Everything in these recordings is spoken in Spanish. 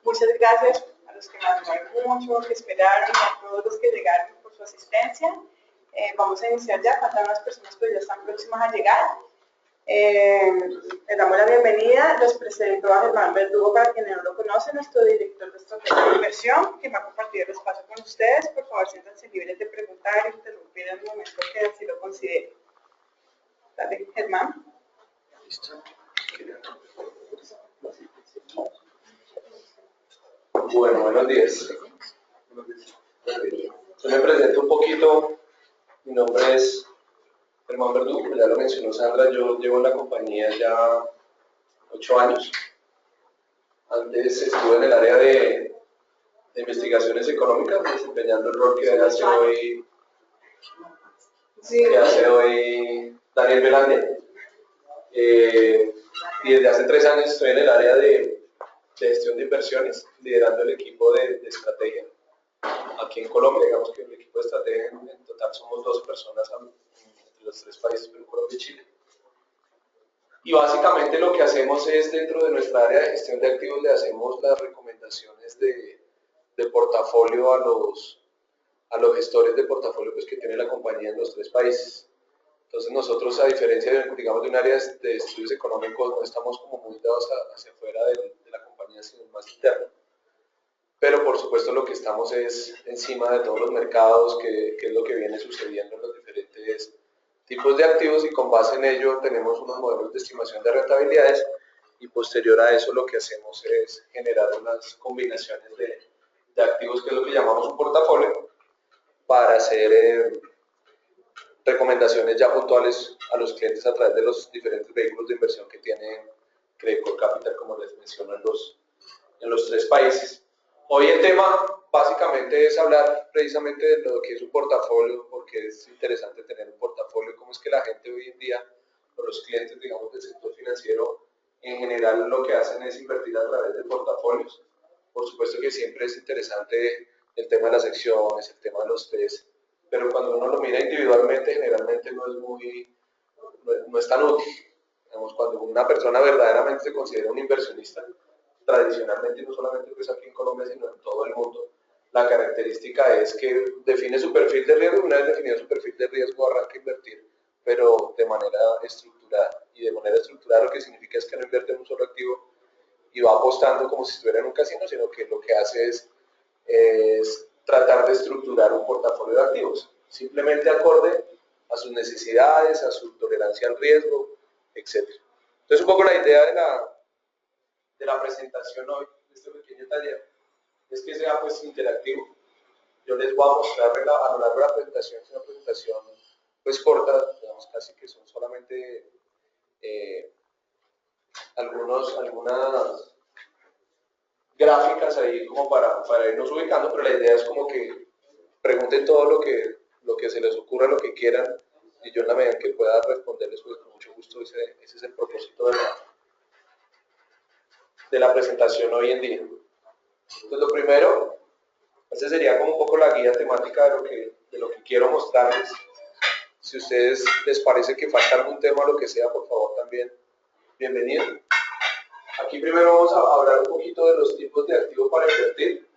Muchas gracias a los que madrugaron mucho, que esperaron, y a todos los que llegaron por su asistencia. Vamos a iniciar ya, faltan unas personas que ya están próximas a llegar. Les damos la bienvenida. Les presento a Germán Verdugo, para quienes no lo conocen, nuestro director de estrategia de inversión, que va a compartir el espacio con ustedes. Por favor, siéntanse libres de preguntar e interrumpir en el momento que así lo consideren. Dale, Germán. Listo. Bueno, buenos días. Yo me presento un poquito. Mi nombre es Germán Verdugo, como ya lo mencionó Sandra. Yo llevo en la compañía ya 8 años. Antes estuve en el área de investigaciones económicas, desempeñando el rol que hace hoy Daniel Belande. Y desde hace 3 años estoy en el área de gestión de inversiones, liderando el equipo de estrategia aquí en Colombia. Digamos que el equipo de estrategia en total somos 2 personas entre los 3 países, Perú, Colombia y Chile. Y básicamente lo que hacemos es, dentro de nuestra área de gestión de activos, le hacemos las recomendaciones de portafolio a los gestores de portafolio pues, que tiene la compañía en los 3 países. Entonces nosotros, a diferencia de, digamos, de un área de estudios económicos, no estamos como muy dados hacia afuera de la compañía, sino más interno. Pero por supuesto lo que estamos es encima de todos los mercados, que es lo que viene sucediendo en los diferentes tipos de activos, y con base en ello tenemos unos modelos de estimación de rentabilidades, y posterior a eso lo que hacemos es generar unas combinaciones de activos, que es lo que llamamos un portafolio, para hacer recomendaciones ya puntuales a los clientes a través de los diferentes vehículos de inversión que tiene Credicorp Capital, como les menciono, en los 3 países. Hoy el tema básicamente es hablar precisamente de lo que es un portafolio, porque es interesante tener un portafolio, cómo es que la gente hoy en día, o los clientes, digamos, del sector financiero, en general lo que hacen es invertir a través de portafolios. Por supuesto que siempre es interesante el tema de las acciones, el tema de los test, pero cuando uno lo mira individualmente, generalmente no es tan útil. Digamos, cuando una persona verdaderamente se considera un inversionista, tradicionalmente, no solamente pues aquí en Colombia, sino en todo el mundo, la característica es que define su perfil de riesgo. Una vez definido su perfil de riesgo, arranca a invertir, pero de manera estructurada. Y de manera estructurada lo que significa es que no invierte en un solo activo y va apostando como si estuviera en un casino, sino que lo que hace es tratar de estructurar un portafolio de activos, simplemente acorde a sus necesidades, a su tolerancia al riesgo, etc. Entonces, un poco la idea de la presentación hoy, de este pequeño taller, es que sea pues interactivo. Yo les voy a mostrar a lo largo de la presentación, es una presentación pues corta, digamos casi que son solamente algunas gráficas ahí como para irnos ubicando, pero la idea es como que pregunten todo lo que se les ocurra, lo que quieran, y yo en la medida que pueda responderles pues con mucho gusto. Ese es el propósito de la presentación hoy en día. Entonces, lo primero, esa sería como un poco la guía temática de lo que quiero mostrarles. Si a ustedes les parece que falta algún tema o lo que sea, por favor también, bienvenido. Aquí primero vamos a hablar un poquito de los tipos de activos para invertir,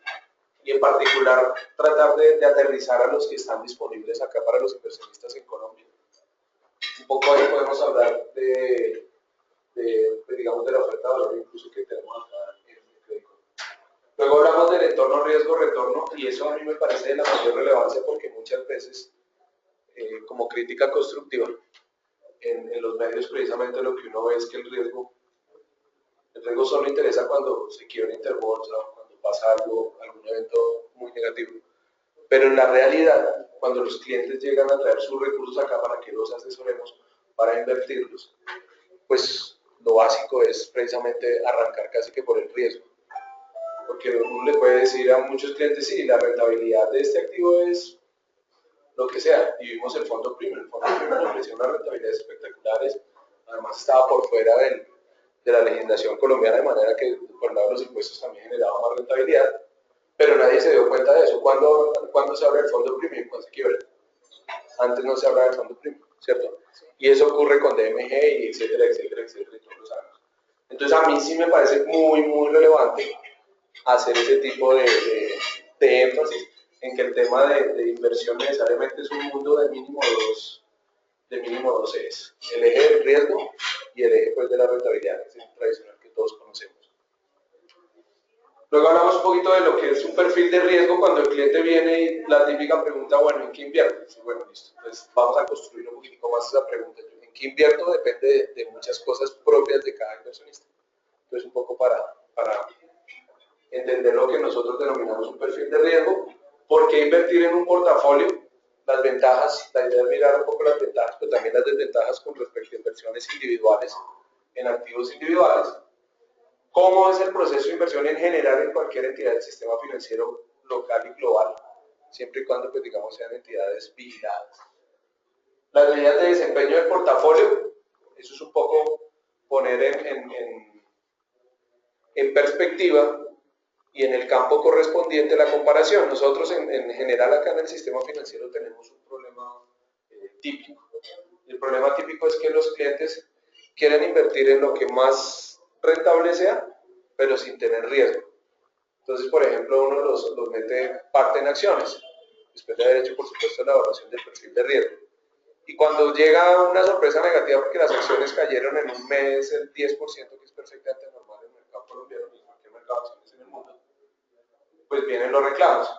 y en particular tratar de aterrizar a los que están disponibles acá para los inversionistas en Colombia. Un poco ahí podemos hablar digamos, de la oferta de valor incluso que tenemos acá en el crédito. Luego hablamos del entorno riesgo-retorno, y eso a mí me parece de la mayor relevancia, porque muchas veces, como crítica constructiva, en los medios precisamente lo que uno ve es que el riesgo solo interesa cuando se quiebra Interbolsa, o cuando pasa algún evento muy negativo. Pero en la realidad, cuando los clientes llegan a traer sus recursos acá para que los asesoremos para invertirlos, pues lo básico es precisamente arrancar casi que por el riesgo. Porque uno le puede decir a muchos clientes, sí, la rentabilidad de este activo es lo que sea, y vimos el fondo premium. El fondo premium ofrecía unas rentabilidades espectaculares, además estaba por fuera de la legislación colombiana, de manera que por el lado de los impuestos también generaba más rentabilidad, pero nadie se dio cuenta de eso. ¿Cuándo se abre el fondo premium? Cuando se quiebra. Antes no se hablaba del fondo premium, ¿cierto? Y eso ocurre con DMG y etcétera, etcétera, etcétera, y todos lo sabemos. Entonces a mí sí me parece muy, muy relevante hacer ese tipo de énfasis en que el tema de inversión necesariamente es un mundo de mínimo dos ejes. El eje del riesgo y el eje pues, de la rentabilidad, que es el tradicional que todos conocemos. Luego hablamos un poquito de lo que es un perfil de riesgo cuando el cliente viene y la típica pregunta, bueno, ¿en qué invierto? Sí, bueno, listo. Entonces vamos a construir un poquito más esa pregunta. ¿En qué invierto? Depende de muchas cosas propias de cada inversionista. Entonces un poco para entender lo que nosotros denominamos un perfil de riesgo. ¿Por qué invertir en un portafolio? Las ventajas, la idea es mirar un poco las ventajas, pero también las desventajas con respecto a inversiones individuales en activos individuales. ¿Cómo es el proceso de inversión en general en cualquier entidad del sistema financiero local y global? Siempre y cuando, pues, digamos, sean entidades vigiladas. Las medidas de desempeño del portafolio, eso es un poco poner en perspectiva y en el campo correspondiente la comparación. Nosotros en general acá en el sistema financiero tenemos un problema típico. El problema típico es que los clientes quieren invertir en lo que más rentable sea, pero sin tener riesgo. Entonces, por ejemplo, uno los mete parte en acciones, después de haber hecho, por supuesto, la evaluación del perfil de riesgo. Y cuando llega una sorpresa negativa porque las acciones cayeron en un mes el 10%, que es perfectamente normal en el mercado colombiano y en cualquier mercado de acciones en el mundo, pues vienen los reclamos.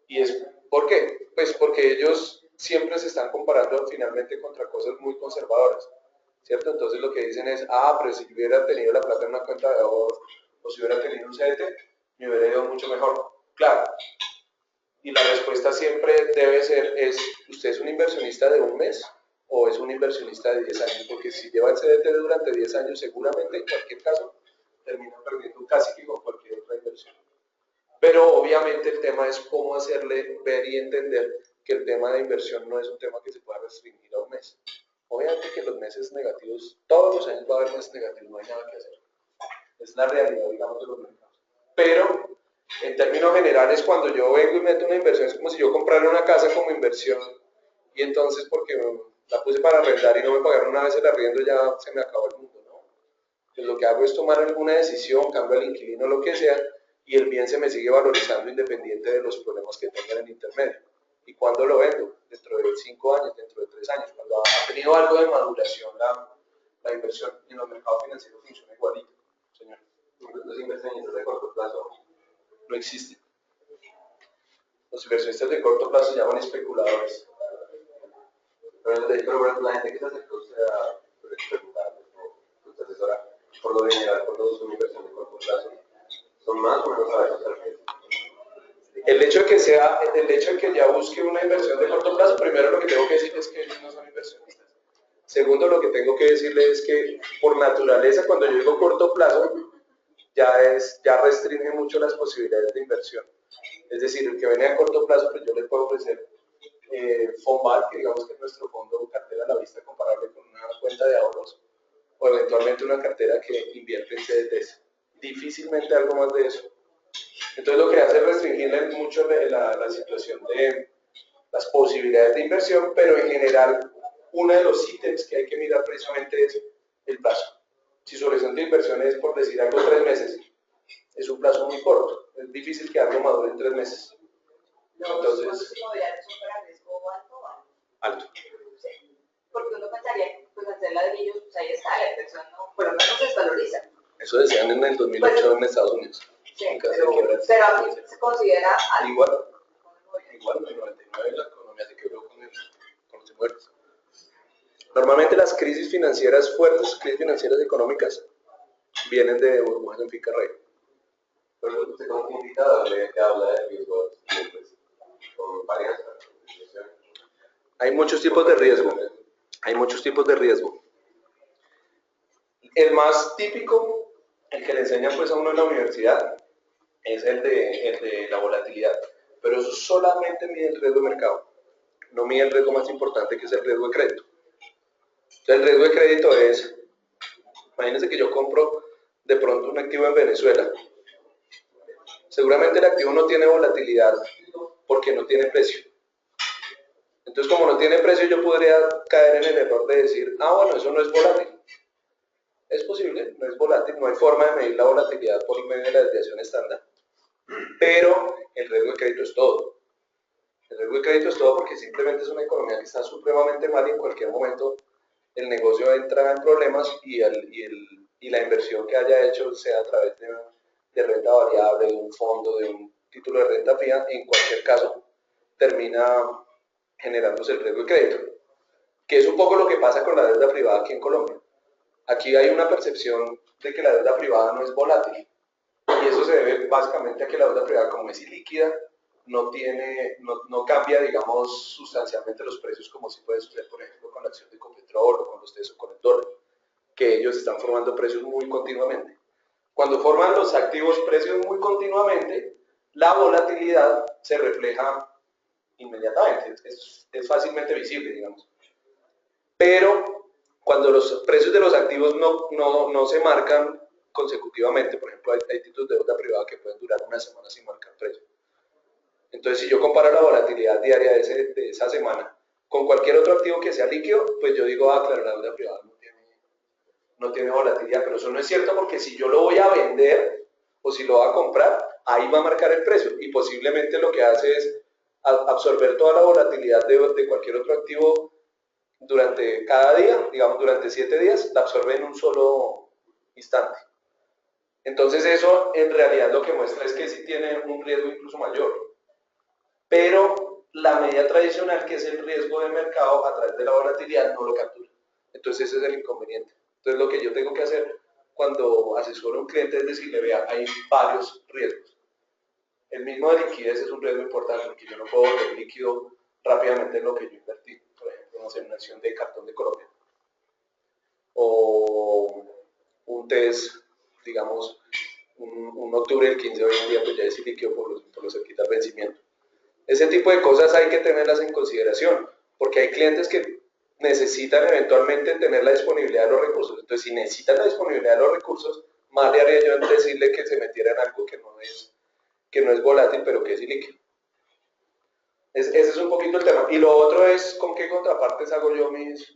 ¿Y es por qué? Pues porque ellos siempre se están comparando finalmente contra cosas muy conservadoras, ¿cierto? Entonces lo que dicen es, pero si hubiera tenido la plata en una cuenta de ahorros o si hubiera tenido un CDT, me hubiera ido mucho mejor. Claro. Y la respuesta siempre debe ser, ¿usted es un inversionista de un mes o es un inversionista de 10 años? Porque si lleva el CDT durante 10 años, seguramente en cualquier caso termina perdiendo casi que con cualquier otra inversión. Pero obviamente el tema es cómo hacerle ver y entender que el tema de inversión no es un tema que se pueda restringir a un mes. Obviamente que los meses negativos, todos los años va a haber meses negativos, no hay nada que hacer. Es la realidad, digamos, de los mercados. Pero en términos generales, cuando yo vengo y meto una inversión, es como si yo comprara una casa como inversión y entonces porque la puse para arrendar y no me pagaron una vez el arriendo, ya se me acabó el mundo, ¿no? Pues lo que hago es tomar alguna decisión, cambio al inquilino, lo que sea, y el bien se me sigue valorizando independiente de los problemas que tenga en el intermedio. ¿Y cuándo lo vendo? Dentro de 5 años, dentro de 3 años, cuando ha tenido algo de maduración la inversión en los mercados financieros funciona igualito, señor. Los inversionistas de corto plazo no existen. Los inversionistas de corto plazo se llaman especuladores. Pero la gente que se acerca a preguntarles o se asesora, por lo general, por los inversiones de corto plazo, son más o menos abiertos al riesgo. El hecho de que ya busque una inversión de corto plazo, primero lo que tengo que decir es que ellos no son inversionistas. Segundo, lo que tengo que decirle es que por naturaleza, cuando yo digo corto plazo, ya restringe mucho las posibilidades de inversión. Es decir, el que viene a corto plazo, pues yo le puedo ofrecer FOMBAL, que digamos que es nuestro fondo cartera a la vista comparable con una cuenta de ahorros, o eventualmente una cartera que invierte en CDTs. Difícilmente algo más de eso. Entonces lo que hace es restringirle mucho la situación de las posibilidades de inversión, pero en general uno de los ítems que hay que mirar precisamente es el plazo. Si su horizonte de inversión es, por decir algo, 3 meses, es un plazo muy corto. Es difícil que algo madure en 3 meses. Entonces, ¿los inmobiliarios son para riesgo alto o bajo? Alto. Sí. Porque uno pensaría que pues, hacer ladrillos, pues ahí está, la inversión no, por lo menos se desvaloriza. Eso decían en el 2008 en Estados Unidos. Sí, pero aquí se considera alto. Igual, en el 99 la economía se quebró con los inmuebles. Normalmente las crisis financieras fuertes, crisis financieras económicas, vienen de burbujas en finca raíz. Pero usted como invitado que habla de riesgos pues, con varias organizaciones. Hay muchos tipos de riesgo. Hay muchos tipos de riesgo. El más típico, el que le enseñan pues a uno en la universidad, es el de la volatilidad. Pero eso solamente mide el riesgo de mercado. No mide el riesgo más importante, que es el riesgo de crédito. Entonces, el riesgo de crédito es, imagínense que yo compro de pronto un activo en Venezuela. Seguramente el activo no tiene volatilidad porque no tiene precio. Entonces, como no tiene precio, yo podría caer en el error de decir, bueno, eso no es volátil. Es posible, no es volátil, no hay forma de medir la volatilidad por medio de la desviación estándar. Pero el riesgo de crédito es todo. El riesgo de crédito es todo porque simplemente es una economía que está supremamente mal y en cualquier momento el negocio entra en problemas y la inversión que haya hecho, sea a través de renta variable, de un fondo, de un título de renta fija, en cualquier caso termina generándose el riesgo de crédito, que es un poco lo que pasa con la deuda privada aquí en Colombia. Aquí hay una percepción de que la deuda privada no es volátil, y eso se debe básicamente a que la deuda privada, como es ilíquida, no cambia, digamos, sustancialmente los precios como si puede suceder, por ejemplo, con la acción de Ecopetrol o con los TES o con el dólar, que ellos están formando precios muy continuamente. Cuando forman los activos precios muy continuamente, la volatilidad se refleja inmediatamente, es fácilmente visible, digamos. Pero cuando los precios de los activos no se marcan consecutivamente, por ejemplo, hay títulos de deuda privada que pueden durar una semana sin marcar precio. Entonces, si yo comparo la volatilidad diaria de esa semana con cualquier otro activo que sea líquido, pues yo digo, claro, la deuda privada no tiene volatilidad, pero eso no es cierto porque si yo lo voy a vender o si lo voy a comprar, ahí va a marcar el precio y posiblemente lo que hace es absorber toda la volatilidad de cualquier otro activo durante cada día, digamos durante 7 días, la absorbe en un solo instante. Entonces eso en realidad lo que muestra es que sí tiene un riesgo incluso mayor. Pero la medida tradicional, que es el riesgo de mercado a través de la volatilidad, no lo captura. Entonces ese es el inconveniente. Entonces lo que yo tengo que hacer cuando asesoro a un cliente es decirle, vea, hay varios riesgos. El mismo de liquidez es un riesgo importante porque yo no puedo volver líquido rápidamente en lo que yo invertí. Por ejemplo, no sé, una acción de cartón de Colombia. O un TES, digamos, un octubre del 15 hoy en día, pues ya es líquido por lo cerquita al vencimiento. Ese tipo de cosas hay que tenerlas en consideración, porque hay clientes que necesitan eventualmente tener la disponibilidad de los recursos. Entonces, si necesitan la disponibilidad de los recursos, más le haría yo en decirle que se metiera en algo que no es volátil, pero que es ilíquido. Ese es un poquito el tema. Y lo otro es con qué contrapartes hago yo mis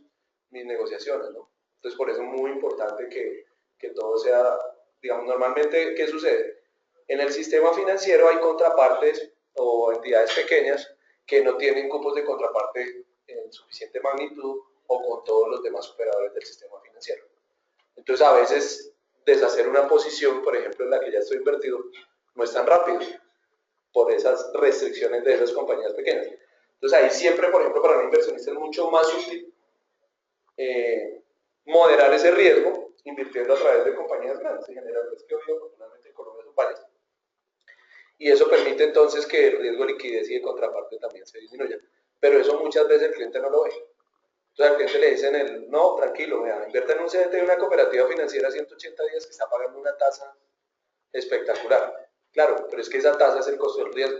negociaciones, ¿no? Entonces, por eso es muy importante que todo sea, digamos, normalmente, ¿qué sucede? En el sistema financiero hay contrapartes o entidades pequeñas que no tienen cupos de contraparte en suficiente magnitud o con todos los demás operadores del sistema financiero. Entonces, a veces deshacer una posición, por ejemplo, en la que ya estoy invertido, no es tan rápido por esas restricciones de esas compañías pequeñas. Entonces, ahí siempre, por ejemplo, para un inversionista es mucho más útil moderar ese riesgo invirtiendo a través de compañías grandes. En general, es que hoy afortunadamente en Colombia son varias. Y eso permite entonces que el riesgo de liquidez y de contraparte también se disminuya. Pero eso muchas veces el cliente no lo ve. Entonces al cliente le dicen, no, tranquilo, vea, invierta en un CDT de una cooperativa financiera 180 días que está pagando una tasa espectacular. Claro, pero es que esa tasa es el costo del riesgo.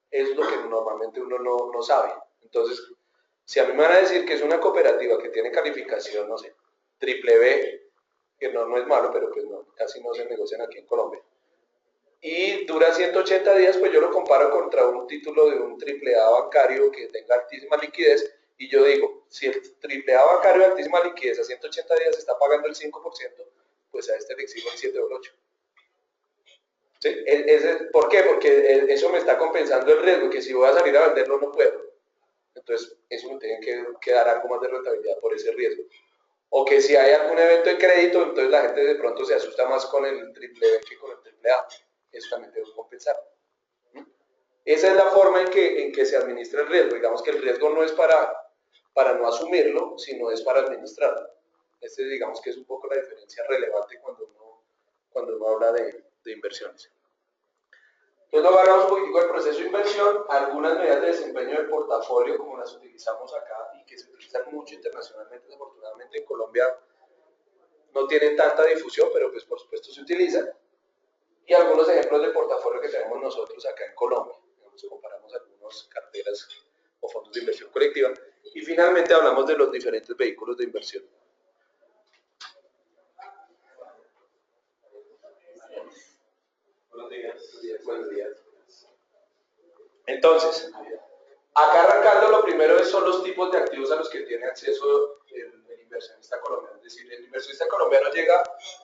Es lo que normalmente uno no sabe. Entonces, si a mí me van a decir que es una cooperativa que tiene calificación, no sé, triple B, que no es malo, pero pues no, casi no se negocian aquí en Colombia, y dura 180 días, pues yo lo comparo contra un título de un AAA bancario que tenga altísima liquidez, y yo digo, si el AAA bancario de altísima liquidez a 180 días está pagando el 5%, pues a este le exijo el 7 o el 8. ¿Sí? ¿Por qué? Porque eso me está compensando el riesgo, que si voy a salir a venderlo no puedo. Entonces, eso me tiene que dar algo más de rentabilidad por ese riesgo. O que si hay algún evento de crédito, entonces la gente de pronto se asusta más con el triple B que con el triple A. Eso también tengo que compensar. Esa es la forma en que se administra el riesgo. Digamos que el riesgo no es para no asumirlo, sino es para administrarlo. Digamos que es un poco la diferencia relevante cuando uno habla de inversiones. Entonces, luego hablamos un poquitico del proceso de inversión, algunas medidas de desempeño del portafolio, como las utilizamos acá y que se utilizan mucho internacionalmente. Desafortunadamente en Colombia no tienen tanta difusión, pero pues por supuesto se utilizan. Y algunos ejemplos de portafolio que tenemos nosotros acá en Colombia. Digamos, comparamos algunas carteras o fondos de inversión colectiva. Y finalmente hablamos de los diferentes vehículos de inversión. Buenos días. Buenos días. Entonces, acá arrancando, lo primero son los tipos de activos a los que tiene acceso el inversionista colombiano. Es decir, el inversionista colombiano llega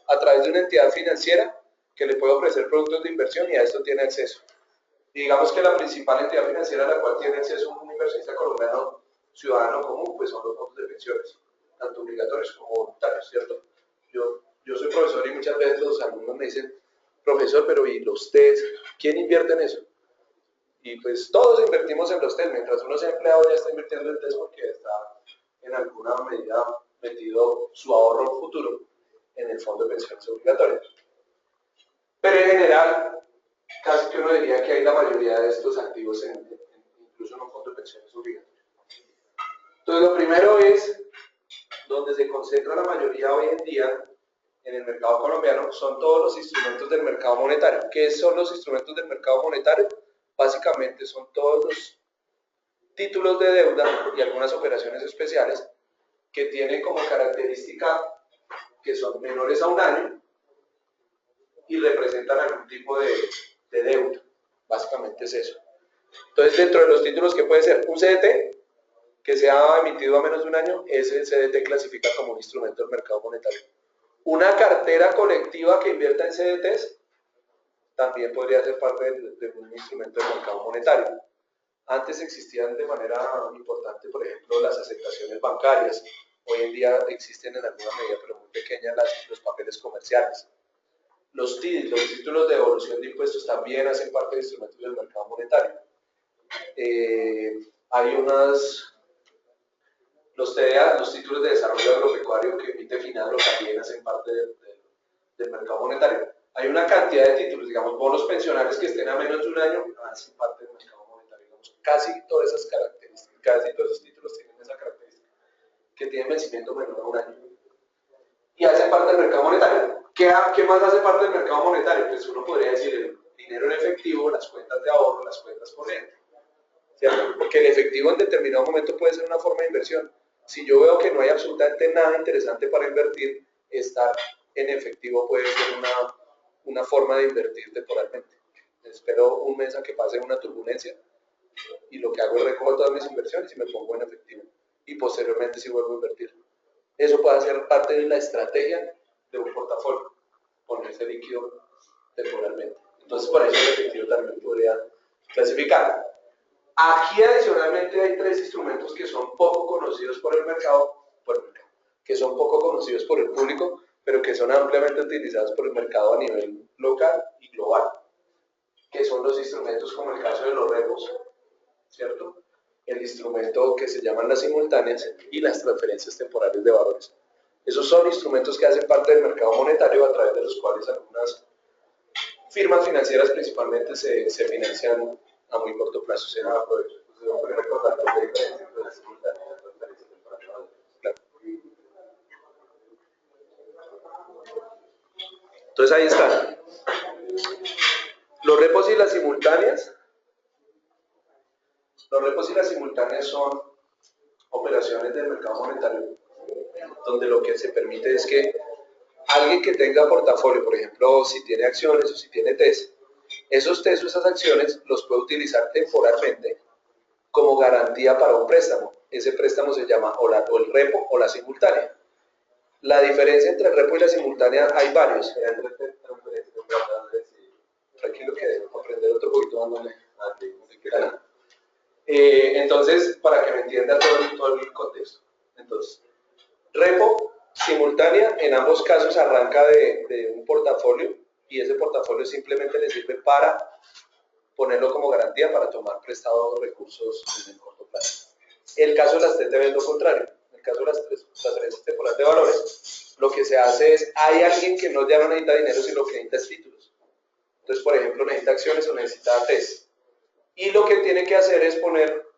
a través de una entidad financiera que le puede ofrecer productos de inversión y a esto tiene acceso. Y digamos que la principal entidad financiera a la cual tiene acceso un inversionista colombiano ciudadano común, pues son los fondos de pensiones, tanto obligatorios como voluntarios, ¿cierto? Yo soy profesor y muchas veces los alumnos me dicen, profesor, pero ¿y los TES? ¿Quién invierte en eso? Y pues todos invertimos en los TES, mientras uno sea empleado ya está invirtiendo en TES porque está en alguna medida metido su ahorro futuro en el fondo de pensiones obligatorias. Pero en general, casi que uno diría que hay la mayoría de estos activos incluso en un fondo de pensiones obligatorias. Entonces lo primero es, donde se concentra la mayoría hoy en día en el mercado colombiano, son todos los instrumentos del mercado monetario. ¿Qué son los instrumentos del mercado monetario? Básicamente son todos los títulos de deuda y algunas operaciones especiales que tienen como característica que son menores a un año y representan algún tipo de deuda. Básicamente es eso. Entonces, dentro de los títulos que puede ser un CDT, que sea emitido a menos de un año, ese CDT clasifica como un instrumento del mercado monetario. Una cartera colectiva que invierta en CDTs también podría ser parte de un instrumento del mercado monetario. Antes existían de manera importante, por ejemplo, las aceptaciones bancarias. Hoy en día existen en alguna medida, pero muy pequeña, los papeles comerciales. Los TIDs, los títulos de devolución de impuestos, también hacen parte de instrumentos del mercado monetario. Hay los TDA, los títulos de desarrollo agropecuario que emite Finagro, también hacen parte del mercado monetario. Hay una cantidad de títulos, digamos, bonos pensionales que estén a menos de un año, hacen parte del mercado monetario. Digamos, casi todas esas características, casi todos esos títulos tienen esa característica, que tienen vencimiento menor a un año. Y hacen parte del mercado monetario. ¿Qué más hace parte del mercado monetario? Pues uno podría decir el dinero en efectivo, las cuentas de ahorro, las cuentas corrientes. ¿Cierto? Porque el efectivo en determinado momento puede ser una forma de inversión. Si yo veo que no hay absolutamente nada interesante para invertir, estar en efectivo puede ser una forma de invertir temporalmente. Espero un mes a que pase una turbulencia y lo que hago es recojo todas mis inversiones y me pongo en efectivo. Y posteriormente sí vuelvo a invertir. Eso puede ser parte de la estrategia de un portafolio, ponerse líquido temporalmente. Entonces, por eso el efectivo también podría clasificar. Aquí adicionalmente hay tres instrumentos que son poco conocidos por el mercado, que son poco conocidos por el público, pero que son ampliamente utilizados por el mercado a nivel local y global, que son los instrumentos como el caso de los repos, ¿cierto? El instrumento que se llaman las simultáneas y las transferencias temporales de valores. Esos son instrumentos que hacen parte del mercado monetario a través de los cuales algunas firmas financieras principalmente se financian a muy corto plazo. Entonces ahí están. Los repos y las simultáneas. Los repos y las simultáneas son operaciones del mercado monetario donde lo que se permite es que alguien que tenga portafolio, por ejemplo, si tiene acciones o si tiene TES, esos TES o esas acciones los puede utilizar temporalmente como garantía para un préstamo. Ese préstamo se llama o el repo o la simultánea. La diferencia entre el repo y la simultánea hay varios. Tranquilo que debo aprender otro poquito dándole. Entonces, para que me entienda todo el contexto. Entonces, repo, simultánea, en ambos casos arranca de un portafolio y ese portafolio simplemente le sirve para ponerlo como garantía para tomar prestados recursos en el corto plazo. El caso de las TTV es lo contrario. En el caso de las transferencias temporales de valores, lo que se hace es, hay alguien que no ya no necesita dinero, sino que necesita títulos. Entonces, por ejemplo, necesita acciones o necesita TES. Y lo que tiene que hacer es poner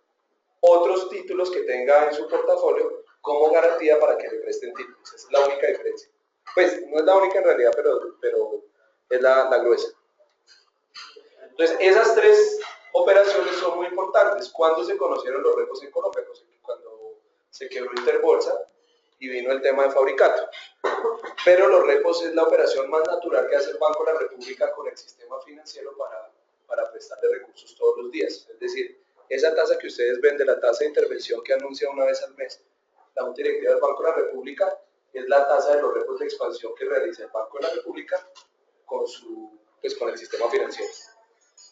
otros títulos que tenga en su portafolio como garantía para que le presten títulos. Esa es la única diferencia. Pues no es la única en realidad, pero es la gruesa. Entonces, esas tres operaciones son muy importantes. ¿Cuándo se conocieron los repos en Colombia? Cuando se quebró Interbolsa y vino el tema de Fabricato. Pero los repos es la operación más natural que hace el Banco de la República con el sistema financiero para prestarle recursos todos los días. Es decir, esa tasa que ustedes ven de la tasa de intervención que anuncia una vez al mes la Junta Directiva del Banco de la República es la tasa de los repos de expansión que realiza el Banco de la República con su pues, con el sistema financiero.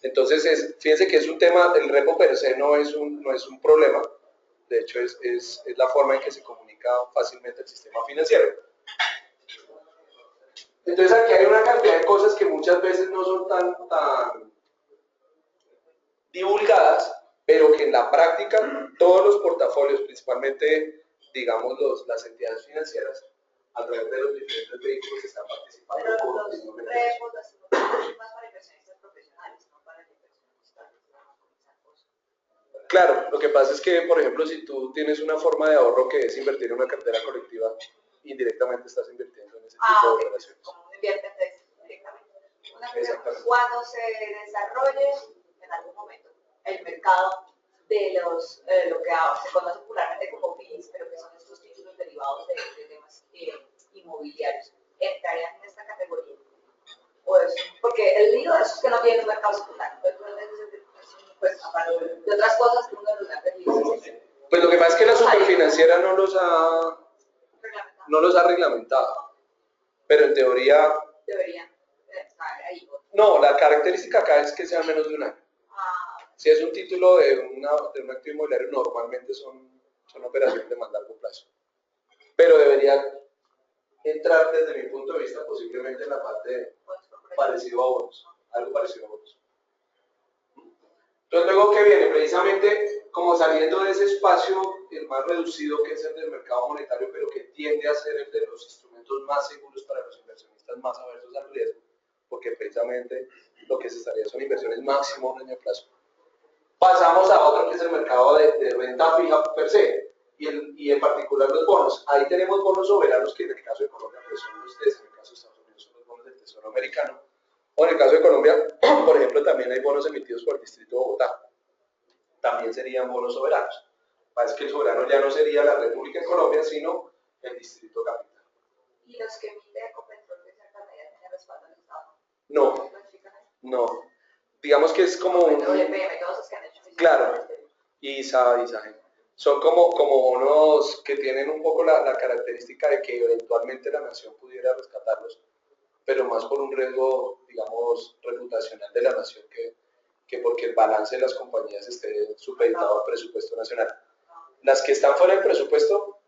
Entonces, fíjense que es un tema, el repo per se no es un problema, de hecho es la forma en que se comunica fácilmente el sistema financiero. Entonces aquí hay una cantidad de cosas que muchas veces no son tan divulgadas, pero que en la práctica todos los portafolios, principalmente digamos las entidades financieras, a través de los diferentes vehículos están participando. Pero los repos, las inversiones más para inversionistas profesionales, no para inversionistas. Claro, lo que pasa es que, por ejemplo, si tú tienes una forma de ahorro que es invertir en una cartera colectiva, indirectamente estás invirtiendo en ese tipo de operaciones. Como uno invierte directamente. Cuando se desarrolle en algún momento el mercado de los, lo que se conoce popularmente como PIS, pero que son estos títulos derivados de temas inmobiliarios, ¿entrarían en esta categoría? Pues, porque el lío de eso es que no tiene un mercado secundario. Pues, aparte de otras cosas que uno en lugar de PIS. Pues lo que pasa es que la superfinanciera no los ha reglamentado, pero en teoría... Deberían estar ahí. No, la característica acá es que sea menos de un año. Si es un título de un activo inmobiliario, normalmente son operaciones de más largo plazo. Pero debería entrar desde mi punto de vista posiblemente en la parte parecido a bonos, algo parecido a bonos. Entonces luego que viene precisamente como saliendo de ese espacio el más reducido que es el del mercado monetario, pero que tiende a ser el de los instrumentos más seguros para los inversionistas más aversos al riesgo, porque precisamente lo que se estaría son inversiones máximo a un año plazo. Pasamos a otro que es el mercado de renta fija per se, y en particular los bonos. Ahí tenemos bonos soberanos que en el caso de Colombia pues son los TES, en el caso de Estados Unidos son los bonos del Tesoro americano, o en el caso de Colombia, por ejemplo, también hay bonos emitidos por el Distrito de Bogotá. También serían bonos soberanos. Parece que el soberano ya no sería la República de Colombia, sino el Distrito Capital. ¿Y los que emite Ecopetrol de cierta medida tienen respaldo del Estado? No. Digamos que es como un... Claro, y SAGEN. Son como bonos que tienen un poco la característica de que eventualmente la nación pudiera rescatarlos, pero más por un riesgo, digamos, reputacional de la nación que porque el balance de las compañías esté supeditado al presupuesto nacional. Las que están fuera del presupuesto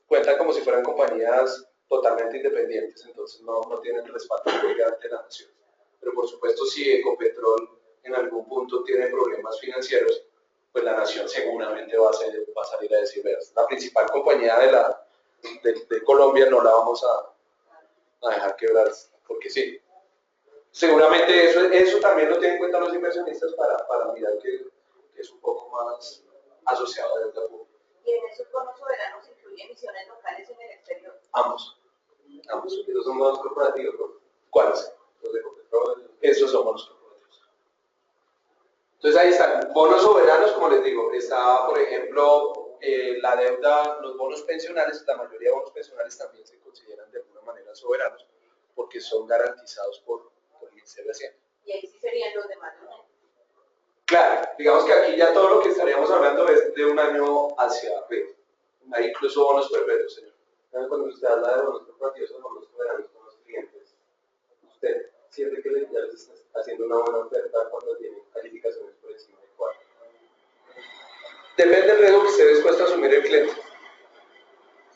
cuentan como si fueran compañías totalmente independientes, entonces no tienen respaldo legal de la nación. Pero por supuesto, si Ecopetrol en algún punto tiene problemas financieros, pues la nación seguramente va a salir a decir, la principal compañía de Colombia no la vamos a dejar quebrar, porque sí. Seguramente eso también lo tienen en cuenta los inversionistas para mirar que es un poco más asociado a deuda pública. ¿Y en esos bonos soberanos incluye emisiones locales en el exterior? Ambos. Esos son bonos corporativos, ¿no? ¿Cuáles? Los de Ecopetrol. Esos son bonos corporativos. Entonces ahí están, bonos soberanos, como les digo, está por ejemplo la deuda, los bonos pensionales, la mayoría de bonos pensionales también se consideran de alguna manera soberanos porque son garantizados por el Ministerio de Hacienda. Y ahí sí serían los demás, ¿no? Claro, digamos que aquí ya todo lo que estaríamos hablando es de un año hacia arriba. Hay incluso bonos perpetuos, señor. Cuando usted habla de bonos corporativos o bonos soberanos con los clientes, usted siente que ya les está haciendo una buena oferta cuando tienen calificaciones por encima de 4. Depende del riesgo que esté dispuesto a asumir el cliente.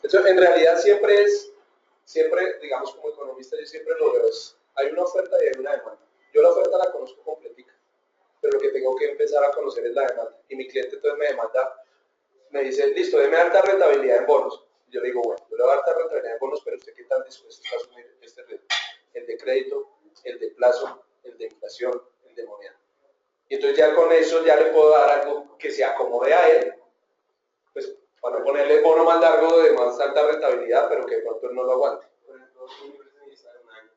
Eso en realidad siempre, digamos como economista, yo siempre lo veo, hay una oferta y hay una demanda. Yo la oferta la conozco completica, pero lo que tengo que empezar a conocer es la demanda. Y mi cliente entonces me demanda, me dice, listo, deme alta rentabilidad en bonos. Y yo le digo, bueno, yo le voy a dar alta rentabilidad en bonos, pero ¿usted qué tan dispuesto está a asumir este riesgo? El de crédito, el de plazo, el de inflación, el de moneda. Y entonces ya con eso ya le puedo dar algo que se acomode a él, pues para ponerle bono más largo de más alta rentabilidad, pero que de pronto él no lo aguante. Por ejemplo, un inversionista de un año,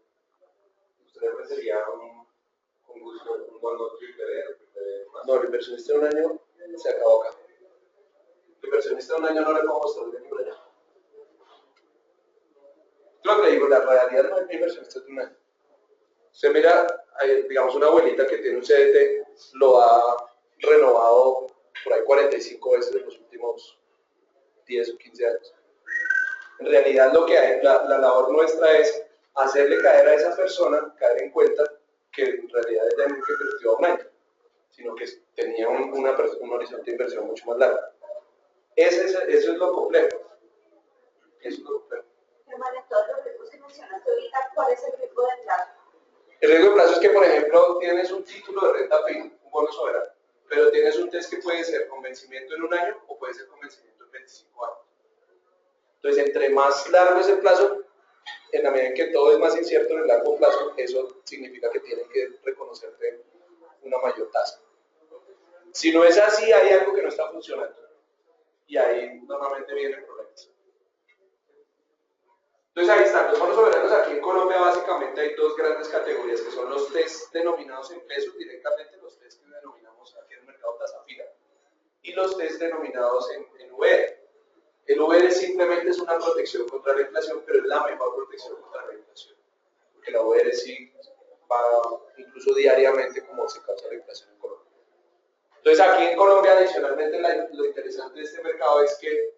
¿usted le ofrecería con gusto un bono triple B o triple B más? No, el inversionista de un año se acabó acá. El inversionista de un año no le podemos traer por allá. Yo lo que le digo, la realidad no es inversionista de un año. Usted mira, digamos, una abuelita que tiene un CDT, lo ha renovado por ahí 45 veces en los últimos 10 o 15 años. En realidad lo que hay, la labor nuestra es hacerle caer a esa persona, caer en cuenta que en realidad ella nunca invirtió a un año, sino que tenía un horizonte de inversión mucho más largo. Eso es lo complejo. Eso es lo complejo. Germán, en todos los riesgos que mencionaste ahorita, ¿cuál es el riesgo de plazo? El riesgo de plazo es que, por ejemplo, tienes un título de renta fija, un bono soberano, pero tienes un test que puede ser con vencimiento en un año o puede ser con vencimiento en 25 años. Entonces, entre más largo es el plazo, en la medida en que todo es más incierto en el largo plazo, eso significa que tienen que reconocerte una mayor tasa. Si no es así, hay algo que no está funcionando y ahí normalmente vienen problemas. Entonces ahí están, los bonos soberanos aquí en Colombia básicamente hay dos grandes categorías que son los test denominados en pesos directamente, los test que denominamos aquí en el mercado tasa fija, y los test denominados en VR. El VR simplemente es una protección contra la inflación, pero es la mejor protección contra la inflación, porque la VR sí paga incluso diariamente como se causa la inflación en Colombia. Entonces aquí en Colombia adicionalmente lo interesante de este mercado es que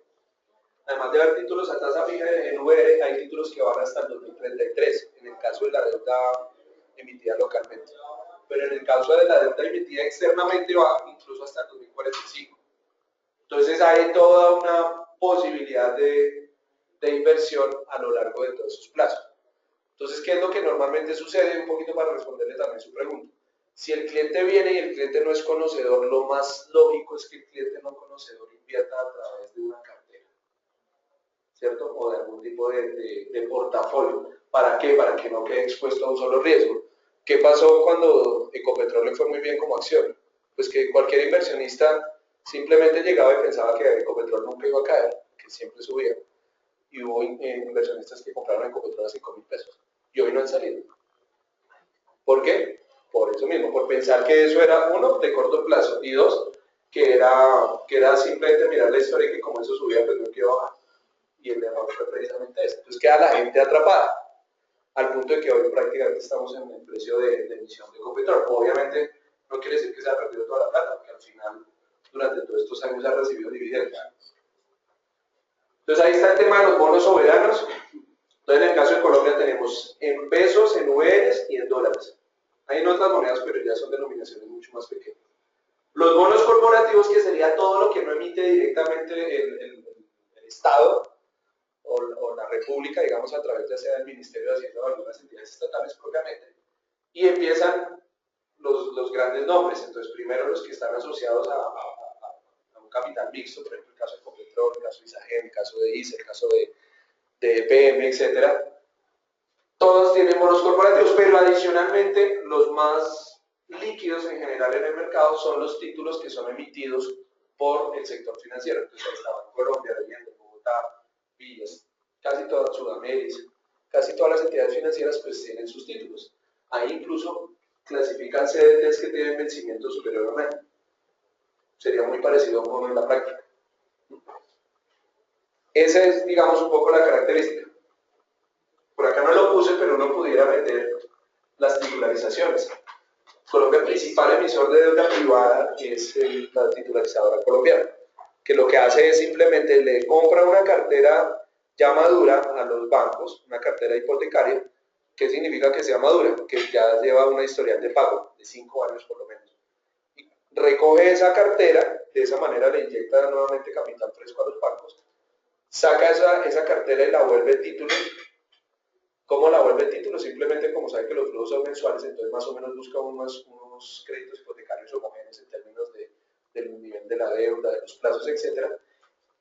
además de haber títulos a tasa fija en VR, hay títulos que van hasta el 2033, en el caso de la deuda emitida localmente. Pero en el caso de la deuda emitida externamente va incluso hasta el 2045. Entonces hay toda una posibilidad de inversión a lo largo de todos esos plazos. Entonces, ¿qué es lo que normalmente sucede? Un poquito para responderle también su pregunta. Si el cliente viene y el cliente no es conocedor, lo más lógico es que el cliente no conocedor invierta a través de una cartera, ¿cierto? O de algún tipo de portafolio. ¿Para qué? Para que no quede expuesto a un solo riesgo. ¿Qué pasó cuando Ecopetrol le fue muy bien como acción? Pues que cualquier inversionista simplemente llegaba y pensaba que Ecopetrol nunca iba a caer, que siempre subía. Y hubo inversionistas que compraron Ecopetrol a 5.000 pesos. Y hoy no han salido. ¿Por qué? Por eso mismo, por pensar que eso era, uno, de corto plazo, y dos, que era simplemente mirar la historia y que como eso subía, pues no quiero bajar. Y el error fue precisamente eso. Entonces queda la gente atrapada, al punto de que hoy prácticamente estamos en el precio de emisión de Ecopetrol. Obviamente no quiere decir que se ha perdido toda la plata, porque al final, durante todos estos años, ha recibido dividendos. Entonces ahí está el tema de los bonos soberanos. Entonces en el caso de Colombia tenemos en pesos, en UEs y en dólares. Hay en otras monedas, pero ya son denominaciones mucho más pequeñas. Los bonos corporativos, que sería todo lo que no emite directamente el Estado o la República, digamos, a través ya sea del Ministerio de Hacienda o algunas entidades estatales propiamente, y empiezan los grandes nombres. Entonces, primero los que están asociados a un capital mixto, por ejemplo, el caso de Ecopetrol, el caso de Isagen, el caso de ICE, el caso de EPM, etcétera. Todos tienen bonos corporativos, pero adicionalmente los más líquidos en general en el mercado son los títulos que son emitidos por el sector financiero. Entonces ahí estaba Colombia, Allende, Bogotá, Villas, casi toda Sudamérica, casi todas las entidades financieras pues tienen sus títulos. Ahí incluso clasifican CDTs que tienen vencimiento superior a un año. Sería muy parecido a un bono en la práctica. Esa es, digamos, un poco la característica. Por acá no lo puse, pero uno pudiera meter las titularizaciones. Colombia, el principal emisor de deuda privada es la titularizadora colombiana, que lo que hace es simplemente le compra una cartera ya madura a los bancos, una cartera hipotecaria. ¿Qué significa que sea madura? Que ya lleva una historial de pago de 5 años por lo menos. Y recoge esa cartera, de esa manera le inyecta nuevamente capital fresco a los bancos, saca esa cartera y la vuelve título. ¿Cómo la vuelve título? Simplemente como sabe que los flujos son mensuales, entonces más o menos busca unos créditos hipotecarios homogéneos en términos del nivel de la deuda, de los plazos, etc.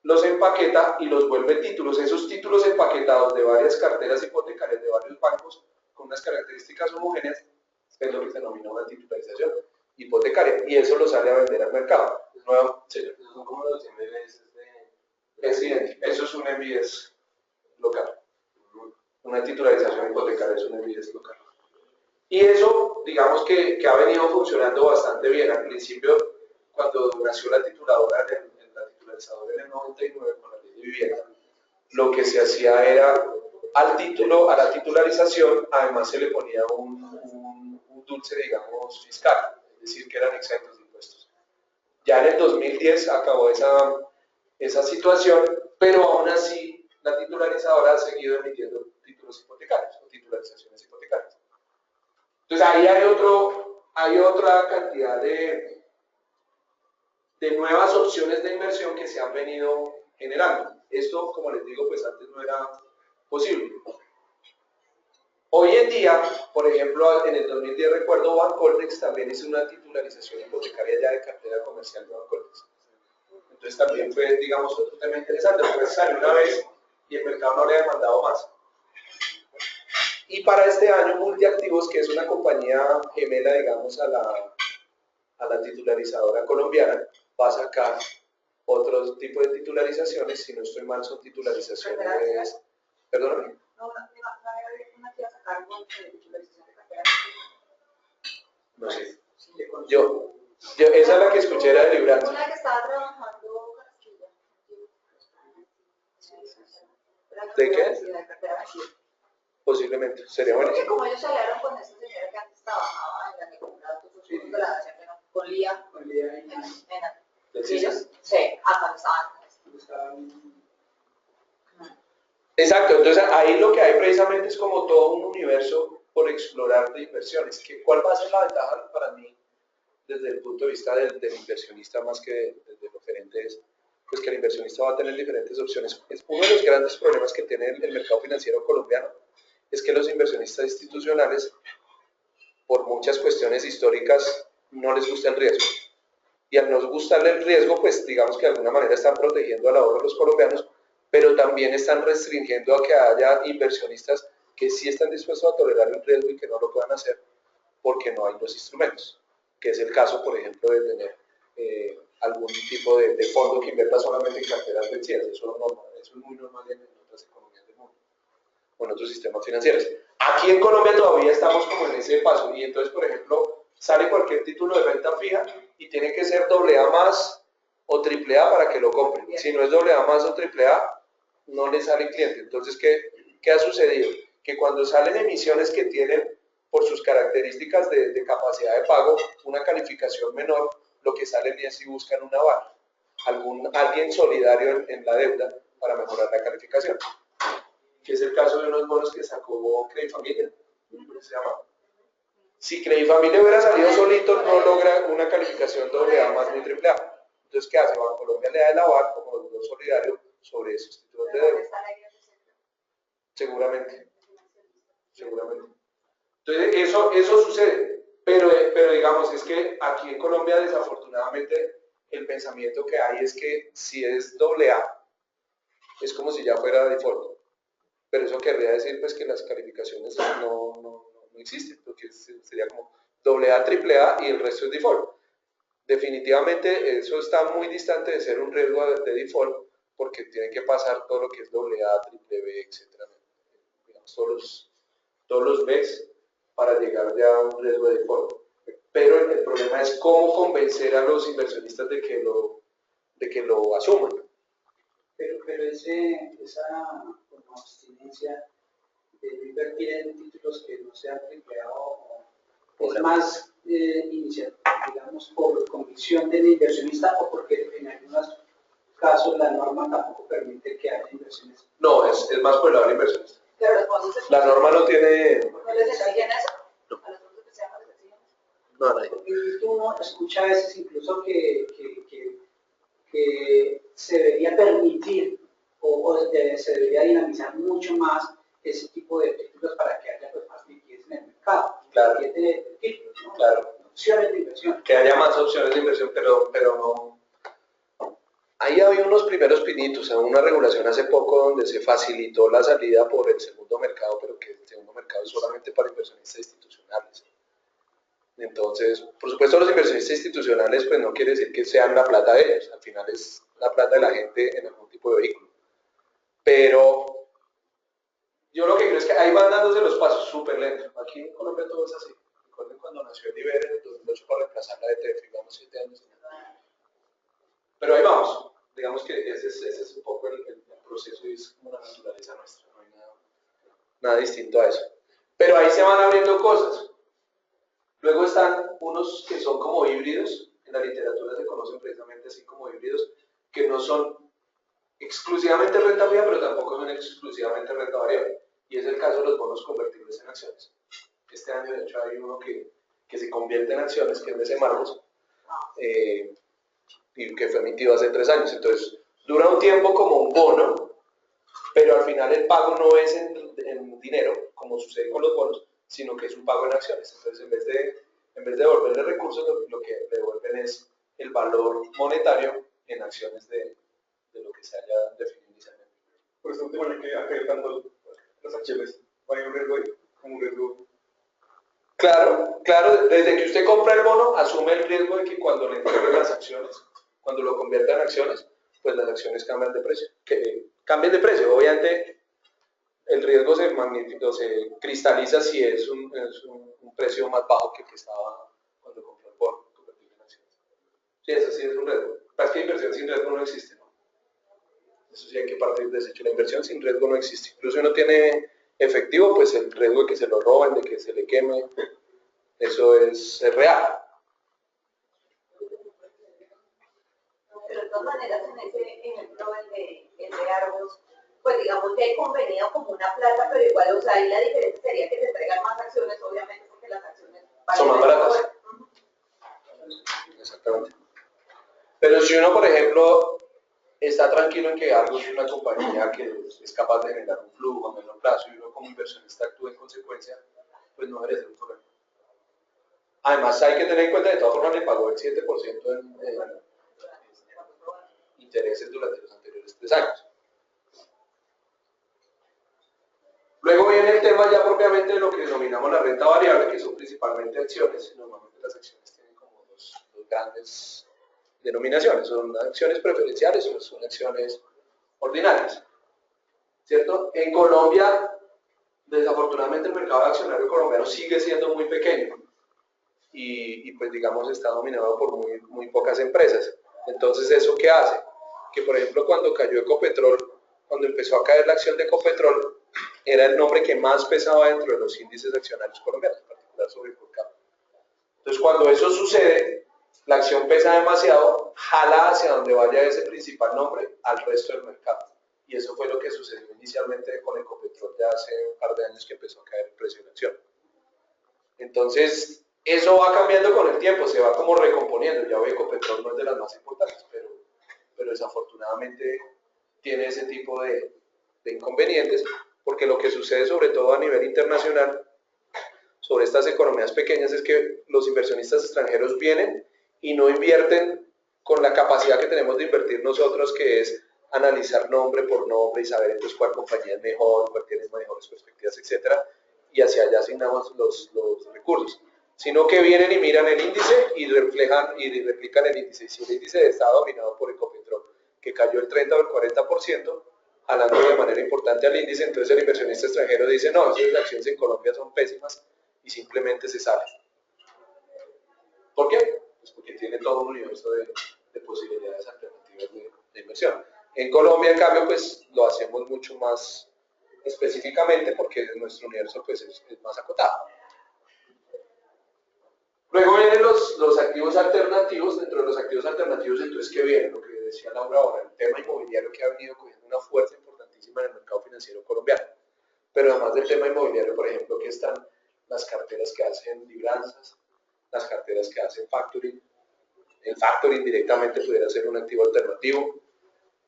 Los empaqueta y los vuelve títulos. Esos títulos empaquetados de varias carteras hipotecarias de varios bancos con unas características homogéneas es lo que se denomina una titularización hipotecaria, y eso lo sale a vender al mercado. Nuevo, señor. ¿Son como los MBS Es idéntico. Eso es un MBS local. Una titularización hipotecaria es un MBS local. Y eso, digamos que ha venido funcionando bastante bien. Al principio, cuando nació la titularizadora en el 99 con la ley de vivienda, lo que se hacía era a la titularización, además se le ponía un dulce, digamos, fiscal, es decir, que eran exentos de impuestos. Ya en el 2010 acabó esa situación, pero aún así la titularizadora ha seguido emitiendo títulos hipotecarios o titularizaciones hipotecarias. Entonces ahí hay otra cantidad de nuevas opciones de inversión que se han venido generando. Esto, como les digo, pues antes no era posible. Hoy en día, por ejemplo, en el 2010 recuerdo Bancolmex también hizo una titularización hipotecaria ya de cartera comercial de Bancolmex. Entonces también fue, digamos, otro tema interesante, porque salió una vez y el mercado no le ha demandado más. Y para este año, Multiactivos, que es una compañía gemela, digamos, a la titularizadora colombiana, va a sacar otro tipo de titularizaciones, si no estoy mal, son titularizaciones... Perdóname. No sé. Yo, esa es la que escuché, era de Libranza. Una que estaba trabajando Castilla. ¿De qué? Posiblemente, sería bueno. Porque como ellos se hablaron con esta señora que antes trabajaba en la que compraba tus de la nación, con Lía. Con Lía ¿Del CISA? Sí, cuando estaban. Exacto, entonces ahí lo que hay precisamente es como todo un universo por explorar de inversiones. ¿Cuál va a ser la ventaja para mí desde el punto de vista del inversionista más que desde el oferente? Es pues que el inversionista va a tener diferentes opciones. Es uno de los grandes problemas que tiene el mercado financiero colombiano, es que los inversionistas institucionales, por muchas cuestiones históricas, no les gusta el riesgo. Y al no gustarle el riesgo, pues digamos que de alguna manera están protegiendo al ahorro de los colombianos, pero también están restringiendo a que haya inversionistas que sí están dispuestos a tolerar el riesgo y que no lo puedan hacer porque no hay los instrumentos, que es el caso, por ejemplo, de tener algún tipo de fondo que invierta solamente en carteras vencidas. Eso es muy normal en otras economías del mundo o en otros sistemas financieros. Aquí en Colombia todavía estamos como en ese paso y entonces, por ejemplo, sale cualquier título de renta fija y tiene que ser AA más o AAA para que lo compren. Si no es AA más o AAA, no le sale cliente. Entonces, ¿qué ha sucedido? Que cuando salen emisiones que tienen, por sus características de capacidad de pago, una calificación menor, lo que salen es si buscan un aval, alguien solidario en la deuda para mejorar la calificación. Que es el caso de unos bonos que sacó Credit Familia, ¿cómo se llama? Si Credit Familia hubiera salido solito, no logra una calificación AA más ni AAA. Entonces, ¿qué hace? Bancolombia le da el aval como deuda solidario sobre esos títulos de deuda. Seguramente. Entonces, eso sucede. Pero digamos, es que aquí en Colombia, desafortunadamente, el pensamiento que hay es que si es AA, es como si ya fuera default. Pero eso querría decir pues que las calificaciones no existen, porque sería como AA, AAA y el resto es default. Definitivamente eso está muy distante de ser un riesgo de default, porque tiene que pasar todo lo que es AA, BBB, etcétera, digamos, todos los Bs para llegar ya a un riesgo de default. Pero el problema es cómo convencer a los inversionistas de que lo asuman. Pero esa como abstinencia de invertir en títulos que no sean AAA es más digamos, por convicción del inversionista o porque en algunos casos la norma tampoco permite que haya inversiones. No, es más por el lado del inversionista. La norma no tiene... ¿No les exigen eso? No. ¿A los fondos especiales les exigen eso? No, a nadie. Porque uno escucha a veces incluso que se debería permitir se debería dinamizar mucho más ese tipo de títulos para que haya pues, más liquidez en el mercado. Claro. De títulos, ¿no? Claro. Opciones de inversión. Que haya más opciones de inversión, pero no. Ahí había unos primeros pinitos, una regulación hace poco donde se facilitó la salida por el segundo mercado, pero que el segundo mercado es solamente para inversionistas institucionales. Entonces, por supuesto, los inversionistas institucionales pues no quiere decir que sean la plata de ellos, al final es la plata de la gente en algún tipo de vehículo. Pero yo lo que creo es que ahí van dándose los pasos súper lentos. Aquí en Colombia todo es así. Recuerden cuando nació el IBER en el 2008 para reemplazar la ETF, digamos 7 años. Pero ahí vamos. Digamos que ese es un poco el proceso y es como la naturaleza nuestra. No hay nada distinto a eso. Pero ahí se van abriendo cosas. Luego están unos que son como híbridos. En la literatura se conocen precisamente así como híbridos, que no son exclusivamente renta fija, pero tampoco son exclusivamente renta variable. Y es el caso de los bonos convertibles en acciones. Este año, de hecho, hay uno que se convierte en acciones, que es de Semargos, y que fue emitido hace 3 años. Entonces, dura un tiempo como un bono, pero al final el pago no es en dinero, como sucede con los bonos, sino que es un pago en acciones. Entonces, en vez de devolverle recursos, lo que le devuelven es el valor monetario en acciones de lo que se haya definido inicialmente. Por eso, de manera que acá tanto las acciones, hay un riesgo ahí, como un riesgo. Claro, desde que usted compra el bono, asume el riesgo de que cuando le entreguen las acciones, cuando lo convierta en acciones, pues las acciones cambian de precio. Cambien de precio, obviamente el riesgo se cristaliza si es un precio más bajo que el que estaba cuando compró el bono, convertirlo en acciones. Sí, eso sí es un riesgo. Es que inversión sin riesgo no existe, ¿no? Eso sí hay que partir de ese hecho. La inversión sin riesgo no existe. Incluso si uno tiene efectivo, pues el riesgo de que se lo roben, de que se le queme, eso es real. Pero de todas maneras, en ese ejemplo, el de Argos, pues digamos que hay convenido como una plata, pero igual, o sea, ahí la diferencia sería que te entregan más acciones, obviamente, porque las acciones son más baratas. Exactamente. Pero si uno, por ejemplo, está tranquilo en que Argos es una compañía que es capaz de generar un flujo a menor plazo y uno como inversionista actúa en consecuencia, pues no debería ser un problema. Además, hay que tener en cuenta que de todas formas le pagó el 7% en intereses durante los anteriores 3 años. Luego viene el tema ya propiamente de lo que denominamos la renta variable, que son principalmente acciones. Normalmente las acciones tienen como dos grandes denominaciones, son acciones preferenciales o son acciones ordinarias, ¿cierto? En Colombia, desafortunadamente el mercado accionario colombiano sigue siendo muy pequeño y pues digamos está dominado por muy pocas empresas. Entonces, ¿eso qué hace? Que por ejemplo cuando cayó Ecopetrol, cuando empezó a caer la acción de Ecopetrol, era el nombre que más pesaba dentro de los índices accionarios colombianos, en particular sobre Colcap. Entonces, cuando eso sucede, la acción pesa demasiado, jala hacia donde vaya ese principal nombre al resto del mercado. Y eso fue lo que sucedió inicialmente con Ecopetrol ya hace un par de años que empezó a caer el precio de la acción. Entonces, eso va cambiando con el tiempo, se va como recomponiendo. Ya hoy Ecopetrol no es de las más importantes, pero desafortunadamente tiene ese tipo de inconvenientes, porque lo que sucede sobre todo a nivel internacional sobre estas economías pequeñas es que los inversionistas extranjeros vienen y no invierten con la capacidad que tenemos de invertir nosotros, que es analizar nombre por nombre y saber entonces cuál compañía es mejor, cuál tiene mejores perspectivas, etcétera, y hacia allá asignamos los recursos, sino que vienen y miran el índice y reflejan y replican el índice. Y si el índice está dominado por Ecopetrol, que cayó el 30 o el 40%, jalando de manera importante al índice, entonces el inversionista extranjero dice, no, esas acciones en Colombia son pésimas, y simplemente se sale. ¿Por qué? Pues porque tiene todo un universo de posibilidades alternativas de inversión. En Colombia, en cambio, pues lo hacemos mucho más específicamente porque nuestro universo pues, es más acotado. Luego vienen los activos alternativos. Dentro de los activos alternativos, entonces, ¿qué viene? Lo que decía Laura ahora, el tema inmobiliario que ha venido cogiendo una fuerza importantísima en el mercado financiero colombiano. Pero además del tema inmobiliario, por ejemplo, que están las carteras que hacen libranzas, las carteras que hacen factoring. El factoring directamente pudiera ser un activo alternativo.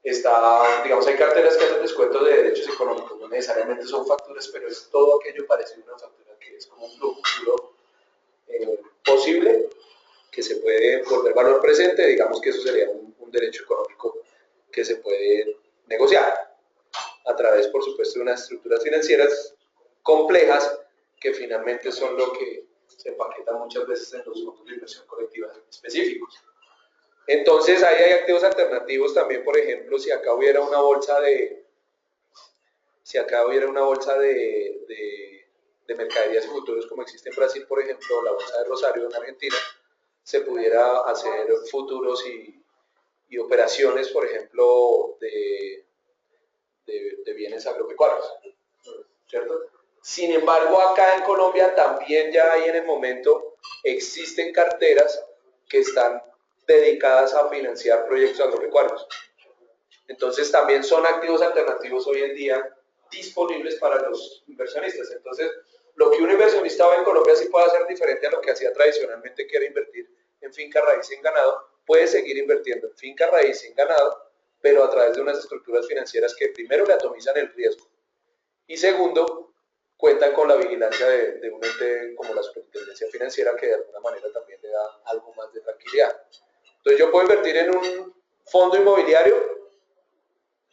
Digamos, hay carteras que hacen descuentos de derechos económicos, no necesariamente son facturas, pero es todo aquello parecido a una factura que es como un flujo posible, que se puede volver valor presente, digamos que eso sería un derecho económico que se puede negociar a través, por supuesto, de unas estructuras financieras complejas que finalmente son lo que se empaquetan muchas veces en los fondos de inversión colectiva específicos. Entonces, ahí hay activos alternativos también, por ejemplo, si acá hubiera una bolsa de mercaderías y futuros como existe en Brasil, por ejemplo, la bolsa de Rosario en Argentina, se pudiera hacer futuros y operaciones, por ejemplo, de bienes agropecuarios, ¿cierto? Sin embargo, acá en Colombia también ya hay en el momento, existen carteras que están dedicadas a financiar proyectos agropecuarios. Entonces también son activos alternativos hoy en día disponibles para los inversionistas. Entonces, lo que un inversionista hoy en Colombia sí puede hacer diferente a lo que hacía tradicionalmente, que era invertir en finca raíz y en ganado, puede seguir invirtiendo en finca raíz y en ganado, pero a través de unas estructuras financieras que primero le atomizan el riesgo y segundo, cuentan con la vigilancia de un ente como la Superintendencia Financiera, que de alguna manera también le da algo más de tranquilidad. Entonces yo puedo invertir en un fondo inmobiliario,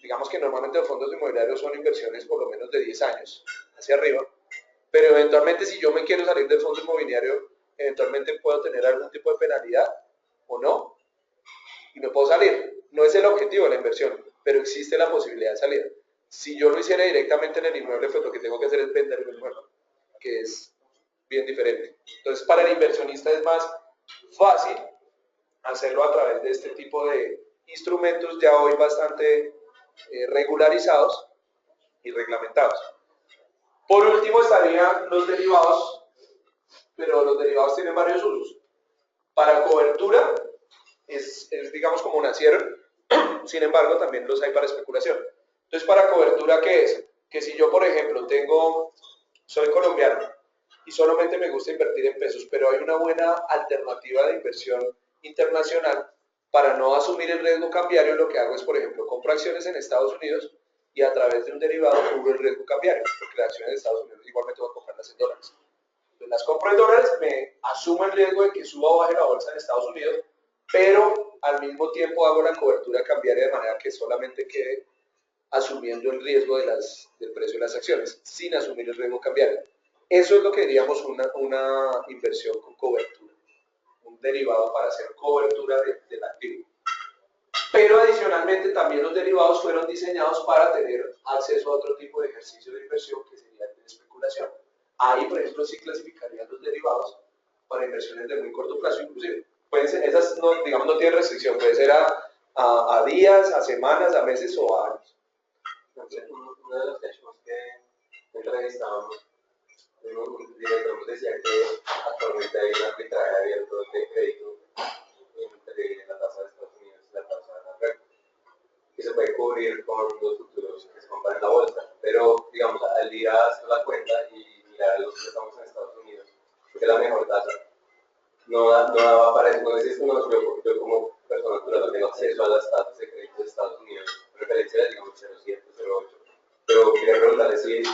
digamos que normalmente los fondos inmobiliarios son inversiones por lo menos de 10 años hacia arriba, pero eventualmente si yo me quiero salir del fondo inmobiliario, eventualmente puedo tener algún tipo de penalidad o no, y me puedo salir. No es el objetivo de la inversión, pero existe la posibilidad de salir. Si yo lo hiciera directamente en el inmueble, pues lo que tengo que hacer es vender el inmueble, que es bien diferente. Entonces, para el inversionista es más fácil hacerlo a través de este tipo de instrumentos ya hoy bastante regularizados y reglamentados. Por último estarían los derivados, pero los derivados tienen varios usos. Para cobertura es digamos como nacieron, sin embargo también los hay para especulación. Entonces, para cobertura, ¿qué es? Que si yo, por ejemplo, soy colombiano y solamente me gusta invertir en pesos, pero hay una buena alternativa de inversión internacional, para no asumir el riesgo cambiario, lo que hago es, por ejemplo, compro acciones en Estados Unidos y a través de un derivado cubro el riesgo cambiario, porque las acciones de Estados Unidos igualmente voy a comprarlas en dólares. Entonces, las compro en dólares, me asumo el riesgo de que suba o baje la bolsa en Estados Unidos, pero al mismo tiempo hago la cobertura cambiaria de manera que solamente quede asumiendo el riesgo del precio de las acciones, sin asumir el riesgo cambiario. Eso es lo que diríamos una inversión con cobertura, un derivado para hacer cobertura del activo. Pero adicionalmente también los derivados fueron diseñados para tener acceso a otro tipo de ejercicio de inversión, que sería el de especulación. Ahí, por ejemplo, sí clasificarían los derivados para inversiones de muy corto plazo, inclusive. Pueden ser, esas no, digamos, no tienen restricción, puede ser a días, a semanas, a meses o a años. Uno de los hechos que entrevistábamos, un director nos decía que actualmente hay un arbitraje abierto de crédito entre la tasa de Estados Unidos y la tasa de la red, que se puede cubrir con los futuros que se compran en la bolsa. Pero, digamos, al ir a hacer la cuenta y mirar los que estamos en Estados Unidos, porque la mejor tasa no daba para eso. No sé si esto nos vio, yo como persona natural no tengo acceso a las tasas de crédito de Estados Unidos, referencia digamos 0,7, 0,8. Pero quería preguntarle si en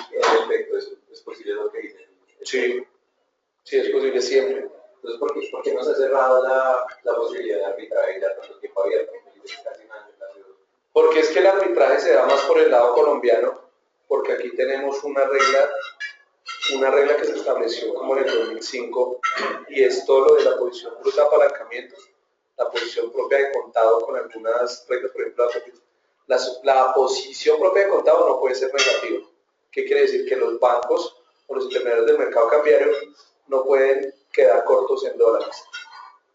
efecto es posible lo que dicen. Sí, sí es posible siempre. Entonces, ¿por qué no se ha cerrado la posibilidad de arbitraje ya tanto tiempo abierto? Casi un año, casi dos. Porque es que el arbitraje se da más por el lado colombiano, porque aquí tenemos una regla que se estableció como en el 2005, y es todo lo de la posición bruta de apalancamiento, la posición propia de contado con algunas reglas, por ejemplo, la posición propia de contado no puede ser negativa. ¿Qué quiere decir? Que los bancos o los intermediarios del mercado cambiario no pueden quedar cortos en dólares.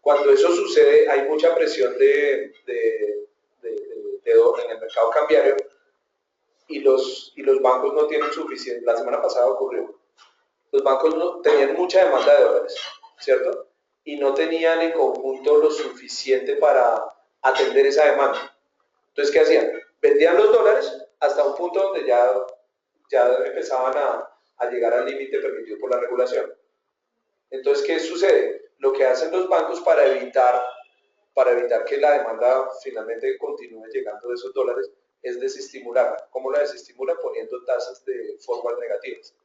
Cuando eso sucede, hay mucha presión en el mercado cambiario, y los bancos no tienen suficiente. La semana pasada ocurrió. Los bancos no, tenían mucha demanda de dólares, ¿cierto? Y no tenían en conjunto lo suficiente para atender esa demanda. Entonces, ¿qué hacían? Vendían los dólares hasta un punto donde ya empezaban a llegar al límite permitido por la regulación. Entonces, ¿qué sucede? Lo que hacen los bancos para evitar que la demanda finalmente continúe llegando de esos dólares es desestimularla. ¿Cómo la desestimulan? Poniendo tasas de forward negativas.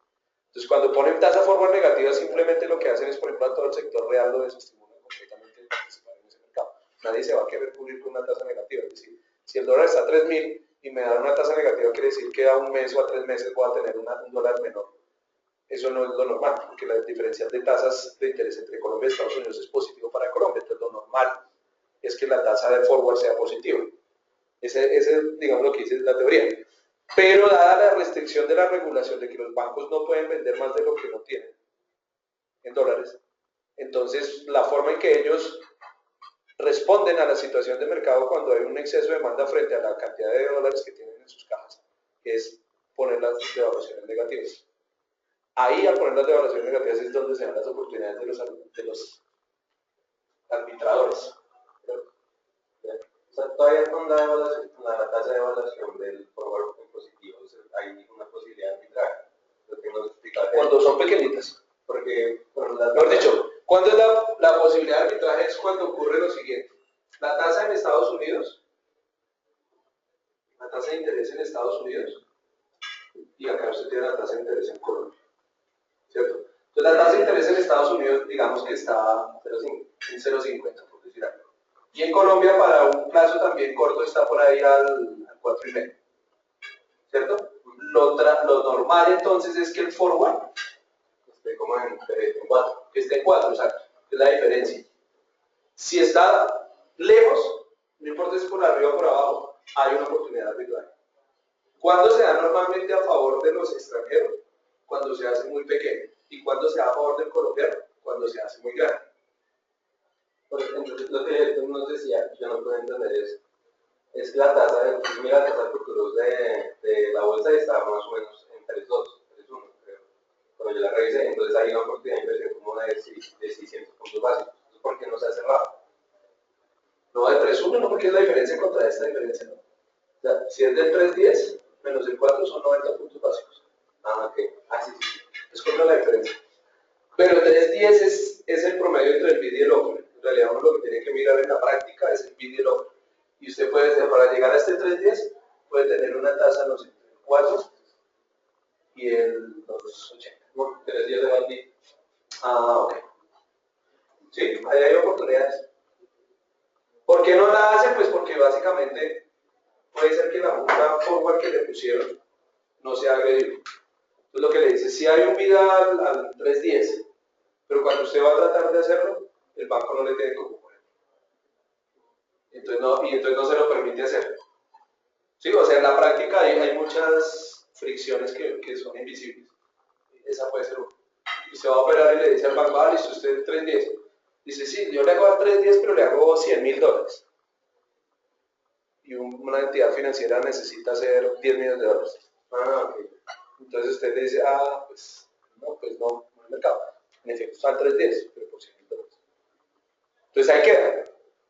Entonces, cuando ponen tasa forward negativa, simplemente lo que hacen es, por ejemplo, a todo el sector real lo desestimulan completamente de participar en ese mercado. Nadie se va a querer cubrir con una tasa negativa. Es decir, si el dólar está a 3.000 y me dan una tasa negativa, quiere decir que a un mes o a 3 meses voy a tener un dólar menor. Eso no es lo normal, porque la diferencia de tasas de interés entre Colombia y Estados Unidos es positivo para Colombia. Entonces, lo normal es que la tasa de forward sea positiva. Ese digamos, lo que dice la teoría. Pero dada la restricción de la regulación de que los bancos no pueden vender más de lo que no tienen en dólares, entonces la forma en que ellos responden a la situación de mercado cuando hay un exceso de demanda frente a la cantidad de dólares que tienen en sus cajas es poner las devaluaciones negativas. Ahí, al poner las devaluaciones negativas, es donde se dan las oportunidades de los arbitradores. O sea, todavía con la tasa de evaluación del forward en positivo, o sea, hay una posibilidad de arbitraje. Lo que que nos explicaba. Cuando son pequeñitas. Porque, bueno, Mejor dicho, ¿cuándo es la posibilidad de arbitraje? Es cuando ocurre lo siguiente. La tasa en Estados Unidos, la tasa de interés en Estados Unidos, y acá usted tiene la tasa de interés en Colombia, ¿cierto? Entonces la tasa de interés en Estados Unidos, digamos que está en 0,50, por decir algo. Y en Colombia, para un plazo también corto, está por ahí al 4,5, ¿cierto? Lo normal entonces es que el forward esté como en 4, que esté en 4, exacto, es la diferencia. Si está lejos, no importa si es por arriba o por abajo, hay una oportunidad de arbitraje. ¿Cuándo se da normalmente a favor de los extranjeros? Cuando se hace muy pequeño. ¿Y cuándo se da a favor del colombiano? Cuando se hace muy grande. Entonces, lo que nos decía, yo no puedo entender es que la tasa de futuros de la bolsa está más o menos en 3,2, 3,1, creo. Cuando yo la revisé, entonces hay una oportunidad de inversión como de 600 puntos básicos. Entonces, ¿por qué no se ha cerrado? No, de 3,1 no, porque es la diferencia contra esta diferencia, ¿no? O sea, si es del 3,10 menos el 4 son 90 puntos básicos. Ah, ok. Ah, sí, sí. Es contra la diferencia. Pero el 3,10 es el promedio entre el bid y el offer. En realidad uno lo que tiene que mirar en la práctica es el bid y el offer. Y usted puede, para llegar a este 3,10, puede tener una tasa, no sé, el 4 y el 2,80. Bueno, 3,10 de bid. Ah, ok. Sí, ahí hay oportunidades. ¿Por qué no la hacen? Pues porque básicamente puede ser que la junta forward que le pusieron no sea agredible. Entonces lo que le dice, si hay un bid al 3,10, pero cuando usted va a tratar de hacerlo, el banco no le tiene que ocupar. Entonces no se lo permite hacer. Sí, o sea, en la práctica hay muchas fricciones que son invisibles. Esa puede ser una. Y se va a operar y le dice al banco, ah, listo, usted 3,10. Dice, sí, yo le hago a 3,10, pero le hago $100,000. Y una entidad financiera necesita hacer $10 millones. Ah, ok. Entonces usted le dice, ah, pues no hay mercado. En efecto, está al 3,10, pero por $100,000. Entonces ahí queda.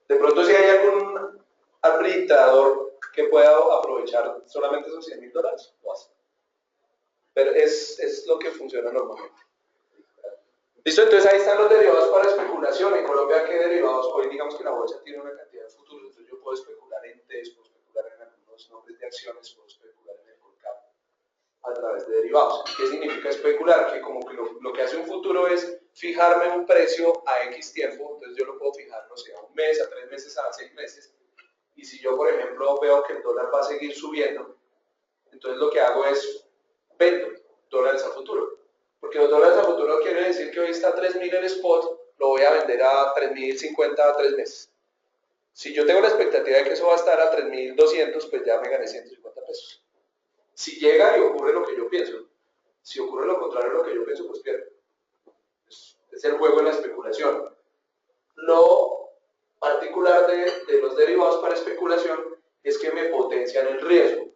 De pronto si hay algún arbitrador que pueda aprovechar solamente esos $100,000, lo hace. Pero es lo que funciona normalmente. ¿Listo? Entonces ahí están los derivados para especulación. En Colombia, ¿qué derivados? Hoy digamos que la bolsa tiene una cantidad de futuros, entonces yo puedo especular en TES, puedo especular en algunos nombres de acciones, puedo especular en el Colcap a través de derivados. ¿Qué significa especular? Que como que lo que hace un futuro es fijarme un precio a X tiempo, entonces yo lo puedo fijar, no sé, a un mes, a 3 meses, a 6 meses. Y si yo, por ejemplo, veo que el dólar va a seguir subiendo, entonces lo que hago es vendo dólares a futuro. Porque los dólares a futuro quiere decir que hoy está a 3,000 el spot, lo voy a vender a 3,050 a 3 meses. Si yo tengo la expectativa de que eso va a estar a 3,200, pues ya me gané 150 pesos. Si llega y ocurre lo que yo pienso, si ocurre lo contrario de lo que yo pienso, pues pierdo. Es el juego en la especulación. Lo particular de los derivados para especulación es que me potencian el riesgo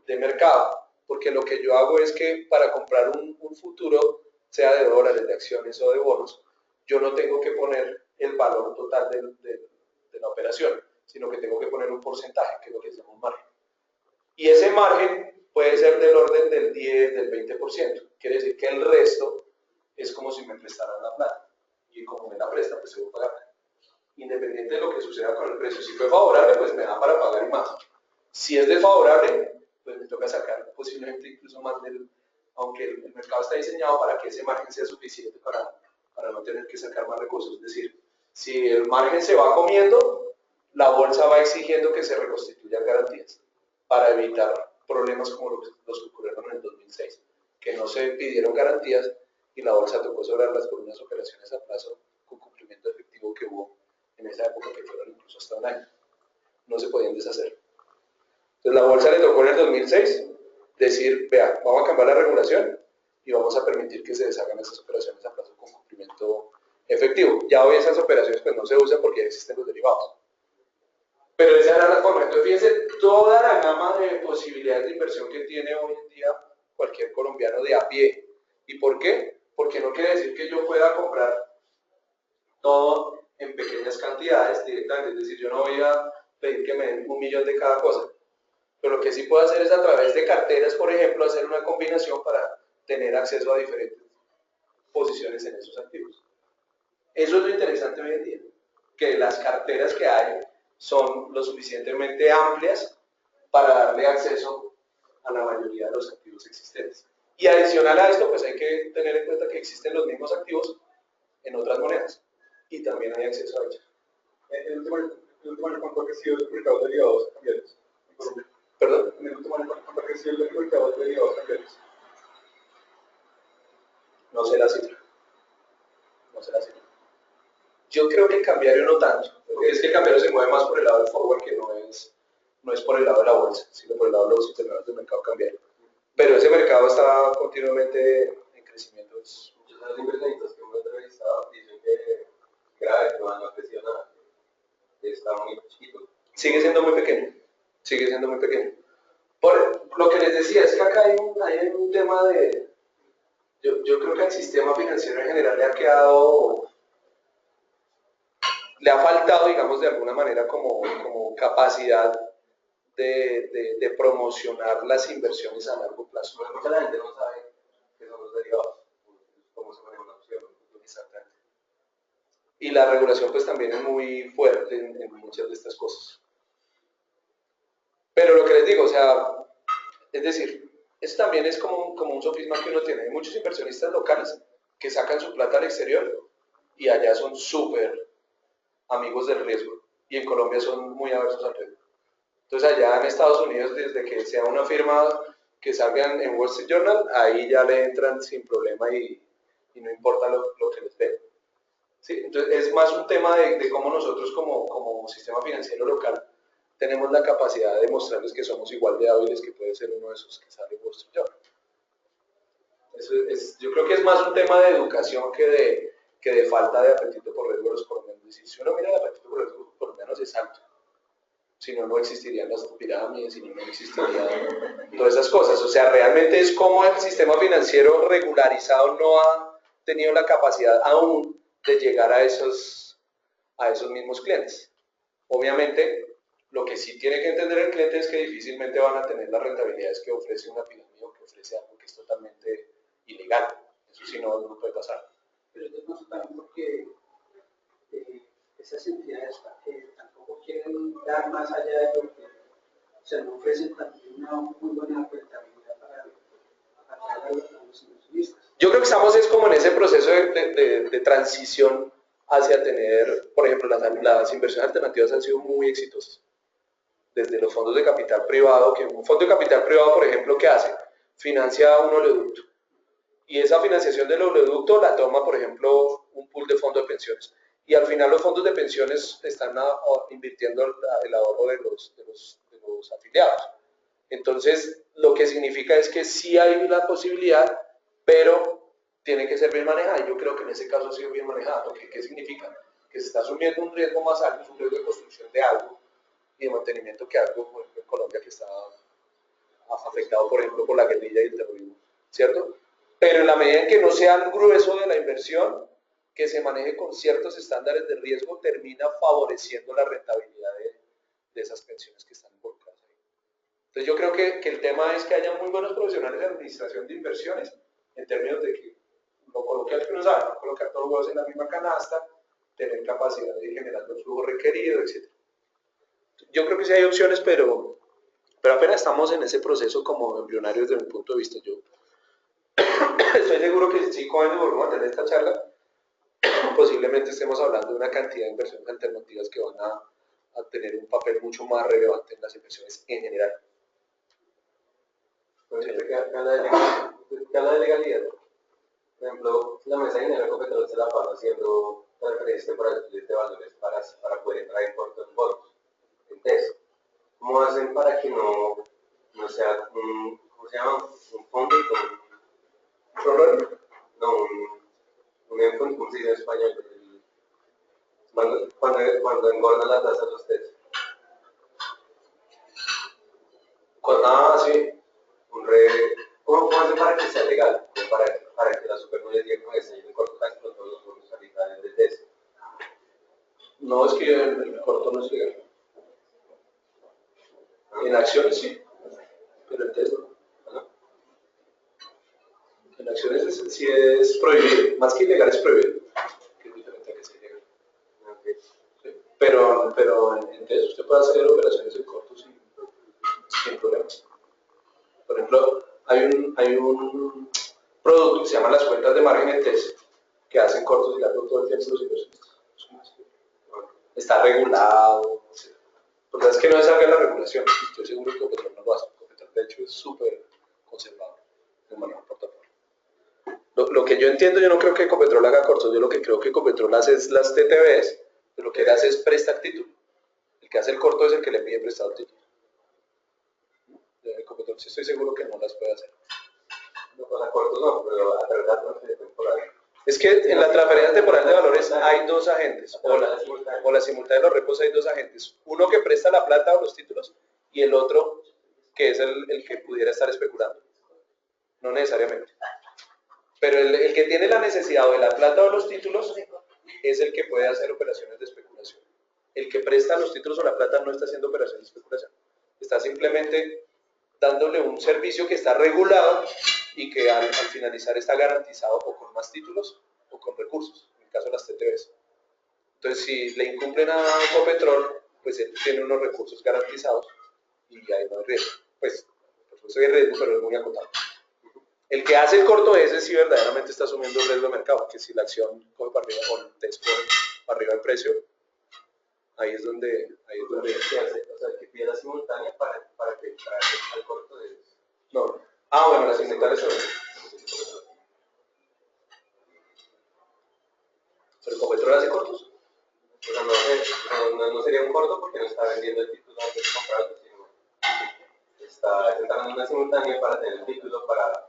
de mercado, porque lo que yo hago es que para comprar un futuro, sea de dólares, de acciones o de bonos, yo no tengo que poner el valor total de la operación, sino que tengo que poner un porcentaje, que es lo que se llama un margen. Y ese margen puede ser del orden del 10, del 20%. Quiere decir que el resto es como si me prestaran la plata. Y como me la presta, pues se va a pagar. Independiente de lo que suceda con el precio. Si fue favorable, pues me da para pagar más. Si es desfavorable, pues me toca sacar posiblemente incluso más aunque el mercado está diseñado para que ese margen sea suficiente para no tener que sacar más recursos. Es decir, si el margen se va comiendo, la bolsa va exigiendo que se reconstituyan garantías para evitar problemas como los que ocurrieron en el 2006, que no se pidieron garantías y la bolsa tocó sobrarlas por unas operaciones a plazo con cumplimiento efectivo que hubo en esa época, que fueron incluso hasta un año. No se podían deshacer. Entonces la bolsa le tocó en el 2006 decir, vea, vamos a cambiar la regulación y vamos a permitir que se deshagan esas operaciones a plazo con cumplimiento efectivo. Ya hoy esas operaciones pues no se usan porque ya existen los derivados. Pero esa era la forma. Entonces fíjense toda la gama de posibilidades de inversión que tiene hoy en día cualquier colombiano de a pie. ¿Y por qué? Porque no quiere decir que yo pueda comprar todo en pequeñas cantidades directamente. Es decir, yo no voy a pedir que me den 1 millón de cada cosa. Pero lo que sí puedo hacer es a través de carteras, por ejemplo, hacer una combinación para tener acceso a diferentes posiciones en esos activos. Eso es lo interesante hoy en día, que las carteras que hay son lo suficientemente amplias para darle acceso a la mayoría de los activos existentes. Y adicional a esto, pues hay que tener en cuenta que existen los mismos activos en otras monedas y también hay acceso a ellas. El último año, ¿cuánto ha crecido el mercado de derivados cambiarios en Colombia? ¿Perdón? En el último año, ¿cuánto ha crecido el mercado de derivados cambiarios? No sé la cifra. No sé la cifra. Yo creo que el cambiario no tanto, porque es que el cambiario se mueve más por el lado del forward que no es por el lado de la bolsa, sino por el lado de los sistemas del mercado cambiario. Pero ese mercado está continuamente en crecimiento. Muchos de los inversionistas que hemos entrevistado dicen que grave, que no ha crecido nada, que está muy chiquito. Sigue siendo muy pequeño, sigue siendo muy pequeño. Por lo que les decía, es que acá hay un tema de... Yo creo que al sistema financiero en general le ha faltado, digamos, de alguna manera como capacidad de promocionar las inversiones a largo plazo. Mucha gente no sabe qué son los derivados, cómo se maneja una opción. Exactamente. Y la regulación pues también es muy fuerte en muchas de estas cosas. Pero lo que les digo, o sea, es decir, eso también es como un sofisma que uno tiene. Hay muchos inversionistas locales que sacan su plata al exterior y allá son súper amigos del riesgo y en Colombia son muy aversos al riesgo. Entonces allá en Estados Unidos, desde que sea una firma que salgan en Wall Street Journal, ahí ya le entran sin problema y no importa lo que les den. ¿Sí? Entonces es más un tema de cómo nosotros como sistema financiero local tenemos la capacidad de mostrarles que somos igual de hábiles que puede ser uno de esos que sale en Wall Street Journal. Yo creo que es más un tema de educación que de falta de apetito por riesgo de los colombianos. Si uno mira el apetito por riesgo de los colombianos es alto. Si no, no existirían las pirámides, si no, no existirían todas esas cosas. O sea, realmente es como el sistema financiero regularizado no ha tenido la capacidad aún de llegar a esos mismos clientes. Obviamente, lo que sí tiene que entender el cliente es que difícilmente van a tener las rentabilidades que ofrece una pirámide o que ofrece algo que es totalmente ilegal. Eso sí no puede pasar. Pero yo no sé también porque esas entidades tampoco quieren dar más allá de lo que, o sea, no ofrecen también una muy buena rentabilidad para atraer a los inversionistas. Yo creo que estamos es como en ese proceso de transición hacia tener, por ejemplo, las inversiones alternativas han sido muy exitosas. Desde los fondos de capital privado, que un fondo de capital privado, por ejemplo, ¿qué hace? Financia un oleoducto. Y esa financiación del oleoducto la toma, por ejemplo, un pool de fondos de pensiones. Y al final los fondos de pensiones están invirtiendo el ahorro de los afiliados. Entonces, lo que significa es que sí hay la posibilidad, pero tiene que ser bien manejada. Y yo creo que en ese caso ha sido bien manejada. Porque, ¿qué significa? Que se está asumiendo un riesgo más alto, es un riesgo de construcción de algo y de mantenimiento que algo, por ejemplo, en Colombia que está afectado, por ejemplo, por la guerrilla y el terrorismo, ¿cierto? Pero en la medida en que no sea el grueso de la inversión, que se maneje con ciertos estándares de riesgo, termina favoreciendo la rentabilidad de esas pensiones que están involucradas ahí. Entonces yo creo que el tema es que haya muy buenos profesionales de administración de inversiones, en términos de que lo coloquial que uno sabe, no colocar todos los huevos en la misma canasta, tener capacidad de generar el flujo requerido, etc. Yo creo que sí hay opciones, pero apenas estamos en ese proceso como embrionarios desde mi punto de vista. Yo estoy seguro que en 5 años volvemos a tener esta charla, posiblemente estemos hablando de una cantidad de inversiones alternativas que van a tener un papel mucho más relevante en las inversiones en general. ¿Qué habla de legalidad? Por ejemplo, la mesa de dinero de Ecopetrol se la pasa haciendo transferencias temporales de valores para poder entrar en corto en bonos, en TES. ¿Cómo hacen para que no sea ¿cómo se llama? Un fondo con... No, un fondo, ¿cómo se dice en español? Cuando engordan la tasa de los TES. Sí. ¿Cómo hacen para que sea legal? Para que la super no les diga con ese en corto plazo con todos los bonos capitales de TES. No, es que el corto no es legal. En acciones sí, pero en TES no. sí es prohibido, más que ilegal es prohibido, que es diferente a que sea ilegal. Sí. Pero entonces usted puede hacer operaciones en corto sin problemas. Por ejemplo, hay un producto que se llama las cuentas de margen en test, que hacen cortos y largos todo el tiempo los inversionistas. Está regulado. Lo que es que no se salga la regulación. Estoy seguro que Ecopetrol no lo hace. Ecopetrol, de hecho, es súper conservador en manejo de portafolio. Lo que yo entiendo, yo no creo que Ecopetrol haga cortos. Yo lo que creo que Ecopetrol hace es las TTBs, pero lo que él hace es prestar título. El que hace el corto es el que le pide prestado el título. Ecopetrol sí estoy seguro que no las puede hacer. No, pues a cortos no, pero a través de la transferencia temporal. Es que en la transferencia temporal de valores hay dos agentes, o la simultánea de los repos hay dos agentes. Uno que presta la plata o los títulos y el otro que es el que pudiera estar especulando. No necesariamente. Pero el que tiene la necesidad de la plata o los títulos es el que puede hacer operaciones de especulación. El que presta los títulos o la plata no está haciendo operaciones de especulación. Está simplemente dándole un servicio que está regulado y que al finalizar está garantizado o con más títulos o con recursos, en el caso de las TTBs. Entonces, si le incumplen a Ecopetrol, pues él tiene unos recursos garantizados y ahí no hay riesgo. Pues, por supuesto hay riesgo, pero es muy acotado. El que hace el corto ese sí verdaderamente está asumiendo el riesgo de mercado, que si la acción coge para arriba o el test coge para arriba el precio, ahí es donde O sea, que pide la simultánea para que al corto de... no. Bueno, las simultáneas son. ¿Pero Ecopetrol hace cortos? O sea, no sería un corto porque no está vendiendo el título antes de comprarlo, sino está entrando en una simultánea para tener el título para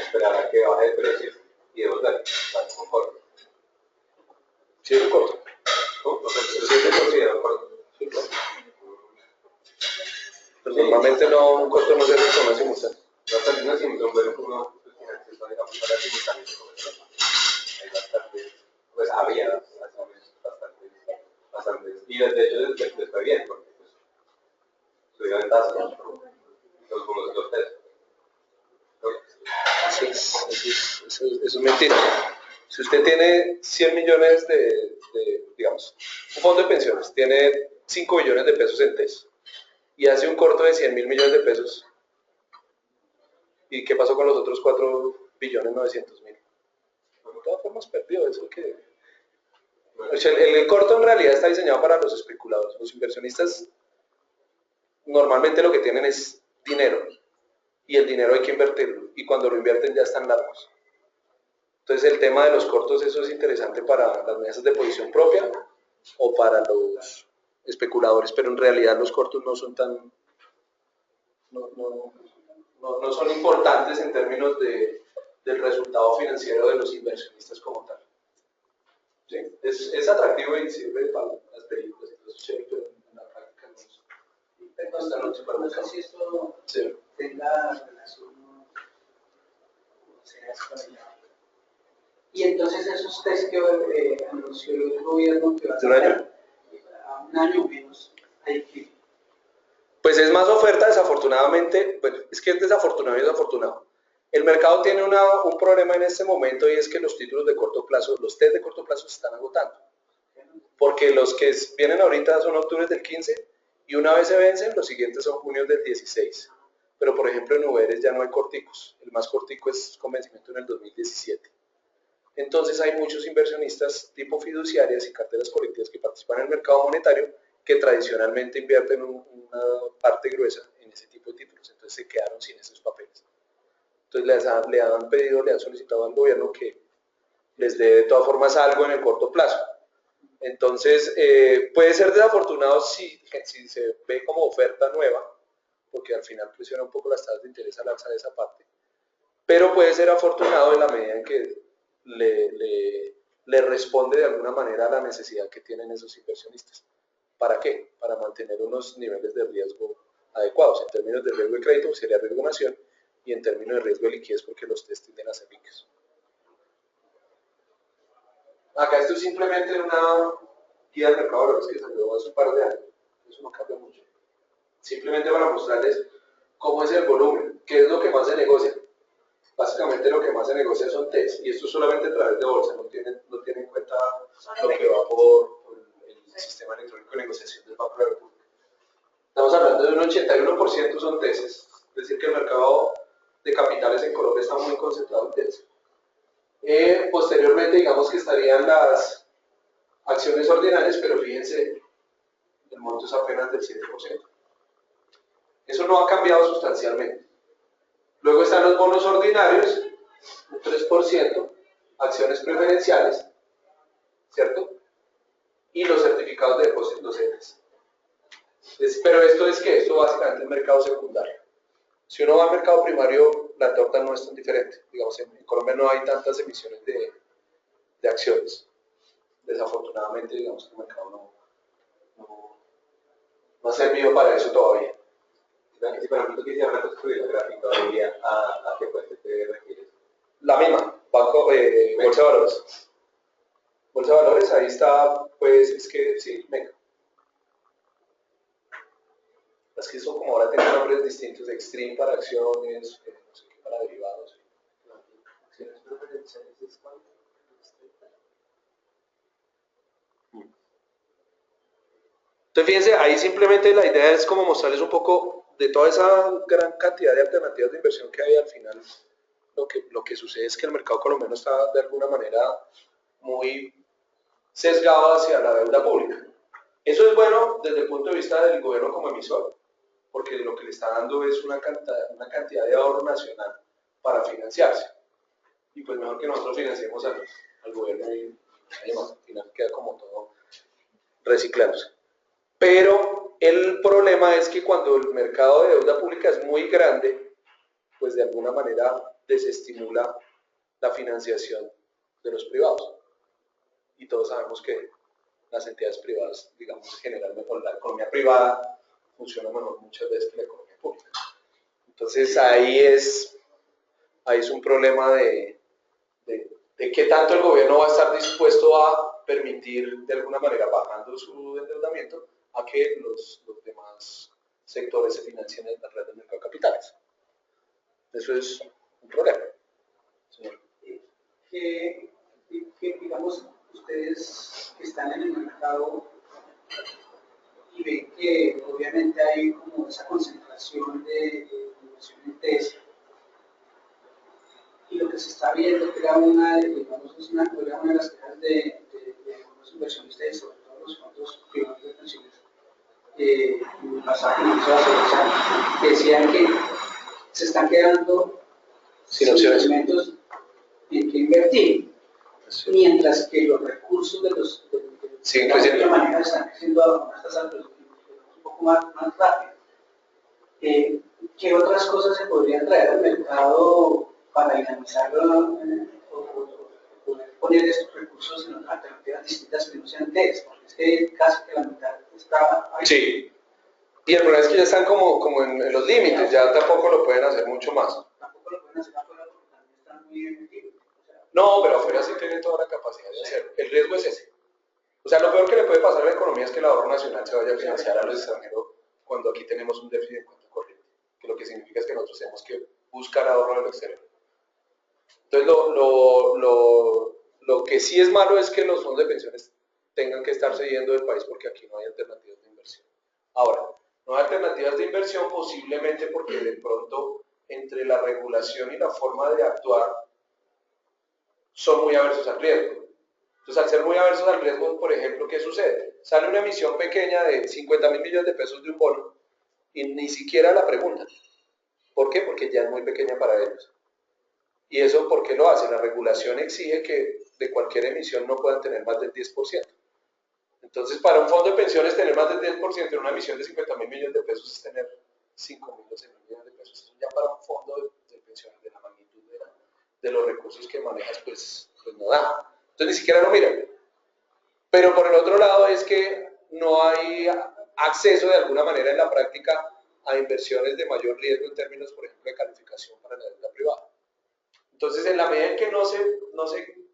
esperar a que baje el precio y devolverlo. O sea, como corto. Sí, es un corto. O sea, sí se considera un corto. Sí, claro. Pero normalmente no, un corto no se hace con una simultánea. No, pero no siempre un buen uno tiene acceso, digamos, a la simultánea de Ecopetrol. Hay bastante, pues había bastantes. Y de hecho les fue bien, porque pues, subieron en tasa, ¿no? Los test. Eso es mentira. Si usted tiene 100 millones digamos, un fondo de pensiones, tiene 5 billones de pesos en TES y hace un corto de 100 mil millones de pesos, ¿y qué pasó con los otros 4 billones 900 mil? De todas formas perdió eso que... El corto en realidad está diseñado para los especuladores. Los inversionistas normalmente lo que tienen es dinero y el dinero hay que invertirlo y cuando lo invierten ya están largos. Entonces el tema de los cortos, eso es interesante para las mesas de posición propia o para los especuladores, pero en realidad los cortos no son tan... no son importantes en términos del resultado financiero de los inversionistas como tal. ¿Sí? Es atractivo y sirve para las películas, entonces, pero en la práctica no está mucho para no sé si esto sí. tenga relación o sea, con el... Y entonces esos test que anunció el gobierno que va a ¿Un año? a un año menos, hay que... Pues es más oferta, desafortunadamente, pues es que es desafortunado y desafortunado. El mercado tiene un problema en este momento y es que los títulos de corto plazo, los test de corto plazo se están agotando. Porque los que vienen ahorita son octubre del 15 y una vez se vencen, los siguientes son junio del 16. Pero por ejemplo en Uberes ya no hay corticos, el más cortico es con vencimiento en el 2017. Entonces hay muchos inversionistas tipo fiduciarias y carteras colectivas que participan en el mercado monetario que tradicionalmente invierten una parte gruesa en ese tipo de títulos, entonces se quedaron sin esos papeles. Entonces le han solicitado al gobierno que les dé de todas formas algo en el corto plazo. Entonces puede ser desafortunado si se ve como oferta nueva, porque al final presiona un poco las tasas de interés al alza de esa parte, pero puede ser afortunado en la medida en que le responde de alguna manera a la necesidad que tienen esos inversionistas. ¿Para qué? Para mantener unos niveles de riesgo adecuados. En términos de riesgo de crédito sería riesgo de nación y en términos de riesgo de liquidez porque los test tienden a ser líquidos. Acá esto es simplemente una guía del mercado de valores que salió hace un par de años. Eso no cambia mucho. Simplemente para mostrarles cómo es el volumen, qué es lo que más se negocia. Básicamente lo que más se negocia son TES, y esto solamente a través de bolsa, no tiene en cuenta lo que va por el sistema electrónico de negociación del Banco de la República. Estamos hablando de un 81% son TES, es decir que el mercado de capitales en Colombia está muy concentrado en TES. Posteriormente, digamos que estarían las acciones ordinarias, pero fíjense, el monto es apenas del 7%. Eso no ha cambiado sustancialmente. Luego están los bonos ordinarios, un 3%, acciones preferenciales, ¿cierto? Y los certificados de depósitos CETES. Pero esto es que esto básicamente es mercado secundario. Si uno va al mercado primario, la torta no es tan diferente. Digamos, en Colombia no hay tantas emisiones de acciones. Desafortunadamente, digamos que el mercado no ha servido para eso todavía. Si por ejemplo quisiera reconstruir la gráfica hoy en día, ¿a qué fuente te refieres? La misma, Bolsa de Valores. Bolsa de Valores, ahí está, pues es que sí, venga. Es que son como ahora tienen nombres distintos, Extreme para acciones, no sé qué para derivados. Acciones preferenciales es cuánto. Entonces fíjense, ahí simplemente la idea es como mostrarles un poco de toda esa gran cantidad de alternativas de inversión que hay al final. Lo que sucede es que el mercado colombiano está de alguna manera muy sesgado hacia la deuda pública. Eso es bueno desde el punto de vista del gobierno como emisor, porque lo que le está dando es una cantidad de ahorro nacional para financiarse. Y pues mejor que nosotros financiemos al gobierno y además al final queda como todo reciclándose. Pero el problema es que cuando el mercado de deuda pública es muy grande, pues de alguna manera desestimula la financiación de los privados. Y todos sabemos que las entidades privadas, digamos, generalmente la economía privada funciona mejor muchas veces que la economía pública. Entonces ahí es un problema de qué tanto el gobierno va a estar dispuesto a permitir de alguna manera, bajando su endeudamiento, a que los demás sectores se financien en la red del mercado de capitales. Eso es un problema, señor. Que, digamos, ustedes que están en el mercado y ven que obviamente hay como esa concentración de inversión en TES, y lo que se está viendo que era una de las quejas de algunos inversionistas y sobre todo los fondos privados de pensiones pasado que decían que se están quedando sin instrumentos en que invertir, mientras que los recursos de alguna manera están creciendo a unas tasas un poco más rápido. ¿Qué otras cosas se podrían traer al mercado para dinamizarlo o poder poner estos recursos en alternativas distintas que no sean TES? Porque es que casi que la mitad está ahí. Sí. Y el problema es que ya están como en los límites, ya tampoco lo pueden hacer mucho más. Tampoco lo pueden hacer afuera porque también están muy efectivos. No, pero afuera sí tienen toda la capacidad de hacerlo. El riesgo es ese. O sea, lo peor que le puede pasar a la economía es que el ahorro nacional se vaya a financiar a los extranjeros cuando aquí tenemos un déficit de cuenta corriente. Que lo que significa es que nosotros tenemos que buscar ahorro en el exterior. Entonces, lo que sí es malo es que los fondos de pensiones tengan que estarse yendo del país porque aquí no hay alternativas de inversión. Ahora, no hay alternativas de inversión posiblemente porque de pronto entre la regulación y la forma de actuar son muy aversos al riesgo. Entonces, al ser muy aversos al riesgo, por ejemplo, ¿qué sucede? Sale una emisión pequeña de 50.000 millones de pesos de un bono y ni siquiera la preguntan. ¿Por qué? Porque ya es muy pequeña para ellos. ¿Y eso por qué lo hace? La regulación exige que de cualquier emisión no puedan tener más del 10%. Entonces, para un fondo de pensiones, tener más del 10% en una emisión de 50.000 millones de pesos es tener 5.000 o 6.000 millones de pesos. Eso ya para un fondo de pensiones de la magnitud de los recursos que manejas, pues no da. Entonces, ni siquiera lo miran. Pero por el otro lado es que no hay acceso de alguna manera en la práctica a inversiones de mayor riesgo en términos, por ejemplo, de calificación para la deuda privada. Entonces, en la medida en que no se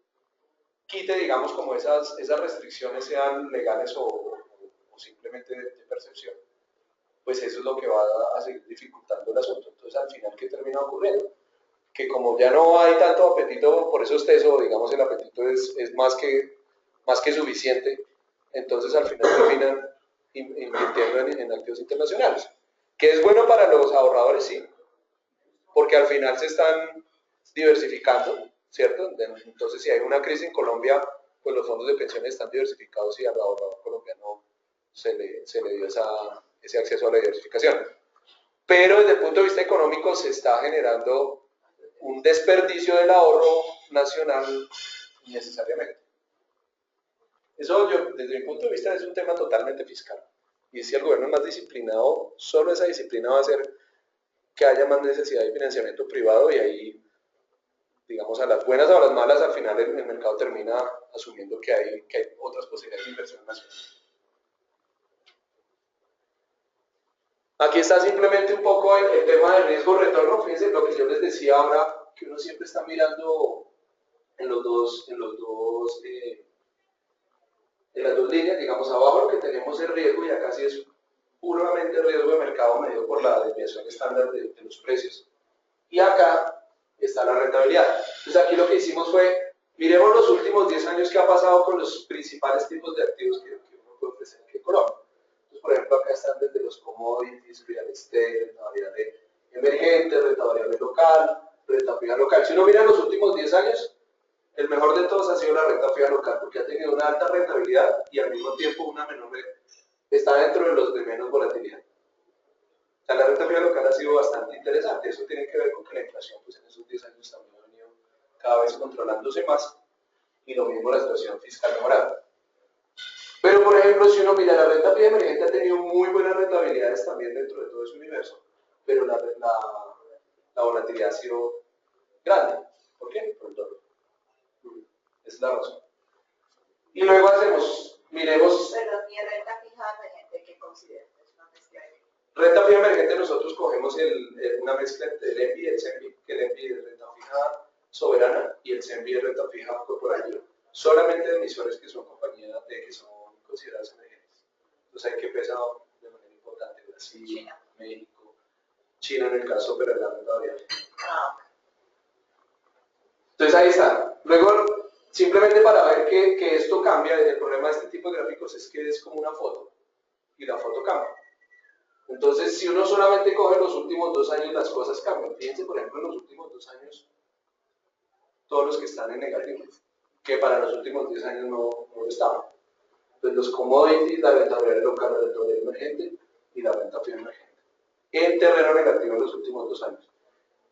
quite, digamos, como esas restricciones sean legales o simplemente de percepción, pues eso es lo que va a seguir dificultando el asunto. Entonces, al final, ¿qué termina ocurriendo? que como ya no hay tanto apetito por esos tesos, digamos el apetito es más que suficiente, entonces al final terminan invirtiendo en activos internacionales. ¿Que es bueno para los ahorradores? Sí, porque al final se están diversificando, ¿cierto? Entonces si hay una crisis en Colombia, pues los fondos de pensiones están diversificados y al ahorrador colombiano se le dio ese acceso a la diversificación. Pero desde el punto de vista económico se está generando un desperdicio del ahorro nacional innecesariamente. Eso desde mi punto de vista es un tema totalmente fiscal. Y si el gobierno es más disciplinado, solo esa disciplina va a hacer que haya más necesidad de financiamiento privado y ahí, digamos, a las buenas o a las malas, al final el mercado termina asumiendo que hay otras posibilidades de inversión nacional. Aquí está simplemente un poco el tema de riesgo-retorno. Fíjense lo que yo les decía ahora, que uno siempre está mirando en las dos líneas. Digamos, abajo lo que tenemos es riesgo y acá sí es puramente riesgo de mercado medido por la desviación estándar de los precios. Y acá está la rentabilidad. Entonces aquí lo que hicimos fue, miremos los últimos 10 años que ha pasado con los principales tipos de activos que uno puede ofrecer aquí en Colombia. Entonces, por ejemplo, acá están desde los commodities, real estate, renta variable emergente, renta variable local, renta fija local. Si uno mira los últimos 10 años, el mejor de todos ha sido la renta fija local, porque ha tenido una alta rentabilidad y al mismo tiempo una menor está dentro de los de menos volatilidad. O sea, la renta fija local ha sido bastante interesante. Eso tiene que ver con que la inflación, pues en esos 10 años también ha venido cada vez controlándose más, y lo mismo la situación fiscal mejorada. Pero, por ejemplo, si uno mira, la renta fija emergente ha tenido muy buenas rentabilidades también dentro de todo ese universo, pero la volatilidad ha sido grande. ¿Por qué? Por el dólar. Esa es la razón. Y luego miremos... Pero ni renta fija emergente que considera, es una mezcla de... Renta fija emergente nosotros cogemos una mezcla entre el ENBI y el CENBI, que el ENBI es renta fija soberana y el CENBI es renta fija corporativa. Solamente de emisores que son compañías que son consideradas emergentes. Entonces hay que pesar de manera importante Brasil, China, México, China en el caso, pero en la renta variable. Entonces ahí está. Luego, simplemente para ver que esto cambia, el problema de este tipo de gráficos es que es como una foto y la foto cambia. Entonces, si uno solamente coge los últimos 2 años, las cosas cambian. Fíjense, por ejemplo, en los últimos 2 años, todos los que están en negativo, que para los últimos 10 años no estaban. Entonces, los commodities, la renta variable local, la renta variable emergente y la renta fija emergente. En terreno negativo en los últimos 2 años.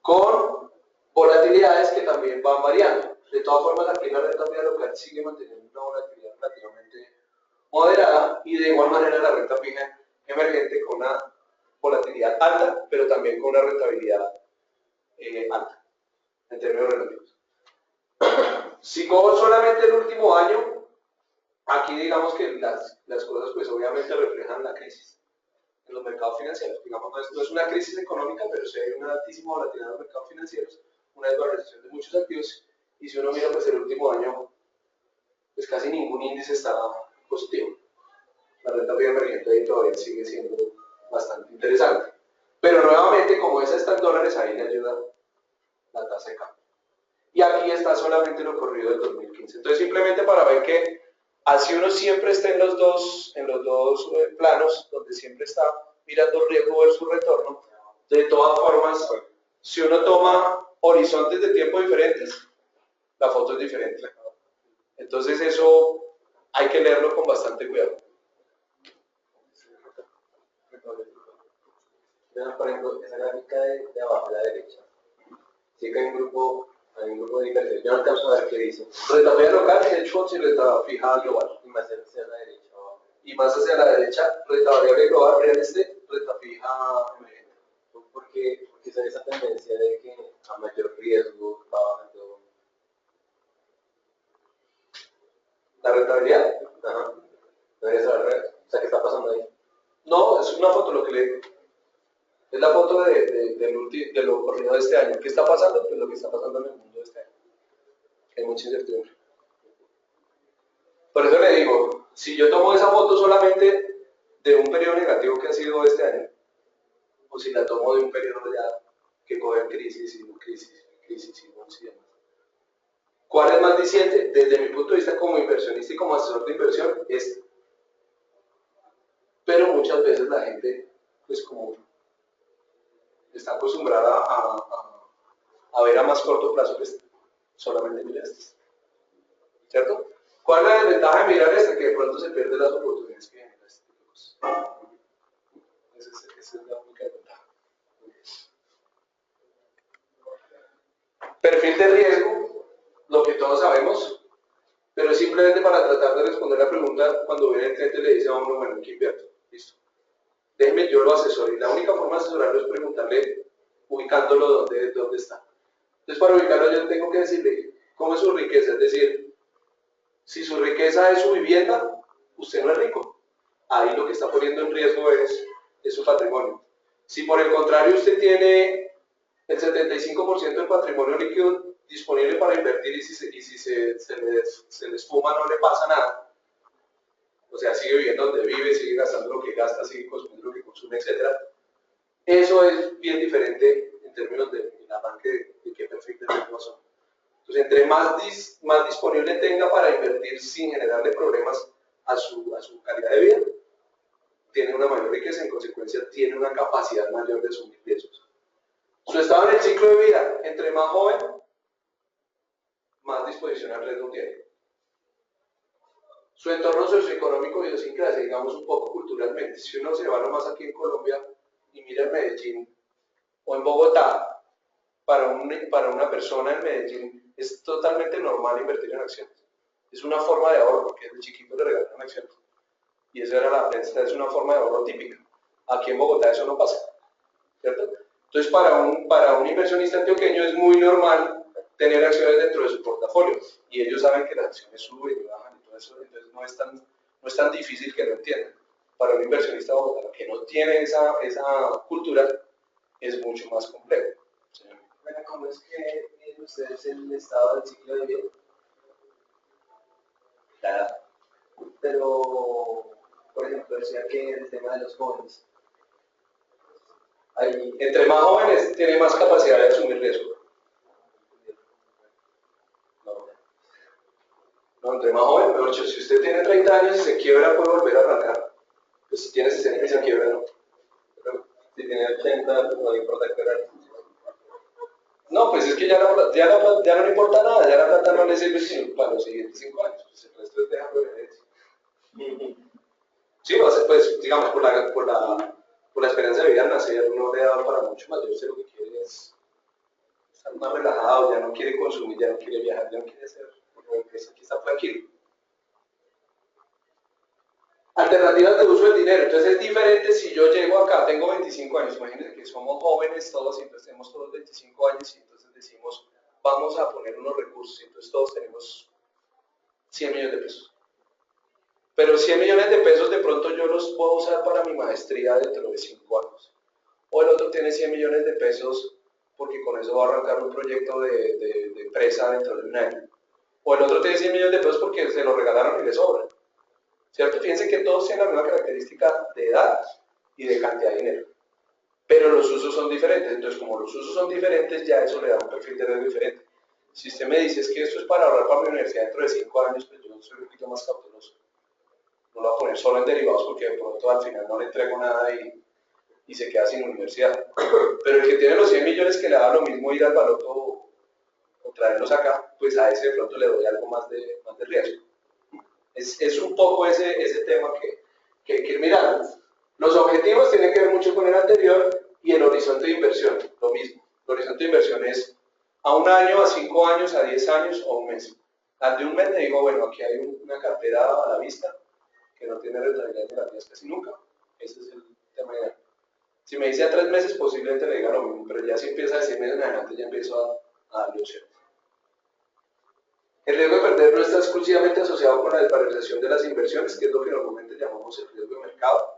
Con volatilidades que también van variando. De todas formas, aquí la renta fija local sigue manteniendo una volatilidad relativamente moderada y de igual manera la renta fija emergente con una volatilidad alta, pero también con una rentabilidad alta, en términos relativos. Si cojo solamente el último año, aquí digamos que las cosas pues obviamente reflejan la crisis en los mercados financieros. Digamos, no es una crisis económica, pero sí hay una altísima volatilidad en los mercados financieros, una desvalorización de muchos activos, y si uno mira pues el último año, pues casi ningún índice está positivo. La renta fija emergente ahí todavía sigue siendo bastante interesante. Pero nuevamente, como esa está en dólares, ahí le ayuda la tasa de cambio. Y aquí está solamente lo ocurrido del 2015. Entonces, simplemente para ver que así uno siempre está en los dos planos, donde siempre está mirando riesgo versus retorno. De todas formas, si uno toma horizontes de tiempo diferentes, la foto es diferente. Entonces, eso hay que leerlo con bastante cuidado. Por ejemplo, esa gráfica de abajo a la derecha, sí que hay un grupo de inversores. Yo no alcanzo a ver qué dice. Renta fija local, hedge funds y renta fija global. Y más hacia la derecha abajo. Y más hacia la derecha, renta variable global, real estate, renta fija emergente. Porque son esa tendencia de que a mayor riesgo va bajando la rentabilidad. Ajá. Debería ser al revés. O sea, ¿qué está pasando ahí? No, es una foto lo que le... Es la foto de lo ocurrido de este año. ¿Qué está pasando? Pues lo que está pasando en el mundo de este año. Hay mucha incertidumbre. Por eso le digo, si yo tomo esa foto solamente de un periodo negativo que ha sido este año, o si la tomo de un periodo ya que coge crisis y no crisis, crisis y bonos y demás. ¿Cuál es más diciente? Desde mi punto de vista como inversionista y como asesor de inversión, este. Pero muchas veces la gente, pues como está acostumbrada a ver a más corto plazo, pues solamente mira estas. ¿Cierto? ¿Cuál es la desventaja de mirar esta? Que de pronto se pierden las oportunidades que genera este tipo de cosas. Esa es la única desventaja. Perfil de riesgo, lo que todos sabemos, pero simplemente para tratar de responder la pregunta, cuando viene el cliente le dice a uno, bueno, ¿en qué invierto? Listo. Déjeme, yo lo asesoro. Y la única forma de asesorarlo es preguntarle, ubicándolo dónde está. Entonces, para ubicarlo yo tengo que decirle cómo es su riqueza. Es decir, si su riqueza es su vivienda, usted no es rico. Ahí lo que está poniendo en riesgo es su patrimonio. Si por el contrario usted tiene el 75% del patrimonio líquido disponible para invertir y si se le esfuma no le pasa nada, o sea, sigue viviendo donde vive, sigue gastando lo que gasta, sigue consumiendo lo que consume, etc. Eso es bien diferente en términos del arranque de qué perfil de riesgo son. Entonces, entre más disponible tenga para invertir sin generarle problemas a su calidad de vida, tiene una mayor riqueza, en consecuencia tiene una capacidad mayor de asumir riesgos. Su estado en el ciclo de vida, entre más joven, más disposición al riesgo tiene. Su entorno socioeconómico y idiosincrasia, digamos un poco culturalmente. Si uno se va nomás aquí en Colombia y mira en Medellín o en Bogotá, para una persona en Medellín es totalmente normal invertir en acciones. Es una forma de ahorro, porque desde chiquito le regalaron acciones. Y esa era es una forma de ahorro típica. Aquí en Bogotá eso no pasa, ¿cierto? Entonces, para un inversionista antioqueño es muy normal tener acciones dentro de su portafolio. Y ellos saben que las acciones suben y bajan y todo eso, entonces no es tan difícil que lo entiendan. Para un inversionista bogotano que no tiene esa cultura, es mucho más complejo. ¿Sí? Bueno, ¿cómo es que miden ustedes el estado del ciclo de vida? Nada. Pero, por ejemplo, decía que el tema de los jóvenes. Entre más jóvenes, tiene más capacidad de asumir riesgo. No, entre más joven, mejor dicho, si usted tiene 30 años y se quiebra, puede volver a arrancar. Pues si tiene 60 y se quiebra, no. Pero si tiene 80, no le importa quebrar. No, pues es que ya no le importa nada, ya la plata no le sirve sino para los siguientes 5 años. Pues el resto es dejarlo en herencia. Sí, pues, digamos, por la experiencia de vida al nacer, uno le da para mucho más. Yo sé lo que quiere es estar más relajado, ya no quiere consumir, ya no quiere viajar, ya no quiere hacer, porque aquí está tranquilo. Alternativas de uso del dinero. Entonces es diferente si yo llego acá, tengo 25 años, imagínense que somos jóvenes todos y entonces tenemos todos 25 años y entonces decimos, vamos a poner unos recursos y entonces todos tenemos 100 millones de pesos. Pero 100 millones de pesos de pronto yo los puedo usar para mi maestría dentro de 5 años. O el otro tiene 100 millones de pesos porque con eso va a arrancar un proyecto de empresa dentro de un año. O el otro tiene 100 millones de pesos porque se lo regalaron y le sobran. ¿Cierto? Fíjense que todos tienen la misma característica de edad y de cantidad de dinero. Pero los usos son diferentes. Entonces, como los usos son diferentes, ya eso le da un perfil de riesgo diferente. Si usted me dice que esto es para ahorrar para mi universidad dentro de 5 años, pues yo soy un poquito más cauteloso. No lo voy a poner solo en derivados porque de pronto al final no le entrego nada y se queda sin universidad. Pero el que tiene los 100 millones que le da lo mismo ir al baloto o traerlos acá, pues a ese de pronto le doy algo más de riesgo. Es un poco ese tema que hay que ir mirando. Los objetivos tienen que ver mucho con el anterior y el horizonte de inversión, lo mismo. El horizonte de inversión es a 1 año, a 5 años, a 10 años o a un mes. Al de un mes le digo, bueno, aquí hay una cartera a la vista que no tiene rentabilidad negativas casi nunca. Ese es el tema ideal. Si me dice a 3 meses, posiblemente le diga lo mismo, pero ya si empieza a 6 meses en adelante, ya empiezo a darle opciones. El riesgo de perder no está exclusivamente asociado con la desvalorización de las inversiones, que es lo que normalmente llamamos el riesgo de mercado,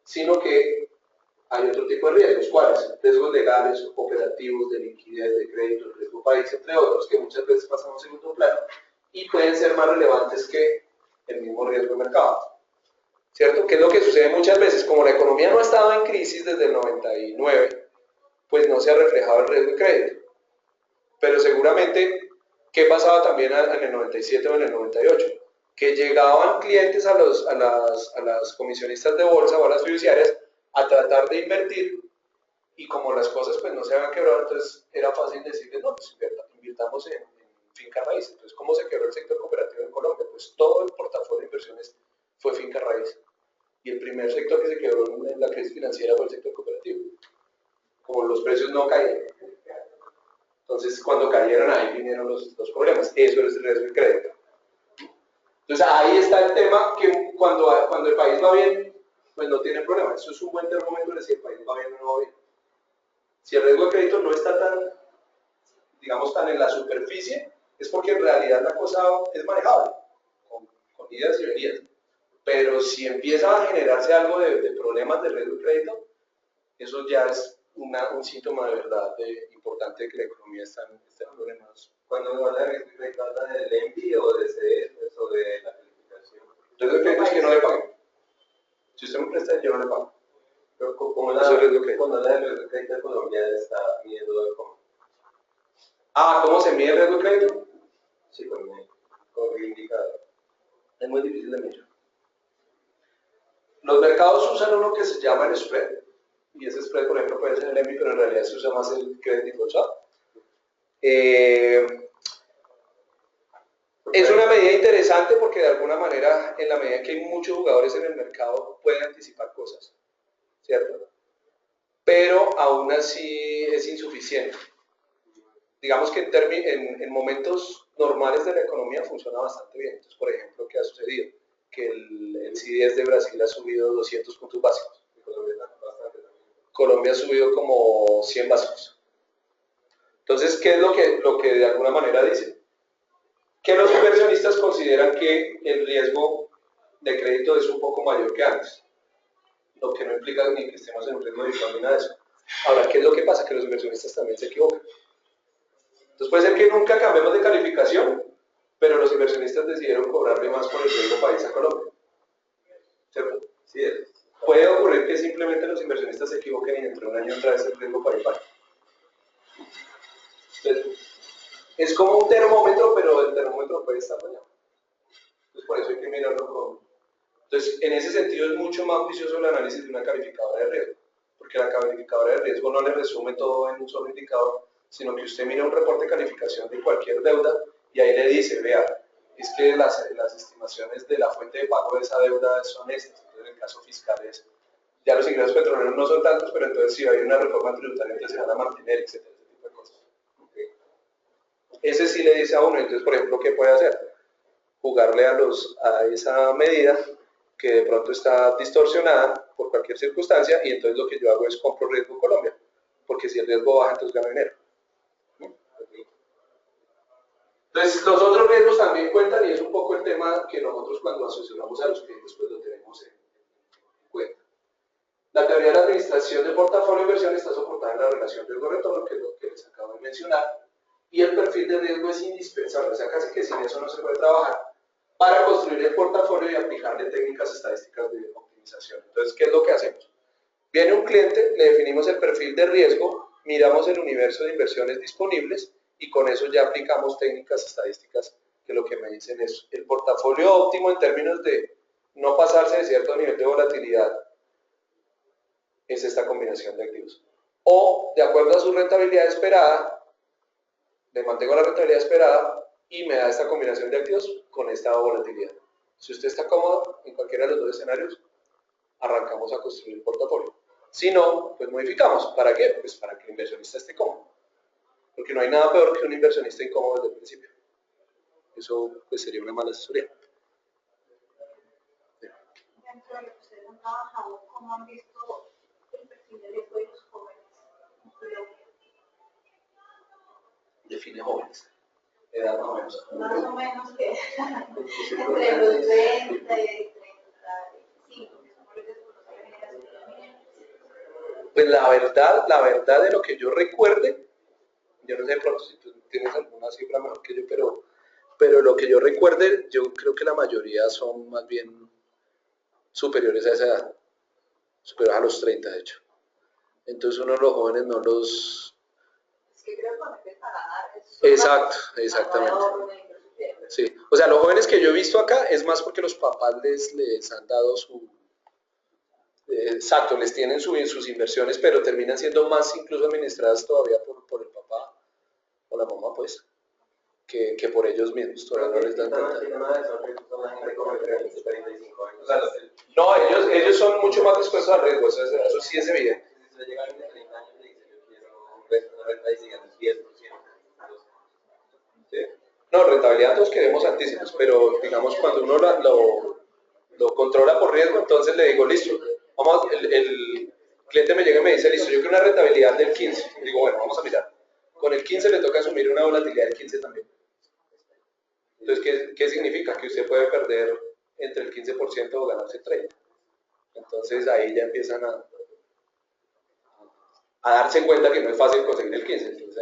sino que hay otro tipo de riesgos. ¿Cuáles? Riesgos legales, operativos, de liquidez, de crédito, riesgo país, entre otros, que muchas veces pasan a un segundo plano y pueden ser más relevantes que el mismo riesgo de mercado. ¿Cierto? ¿Qué es lo que sucede muchas veces? Como la economía no ha estado en crisis desde el 99, pues no se ha reflejado el riesgo de crédito. Pero seguramente, ¿qué pasaba también en el 97 o en el 98? Que llegaban clientes a las comisionistas de bolsa o a las fiduciarias a tratar de invertir, y como las cosas pues no se habían quebrado, entonces era fácil decirles, no, pues invirtamos en finca raíz. Entonces, ¿cómo se quebró el sector cooperativo en Colombia? Pues todo el portafolio de inversiones fue finca raíz. Y el primer sector que se quebró en la crisis financiera fue el sector cooperativo. Como los precios no caían. Entonces, cuando cayeron, ahí vinieron los problemas. Eso es el riesgo de crédito. Entonces, ahí está el tema que cuando el país va bien, pues no tiene problema. Eso es un buen termómetro de si el país va bien o no va bien. Si el riesgo de crédito no está tan, digamos, tan en la superficie, es porque en realidad la cosa es manejable, con idas y venidas. Pero si empieza a generarse algo de problemas de riesgo de crédito, eso ya es un síntoma de verdad importante de que la economía está en problemas. Cuando me habla de riesgo de crédito, ¿habla del ENVI o de CDS o de la calificación? Riesgo de crédito es que no le paguen. Si usted me presta, yo no le pago. Pero como la, cuando habla de riesgo de crédito de Colombia está midiendo cómo. ¿Cómo se mide el riesgo de crédito? Sí, con el indicador. Es muy difícil de medir. Los mercados usan uno que se llama el spread, y ese spread, por ejemplo, puede ser el ENVI, pero en realidad se usa más el credit default swap. Es una medida interesante porque de alguna manera, en la medida que hay muchos jugadores en el mercado, pueden anticipar cosas, ¿cierto? Pero aún así es insuficiente. Digamos que en momentos normales de la economía funciona bastante bien. Entonces, por ejemplo, ¿qué ha sucedido? Que el CDS de Brasil ha subido 200 puntos básicos. Colombia ha subido como 100 básicos. Entonces, ¿qué es lo que de alguna manera dice? Que los inversionistas consideran que el riesgo de crédito es un poco mayor que antes, lo que no implica ni que estemos en un riesgo de ni nada de eso. Ahora, ¿qué es lo que pasa? Que los inversionistas también se equivocan. Entonces puede ser que nunca cambiemos de calificación, pero los inversionistas decidieron cobrarle más por el riesgo país a Colombia. ¿Cierto? Sí, puede ocurrir que simplemente los inversionistas se equivoquen y dentro de un año otra vez el riesgo país baje. Entonces, es como un termómetro, pero el termómetro puede estar dañado. Entonces, por eso hay que mirarlo con... Entonces, en ese sentido es mucho más juicioso el análisis de una calificadora de riesgo, porque la calificadora de riesgo no le resume todo en un solo indicador, sino que usted mira un reporte de calificación de cualquier deuda y ahí le dice, vea, es que las estimaciones de la fuente de pago de esa deuda son estas. Entonces, en el caso fiscal es, ya los ingresos petroleros no son tantos, pero entonces si hay una reforma tributaria, entonces se van a mantener, etcétera, ese tipo de cosas. Ese sí le dice a uno, entonces, por ejemplo, ¿qué puede hacer? Jugarle a esa medida que de pronto está distorsionada por cualquier circunstancia, y entonces lo que yo hago es compro riesgo Colombia, porque si el riesgo baja, entonces gano dinero. Entonces, los otros riesgos también cuentan, y es un poco el tema que nosotros cuando asesoramos a los clientes, pues lo tenemos en cuenta. La teoría de la administración de portafolio de inversión está soportada en la relación riesgo-retorno, que es lo que les acabo de mencionar, y el perfil de riesgo es indispensable, o sea, casi que sin eso no se puede trabajar, para construir el portafolio y aplicarle técnicas estadísticas de optimización. Entonces, ¿qué es lo que hacemos? Viene un cliente, le definimos el perfil de riesgo, miramos el universo de inversiones disponibles y con eso ya aplicamos técnicas estadísticas que lo que me dicen es el portafolio óptimo en términos de no pasarse de cierto nivel de volatilidad es esta combinación de activos. O, de acuerdo a su rentabilidad esperada, le mantengo la rentabilidad esperada y me da esta combinación de activos con esta volatilidad. Si usted está cómodo en cualquiera de los dos escenarios, arrancamos a construir el portafolio. Si no, pues modificamos. ¿Para qué? Pues para que el inversionista esté cómodo. Porque no hay nada peor que un inversionista incómodo desde el principio. Eso pues sería una mala asesoría. Dentro de lo que ustedes han trabajado, ¿cómo han visto el perfil de riesgo de los jóvenes en Colombia? Define jóvenes. Edad más o menos. Más o menos que entre los 20 y 35, que son los que conocen la generación de los millennials. Pues la verdad de lo que yo recuerde, yo no sé de pronto si tú tienes alguna cifra mejor que yo, pero lo que yo recuerde, yo creo que la mayoría son más bien superiores a esa edad, superiores a los 30 de hecho. Entonces uno de los jóvenes no los... Es que creo que con el Canadá es Exacto, exactamente. Sí, o sea, los jóvenes que yo he visto acá es más porque los papás les han dado su... exacto, les tienen sus inversiones, pero terminan siendo más incluso administradas todavía por el papá o la mamá, pues, que por ellos mismos. Todavía no les dan tanta... No, ellos son mucho más dispuestos al riesgo, eso sí es evidente. ¿Sí? No, rentabilidad todos queremos altísimas, pero digamos cuando uno lo controla por riesgo, entonces le digo, listo, vamos, el cliente me llega y me dice, listo, yo quiero una rentabilidad del 15. Y digo, bueno, vamos a mirar. Con el 15 le toca asumir una volatilidad del 15 también. Entonces, ¿qué significa? Que usted puede perder entre el 15% o ganarse 30%. Entonces ahí ya empiezan a darse cuenta que no es fácil conseguir el 15%. Entonces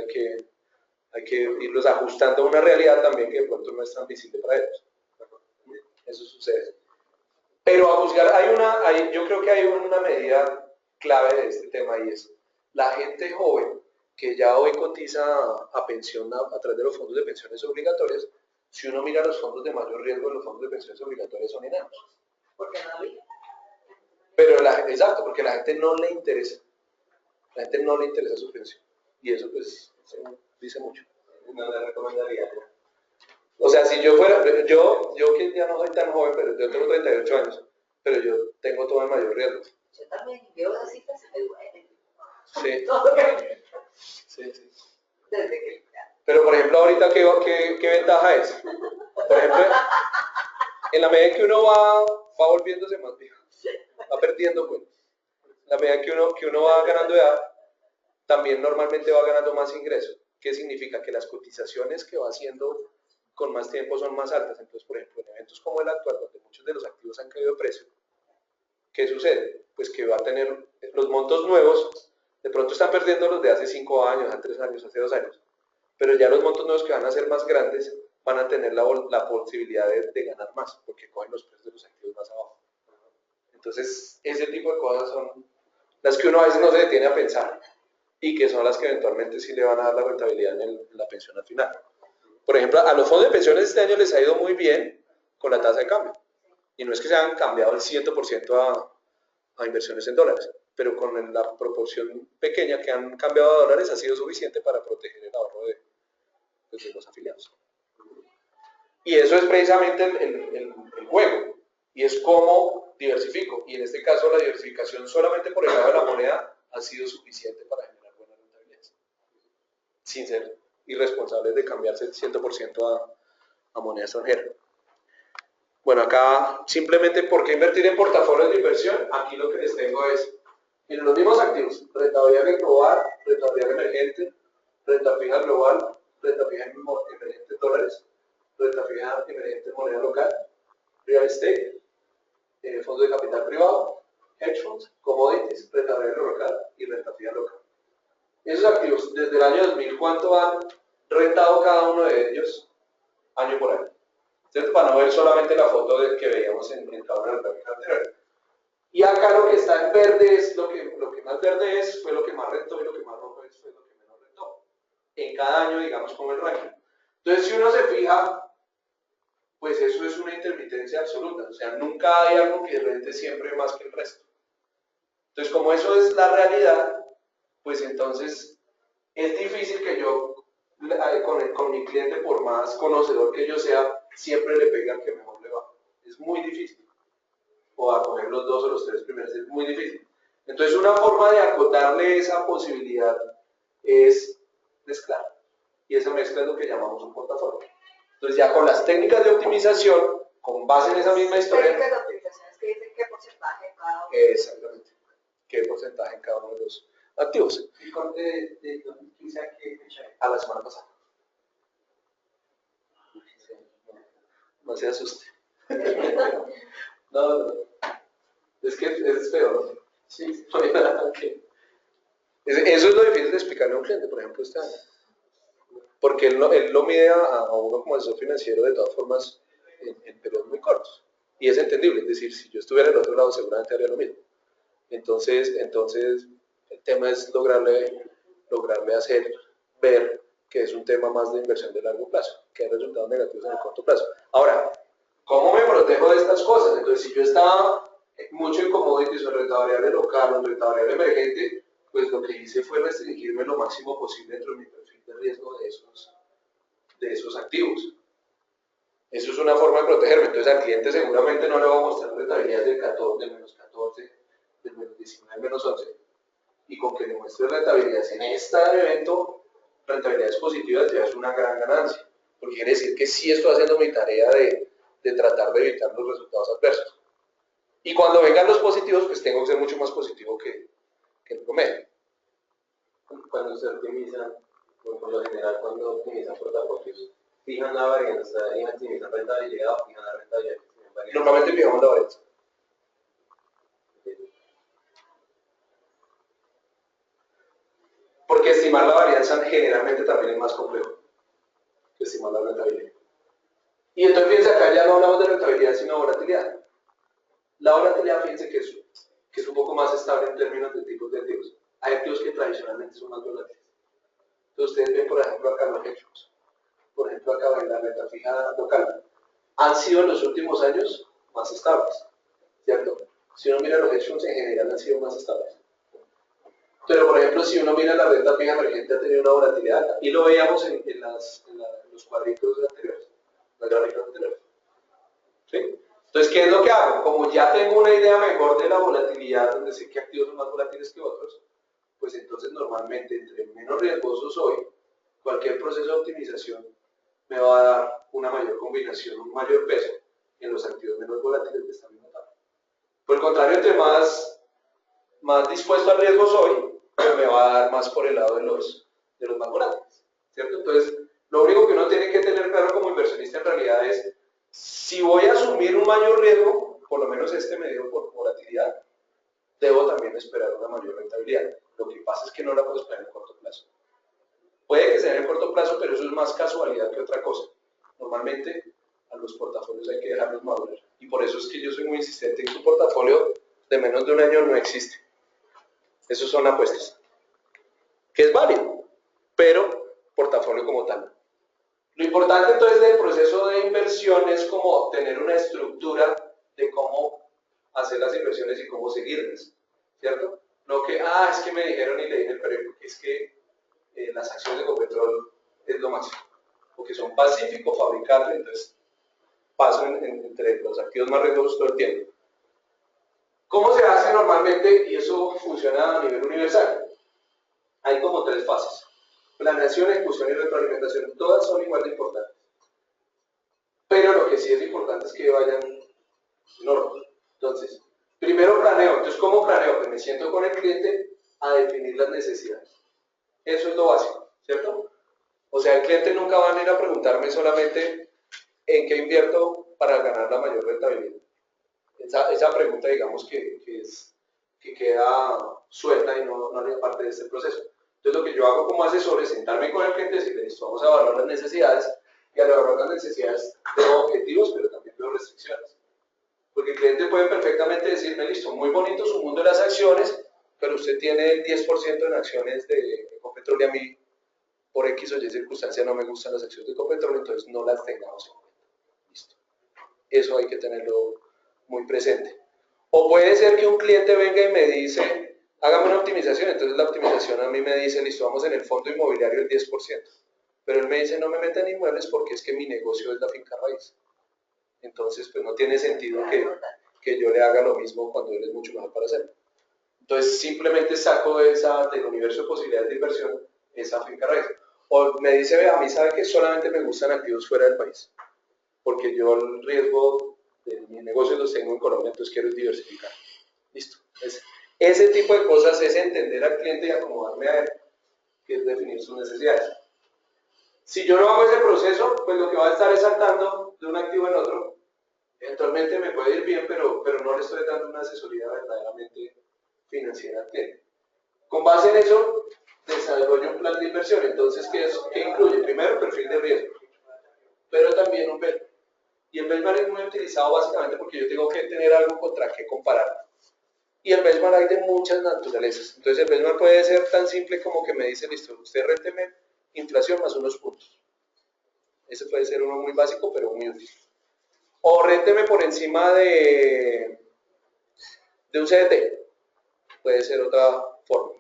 hay que irlos ajustando a una realidad también que de pronto no es tan visible para ellos. Eso sucede. Pero a juzgar, yo creo que hay una medida clave de este tema y es la gente joven que ya hoy cotiza a pensión a través de los fondos de pensiones obligatorias. Si uno mira los fondos de mayor riesgo, los fondos de pensiones obligatorias son enanos. ¿Por qué no había? Pero exacto, porque a la gente no le interesa. A la gente no le interesa su pensión. Y eso pues dice mucho. No le recomendaría. O sea, si yo fuera, yo que ya no soy tan joven, pero yo tengo 38 años, pero yo tengo todo el mayor riesgo. Yo también veo las cifras y me duele. Sí. Todo que... Sí. Desde que... Pero por ejemplo, ahorita, ¿qué ventaja es? Por ejemplo, en la medida en que uno va volviéndose más viejo, va perdiendo cuenta. En la medida que uno va ganando edad, también normalmente va ganando más ingresos. ¿Qué significa? Que las cotizaciones que va haciendo con más tiempo son más altas. Entonces, por ejemplo, en eventos como el actual, donde muchos de los activos han caído de precio, ¿qué sucede? Pues que va a tener los montos nuevos, de pronto están perdiendo los de hace 5 años, hace 3 años, hace 2 años, pero ya los montos nuevos que van a ser más grandes van a tener la posibilidad de ganar más, porque cogen los precios de los activos más abajo. Entonces, ese tipo de cosas son las que uno a veces no se detiene a pensar y que son las que eventualmente sí le van a dar la rentabilidad en la pensión al final. Por ejemplo, a los fondos de pensiones este año les ha ido muy bien con la tasa de cambio. Y no es que se hayan cambiado el 100% a inversiones en dólares, pero con la proporción pequeña que han cambiado a dólares ha sido suficiente para proteger el ahorro de los afiliados. Y eso es precisamente el juego. Y es cómo diversifico. Y en este caso la diversificación solamente por el lado de la moneda ha sido suficiente para generar buenas rentabilidades. Sin ser irresponsables de cambiarse el 100% a moneda extranjera. Bueno, acá simplemente ¿por qué invertir en portafolios de inversión? Aquí lo que les tengo es, en los mismos activos, renta variable global, renta variable emergente, renta fija global, renta fija emergente en dólares, renta fija emergente en moneda local, real estate, fondos de capital privado, hedge funds, commodities, renta variable local y renta fija local. Esos activos, desde el año 2000, ¿cuánto han rentado cada uno de ellos año por año? ¿Cierto? Para no ver solamente la foto que veíamos en cada una de las gráficas anteriores. Y acá lo que está en verde es lo que más verde es, fue lo que más rentó, y lo que más rojo es, fue lo que menos rentó. En cada año, digamos, como el ranking. Entonces, si uno se fija, pues eso es una intermitencia absoluta. O sea, nunca hay algo que rente siempre más que el resto. Entonces, como eso es la realidad, pues entonces es difícil que yo, con mi cliente, por más conocedor que yo sea, siempre le pegue al que mejor le va. Es muy difícil. O a coger los 2 o los 3 primeros, es muy difícil. Entonces, una forma de acotarle esa posibilidad es mezclar. Y esa mezcla es lo que llamamos un portafolio. Entonces, ya con las técnicas de optimización, con base en esa misma historia. Técnicas de optimización es que dicen qué porcentaje en cada uno. Exactamente. Qué porcentaje en cada uno de los activos. ¿El corte de 2015 a qué fecha? A la semana pasada. No se asuste. No. Es que es feo, ¿no? Sí. Eso es lo difícil de explicarle a un cliente, por ejemplo, este año. Porque él lo mide a uno como asesor financiero de todas formas en periodos muy cortos. Y es entendible, es decir, si yo estuviera del otro lado seguramente haría lo mismo. Entonces el tema es lograrle hacer ver que es un tema más de inversión de largo plazo, que hay resultados negativos en el corto plazo. Ahora, ¿cómo me protejo de estas cosas? Entonces, si yo estaba mucho en commodities o en renta variable local o en renta variable emergente, pues lo que hice fue restringirme lo máximo posible dentro de mi perfil de riesgo de esos activos. Eso es una forma de protegerme. Entonces al cliente seguramente no le va a mostrar rentabilidad del 14, del menos 14, del menos 19, del menos 11. Y con que le muestre rentabilidades en este evento, rentabilidades positivas ya es una gran ganancia. Porque quiere decir que sí estoy haciendo mi tarea de tratar de evitar los resultados adversos. Y cuando vengan los positivos, pues tengo que ser mucho más positivo que el promedio. Cuando se optimiza, por lo general, cuando optimizan portafolios, fijan la varianza y maximizan rentabilidad o fijan la rentabilidad. Normalmente fijamos la varianza. Porque estimar la varianza generalmente también es más complejo que estimar la rentabilidad. Y entonces fíjense, acá ya no hablamos de rentabilidad sino volatilidad. La volatilidad, fíjense que es un poco más estable en términos de tipos de activos. Hay activos que tradicionalmente son más volátiles. Entonces ustedes ven, por ejemplo, acá los hedge funds. Por ejemplo, acá en la renta fija local. Han sido en los últimos años más estables, ¿cierto? Si uno mira los hedge funds en general han sido más estables. Pero, por ejemplo, si uno mira la renta fija emergente ha tenido una volatilidad alta. Y lo veíamos en los cuadritos anteriores, los gráficos anteriores. ¿Sí? Entonces, ¿qué es lo que hago? Como ya tengo una idea mejor de la volatilidad, donde sé que activos son más volátiles que otros, pues entonces normalmente entre menos riesgoso soy, cualquier proceso de optimización me va a dar una mayor combinación, un mayor peso en los activos menos volátiles de esta misma tabla. Por el contrario, entre más dispuesto al riesgo soy, pues me va a dar más por el lado de los más volátiles, ¿cierto? Entonces, lo único que uno tiene que tener claro como inversionista en realidad es, si voy a asumir un mayor riesgo, por lo menos este medido por volatilidad, debo también esperar una mayor rentabilidad. Lo que pasa es que no la puedo esperar en el corto plazo. Puede que sea en el corto plazo, pero eso es más casualidad que otra cosa. Normalmente a los portafolios hay que dejarlos madurar. Y por eso es que yo soy muy insistente en que un portafolio de menos de un año no existe. Esos son apuestas. Que es válido, pero portafolio como tal. Lo importante entonces del proceso de inversión es como tener una estructura de cómo hacer las inversiones y cómo seguirlas, ¿cierto? No que, es que me dijeron y leí en el periódico que es que las acciones de Ecopetrol es lo máximo, porque son pacíficos, fabricables, entonces paso entre los activos más riesgosos todo el tiempo. ¿Cómo se hace normalmente? Y eso funciona a nivel universal. Hay como 3 fases. Planeación, ejecución y retroalimentación. Todas son igual de importantes. Pero lo que sí es importante es que vayan en orden. Entonces, primero planeo. Entonces, ¿cómo planeo? Pues me siento con el cliente a definir las necesidades. Eso es lo básico, ¿cierto? O sea, el cliente nunca va a venir a preguntarme solamente en qué invierto para ganar la mayor rentabilidad. Esa pregunta, digamos, que queda suelta y no haría parte de este proceso. Entonces, lo que yo hago como asesor es sentarme con el cliente y decirle, listo, vamos a evaluar las necesidades, y al evaluar las necesidades veo objetivos, pero también veo restricciones. Porque el cliente puede perfectamente decirme, listo, muy bonito su mundo de las acciones, pero usted tiene el 10% en acciones de Ecopetrol y a mí, por X o Y circunstancia, no me gustan las acciones de Ecopetrol, entonces no las tengamos en cuenta. Listo. Eso hay que tenerlo muy presente. O puede ser que un cliente venga y me dice, hágame una optimización, entonces la optimización a mí me dice, listo, vamos en el fondo inmobiliario el 10%. Pero él me dice, no me meta en inmuebles porque es que mi negocio es la finca raíz. Entonces, pues no tiene sentido que yo le haga lo mismo cuando él es mucho mejor para hacerlo. Entonces, simplemente saco del universo de posibilidades de inversión esa finca raíz. O me dice, vea, a mí sabe que solamente me gustan activos fuera del país, porque yo el riesgo de mi negocio los tengo en Colombia, entonces quiero diversificar. Listo. Ese tipo de cosas es entender al cliente y acomodarme a él, que es definir sus necesidades. Si yo no hago ese proceso, pues lo que va a estar es saltando de un activo en otro. Eventualmente me puede ir bien, pero no le estoy dando una asesoría verdaderamente financiera al cliente. Con base en eso, desarrollo un plan de inversión. Entonces, ¿qué incluye? Primero, perfil de riesgo, pero también un benchmark. Y el benchmark es muy utilizado básicamente porque yo tengo que tener algo contra qué comparar. Y el benchmark hay de muchas naturalezas. Entonces, el benchmark puede ser tan simple como que me dice, listo, usted rénteme inflación más unos puntos. Ese puede ser uno muy básico, pero muy útil. O rénteme por encima de un CDT, puede ser otra forma.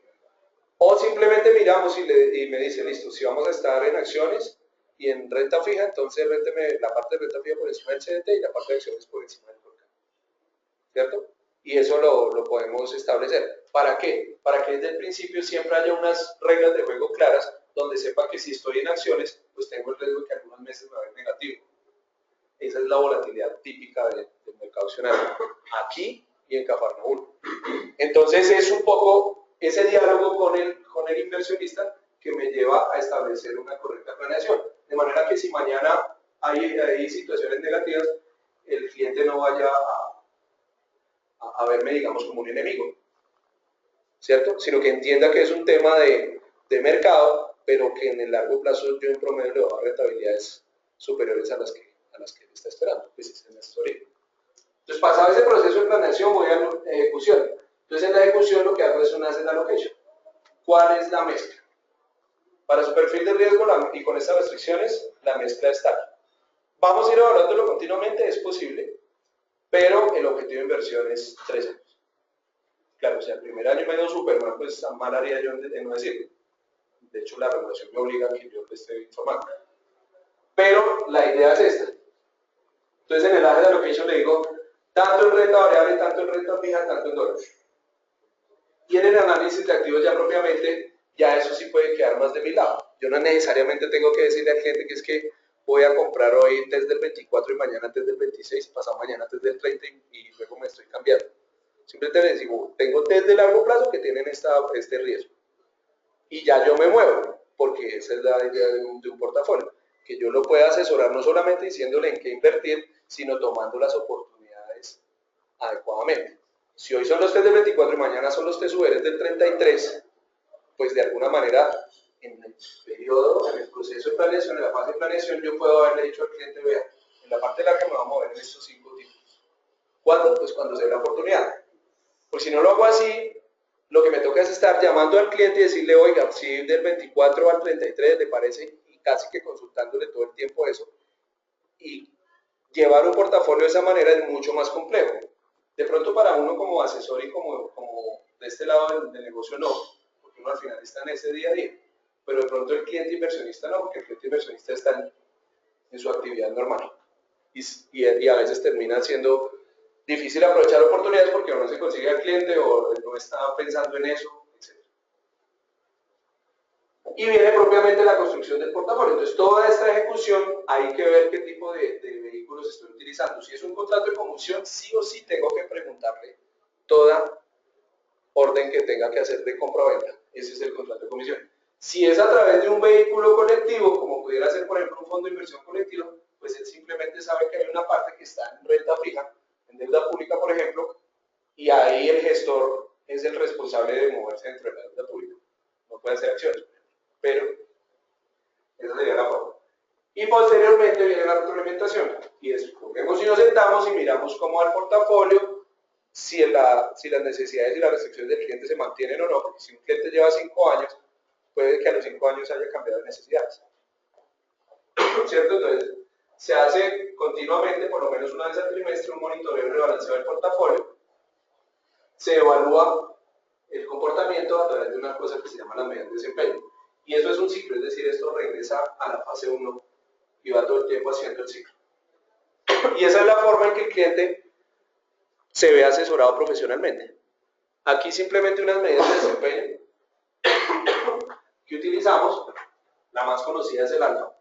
O simplemente miramos y me dice, listo, si vamos a estar en acciones y en renta fija, entonces rénteme la parte de renta fija por encima del CDT y la parte de acciones por encima del mercado. ¿Cierto? Y eso lo podemos establecer. ¿Para qué? Para que desde el principio siempre haya unas reglas de juego claras donde sepa que si estoy en acciones, pues tengo el riesgo de que algunos meses me va a ver negativo. Esa es la volatilidad típica del mercado accionario, aquí y en Cafarnaúm. Entonces es un poco ese diálogo con el inversionista que me lleva a establecer una correcta planeación. De manera que si mañana hay situaciones negativas, el cliente no vaya a verme, digamos, como un enemigo, ¿cierto? Sino que entienda que es un tema de mercado, pero que en el largo plazo yo en promedio le voy a dar rentabilidades superiores a las que él está esperando, pues esa es nuestra origen. Entonces, pasado ese proceso de planeación, voy a la ejecución. Entonces, en la ejecución lo que hago es un asset allocation. ¿Cuál es la mezcla? Para su perfil de riesgo y con estas restricciones, la mezcla está. Vamos a ir evaluándolo continuamente, es posible, pero el objetivo de inversión es 3 años. Claro, si el primer año me dio súper mal, pues mal haría yo en no decirlo. De hecho, la regulación me obliga a que yo le esté informando. Pero la idea es esta. Entonces, en el asset allocation le digo, tanto en renta variable, tanto en renta fija, tanto en dólares. Y en el análisis de activos ya propiamente, ya eso sí puede quedar más de mi lado. Yo no necesariamente tengo que decirle al cliente que es que voy a comprar hoy test del 24 y mañana test del 26, pasado mañana test del 30 y luego me estoy cambiando. Simplemente les digo, tengo test de largo plazo que tienen este riesgo. Y ya yo me muevo, porque esa es la idea de un portafolio. Que yo lo pueda asesorar no solamente diciéndole en qué invertir, sino tomando las oportunidades adecuadamente. Si hoy son los test del 24 y mañana son los test URs del 33, pues de alguna manera en el periodo, en el proceso de planeación, en la fase de planeación, yo puedo haberle dicho al cliente, vea, en la parte larga me voy a mover en estos 5 tipos. ¿Cuándo? Pues cuando se dé la oportunidad. Pues si no lo hago así, lo que me toca es estar llamando al cliente y decirle, oiga, si del 24 al 33 le parece, y casi que consultándole todo el tiempo eso, y llevar un portafolio de esa manera es mucho más complejo. De pronto para uno como asesor y como de este lado del negocio no, porque uno al final está en ese día a día, pero de pronto el cliente inversionista no, porque el cliente inversionista está en su actividad normal y a veces termina siendo difícil aprovechar oportunidades porque o no se consigue al cliente o no está pensando en eso, etc. Y viene propiamente la construcción del portafolio. Entonces, toda esta ejecución hay que ver qué tipo de vehículos estoy utilizando. Si es un contrato de comisión, sí o sí tengo que preguntarle toda orden que tenga que hacer de compra-venta. Ese es el contrato de comisión. Si es a través de un vehículo colectivo, como pudiera ser, por ejemplo, un fondo de inversión colectivo, pues él simplemente sabe que hay una parte que está en renta fija, en deuda pública, por ejemplo, y ahí el gestor es el responsable de moverse dentro de la deuda pública. No puede hacer acciones, pero esa sería la forma. Y posteriormente viene la retroalimentación, y es, cogemos y nos sentamos y miramos cómo va el portafolio, si las necesidades y las restricciones del cliente se mantienen o no, porque si un cliente lleva 5 años, puede que a los 5 años haya cambiado de necesidades. ¿Cierto? Entonces, se hace continuamente, por lo menos una vez al trimestre, un monitoreo y rebalanceo del portafolio. Se evalúa el comportamiento a través de una cosa que se llama la medida de desempeño. Y eso es un ciclo, es decir, esto regresa a la fase 1 y va todo el tiempo haciendo el ciclo. Y esa es la forma en que el cliente se ve asesorado profesionalmente. Aquí simplemente unas medidas de desempeño que utilizamos, la más conocida es el alfa.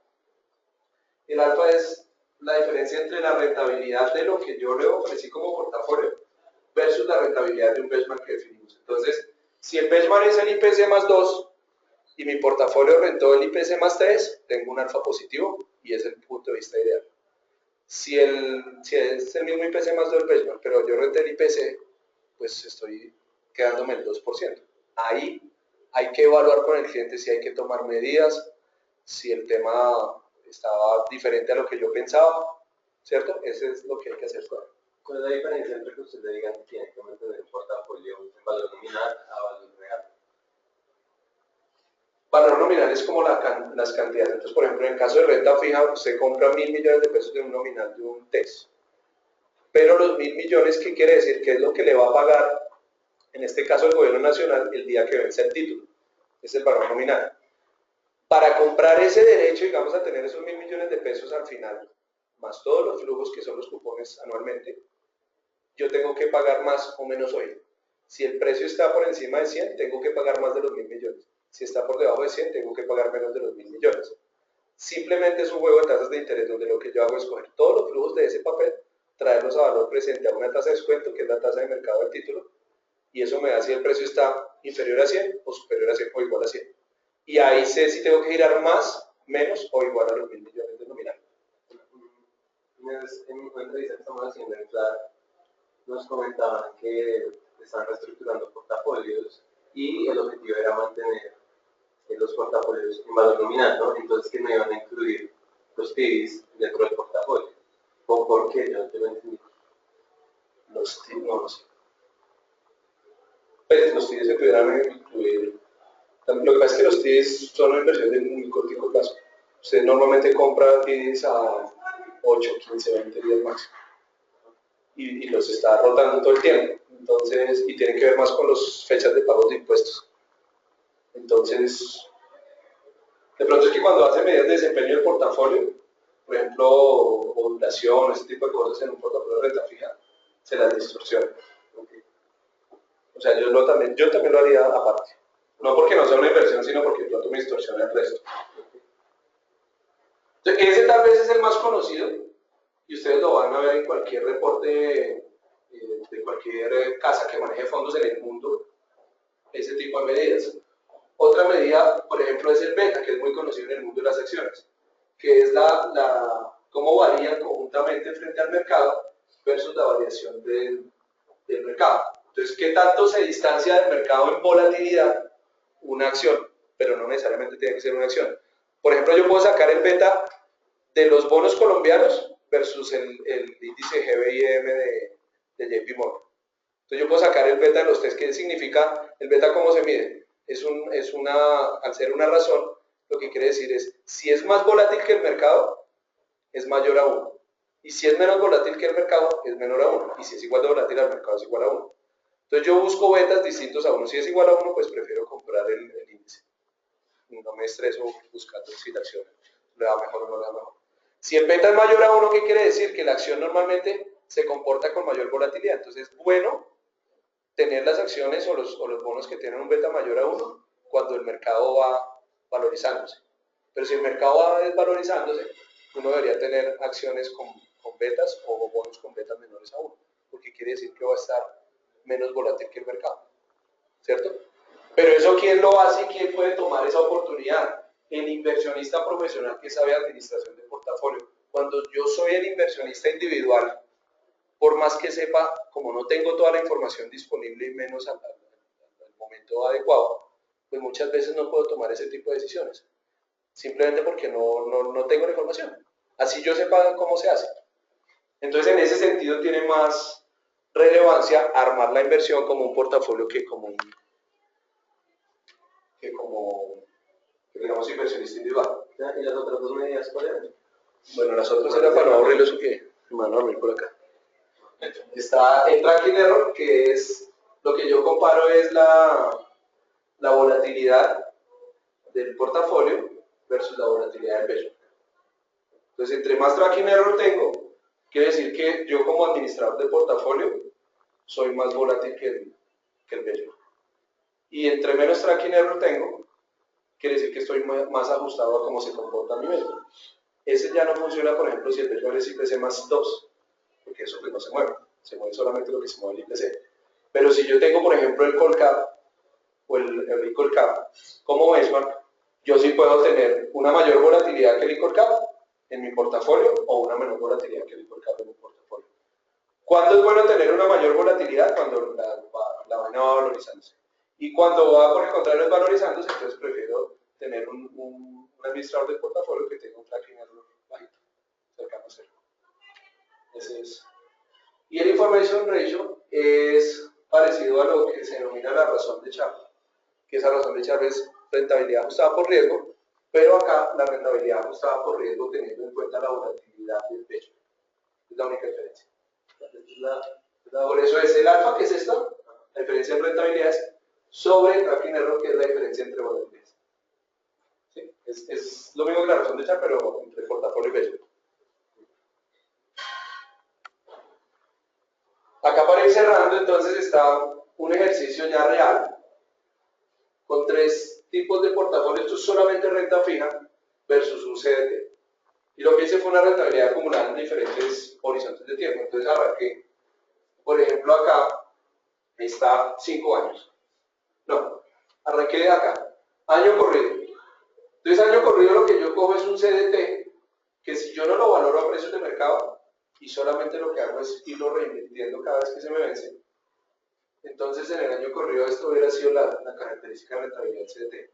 El alfa es la diferencia entre la rentabilidad de lo que yo le ofrecí como portafolio versus la rentabilidad de un benchmark que definimos. Entonces, si el benchmark es el IPC más 2 y mi portafolio rentó el IPC más 3, tengo un alfa positivo y es el punto de vista ideal. Si es el mismo IPC más 2 del benchmark, pero yo renté el IPC, pues estoy quedándome el 2%. Ahí hay que evaluar con el cliente si hay que tomar medidas, si el tema estaba diferente a lo que yo pensaba, ¿cierto? Eso es lo que hay que hacer. ¿Cuál es la diferencia entre que usted le diga que tiene que mantener un portafolio en valor nominal a valor real? Valor nominal es como las cantidades. Entonces, por ejemplo, en el caso de renta fija, usted compra 1.000 millones de pesos de un nominal de un TES. Pero los 1.000 millones, ¿qué quiere decir? ¿Qué es lo que le va a pagar, en este caso el gobierno nacional, el día que vence el título? Es el valor nominal. Para comprar ese derecho, digamos, a tener esos 1.000 millones de pesos al final, más todos los flujos que son los cupones anualmente, yo tengo que pagar más o menos hoy. Si el precio está por encima de 100, tengo que pagar más de los 1.000 millones. Si está por debajo de 100, tengo que pagar menos de los 1.000 millones. Simplemente es un juego de tasas de interés donde lo que yo hago es coger todos los flujos de ese papel, traerlos a valor presente a una tasa de descuento, que es la tasa de mercado del título, y eso me da si el precio está inferior a 100 o superior a 100 o igual a 100. Y ahí sé si tengo que girar más, menos o igual a los 1.000 millones de nominal. En una entrevista que estamos haciendo en CLAR, nos comentaban que están reestructurando portafolios y el objetivo era mantener los portafolios en valor nominal, ¿no? Entonces que no iban a incluir los TIDs dentro del portafolio. ¿O por qué? Yo no te lo entendí. Los TIDs no lo sé. Pues los TIDs se pudieran incluir. Lo que pasa es que los TIDs son una inversión de muy corto plazo. Usted normalmente compra TIDs a 8, 15, 20 días máximo. Y los está rotando todo el tiempo. Entonces, y tiene que ver más con las fechas de pago de impuestos. Entonces, de pronto es que cuando hace medidas de desempeño del portafolio, por ejemplo, modulación, ese tipo de cosas en un portafolio de renta fija, se las distorsiona. O sea, yo también lo haría aparte. No porque no sea una inversión, sino porque de pronto me distorsiona el resto. Entonces, ese tal vez es el más conocido, y ustedes lo van a ver en cualquier reporte de cualquier casa que maneje fondos en el mundo, ese tipo de medidas. Otra medida, por ejemplo, es el beta, que es muy conocido en el mundo de las acciones, que es cómo varían conjuntamente frente al mercado versus la variación del mercado. Entonces, ¿qué tanto se distancia del mercado en volatilidad una acción? Pero no necesariamente tiene que ser una acción. Por ejemplo, yo puedo sacar el beta de los bonos colombianos versus el índice GBIM de JP Morgan. Entonces yo puedo sacar el beta de los test. ¿Qué significa el beta? ¿Cómo se mide? Al ser una razón, lo que quiere decir es, si es más volátil que el mercado, es mayor a 1. Y si es menos volátil que el mercado, es menor a 1. Y si es igual de volátil al mercado, es igual a 1. Entonces yo busco betas distintos a 1. Si es igual a 1, pues prefiero comprar el índice. No me estreso buscando si la acción le va mejor o no le va mejor. Si el beta es mayor a 1, ¿qué quiere decir? Que la acción normalmente se comporta con mayor volatilidad. Entonces es bueno tener las acciones o los bonos que tienen un beta mayor a 1 cuando el mercado va valorizándose. Pero si el mercado va desvalorizándose, uno debería tener acciones con betas o bonos con betas menores a 1, porque quiere decir que va a estar menos volátil que el mercado, ¿cierto? Pero eso, ¿quién lo hace y quién puede tomar esa oportunidad? El inversionista profesional que sabe administración de portafolio. Cuando yo soy el inversionista individual, por más que sepa, como no tengo toda la información disponible y menos al momento adecuado, pues muchas veces no puedo tomar ese tipo de decisiones, simplemente porque no tengo la información. Así yo sepa cómo se hace. Entonces, en ese sentido, tiene más relevancia armar la inversión como un portafolio que como digamos, inversionista individual. ¿Y las otras dos medidas cuáles eran? Bueno, las otras eran para no aburrirlo, eso que me van a dormir por acá. Está el tracking error, que es lo que yo comparo es la volatilidad del portafolio versus la volatilidad del benchmark. Entonces, entre más tracking error tengo, quiere decir que yo como administrador de portafolio soy más volátil que el benchmark. Y entre menos tracking error tengo, quiere decir que estoy más ajustado a cómo se comporta mi benchmark. Ese ya no funciona, por ejemplo, si el benchmark es IPC más 2, porque eso pues no se mueve solamente lo que se mueve el IPC. Pero si yo tengo, por ejemplo, el Colcap o el ICOLCAP como benchmark, yo sí puedo tener una mayor volatilidad que el ICOLCAP en mi portafolio o una menor volatilidad que el ICOLCAP en mi portafolio. ¿Cuándo es bueno tener una mayor volatilidad? Cuando la vaina va valorizándose. Y cuando va, por el contrario, desvalorizándose, entonces prefiero tener un administrador de portafolio que tenga un tracking error bajito, cercano a 0. Ese es. Y el information ratio es parecido a lo que se denomina la razón de Sharpe, que esa razón de Sharpe es rentabilidad ajustada por riesgo, pero acá la rentabilidad ajustada por riesgo teniendo en cuenta la volatilidad del pecho. Es la única diferencia. Por eso es el alfa, que es esta, la diferencia en rentabilidades, sobre tracking error, que es la diferencia entre volatilidades. ¿Sí? Es lo mismo que la razón de echar, pero entre portafolio y pecho. Acá para ir cerrando, entonces está un ejercicio ya real, con 3 tipos de portafolio. Esto es solamente renta fija versus un CDT. Y lo que hice fue una rentabilidad acumulada en diferentes horizontes de tiempo. Entonces arranqué, por ejemplo, acá está 5 años. No, arranqué de acá, año corrido. Entonces año corrido lo que yo cojo es un CDT, que si yo no lo valoro a precios de mercado, y solamente lo que hago es irlo reinvirtiendo cada vez que se me vence, entonces en el año corrido esto hubiera sido la característica de rentabilidad del CDT.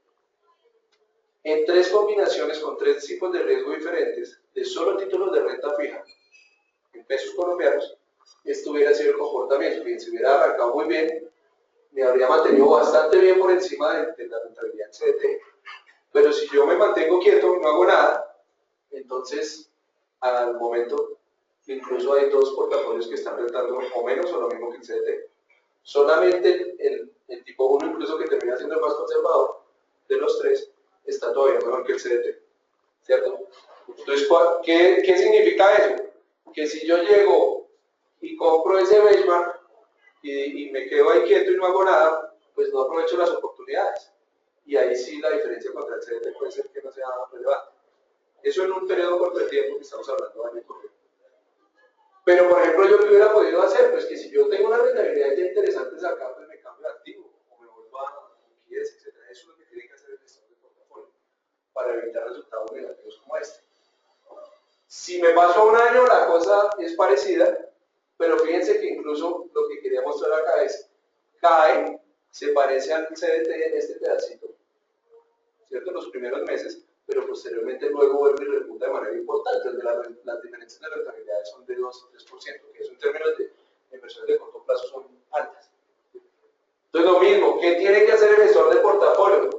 En 3 combinaciones con 3 tipos de riesgo diferentes, de solo títulos de renta fija, en pesos colombianos, esto hubiera sido el comportamiento. Bien, si hubiera arrancado muy bien, me habría mantenido bastante bien por encima de la rentabilidad del CDT. Pero si yo me mantengo quieto y no hago nada, entonces al momento incluso hay 2 portafolios que están rentando o menos o lo mismo que el CDT. Solamente el tipo 1, incluso que termina siendo el más conservador de los 3, está todavía mejor que el CDT, ¿cierto? Entonces, ¿qué significa eso? Que si yo llego y compro ese benchmark y me quedo ahí quieto y no hago nada, pues no aprovecho las oportunidades. Y ahí sí la diferencia contra el CDT puede ser que no sea relevante. Eso en un periodo corto de tiempo, que estamos hablando de año corrido. Pero, por ejemplo, ¿yo qué hubiera podido hacer? Pues que si yo tengo una rentabilidad ya interesante acá, pues me cambio de activo, o me vuelvo a liquidez, etc. Eso es lo que tiene que hacer el gestor de portafolio, para evitar resultados negativos como este. Si me paso un año, la cosa es parecida, pero fíjense que incluso lo que quería mostrar acá es, cae, se parece al CDT en este pedacito, ¿cierto? Los primeros meses, pero posteriormente luego vuelve y repunta de manera importante, donde las diferencias de rentabilidades son de 2 o 3%, que eso en términos de inversiones de corto plazo son altas. Entonces lo mismo, ¿qué tiene que hacer el gestor de portafolio?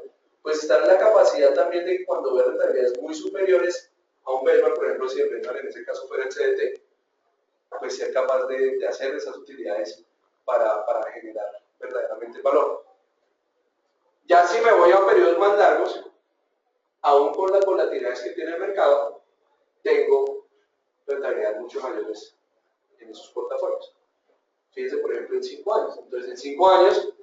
Pues estar en la capacidad también de que cuando ve rentabilidades muy superiores a un benchmark, por ejemplo, si el benchmark en ese caso fuera el CDT, pues ser capaz de hacer esas utilidades para generar verdaderamente valor. Ya si me voy a periodos más largos, aún con las volatilidades que tiene el mercado, tengo rentabilidades mucho mayores en esos portafolios. Fíjense, por ejemplo, en 5 años. Entonces, en 5 años,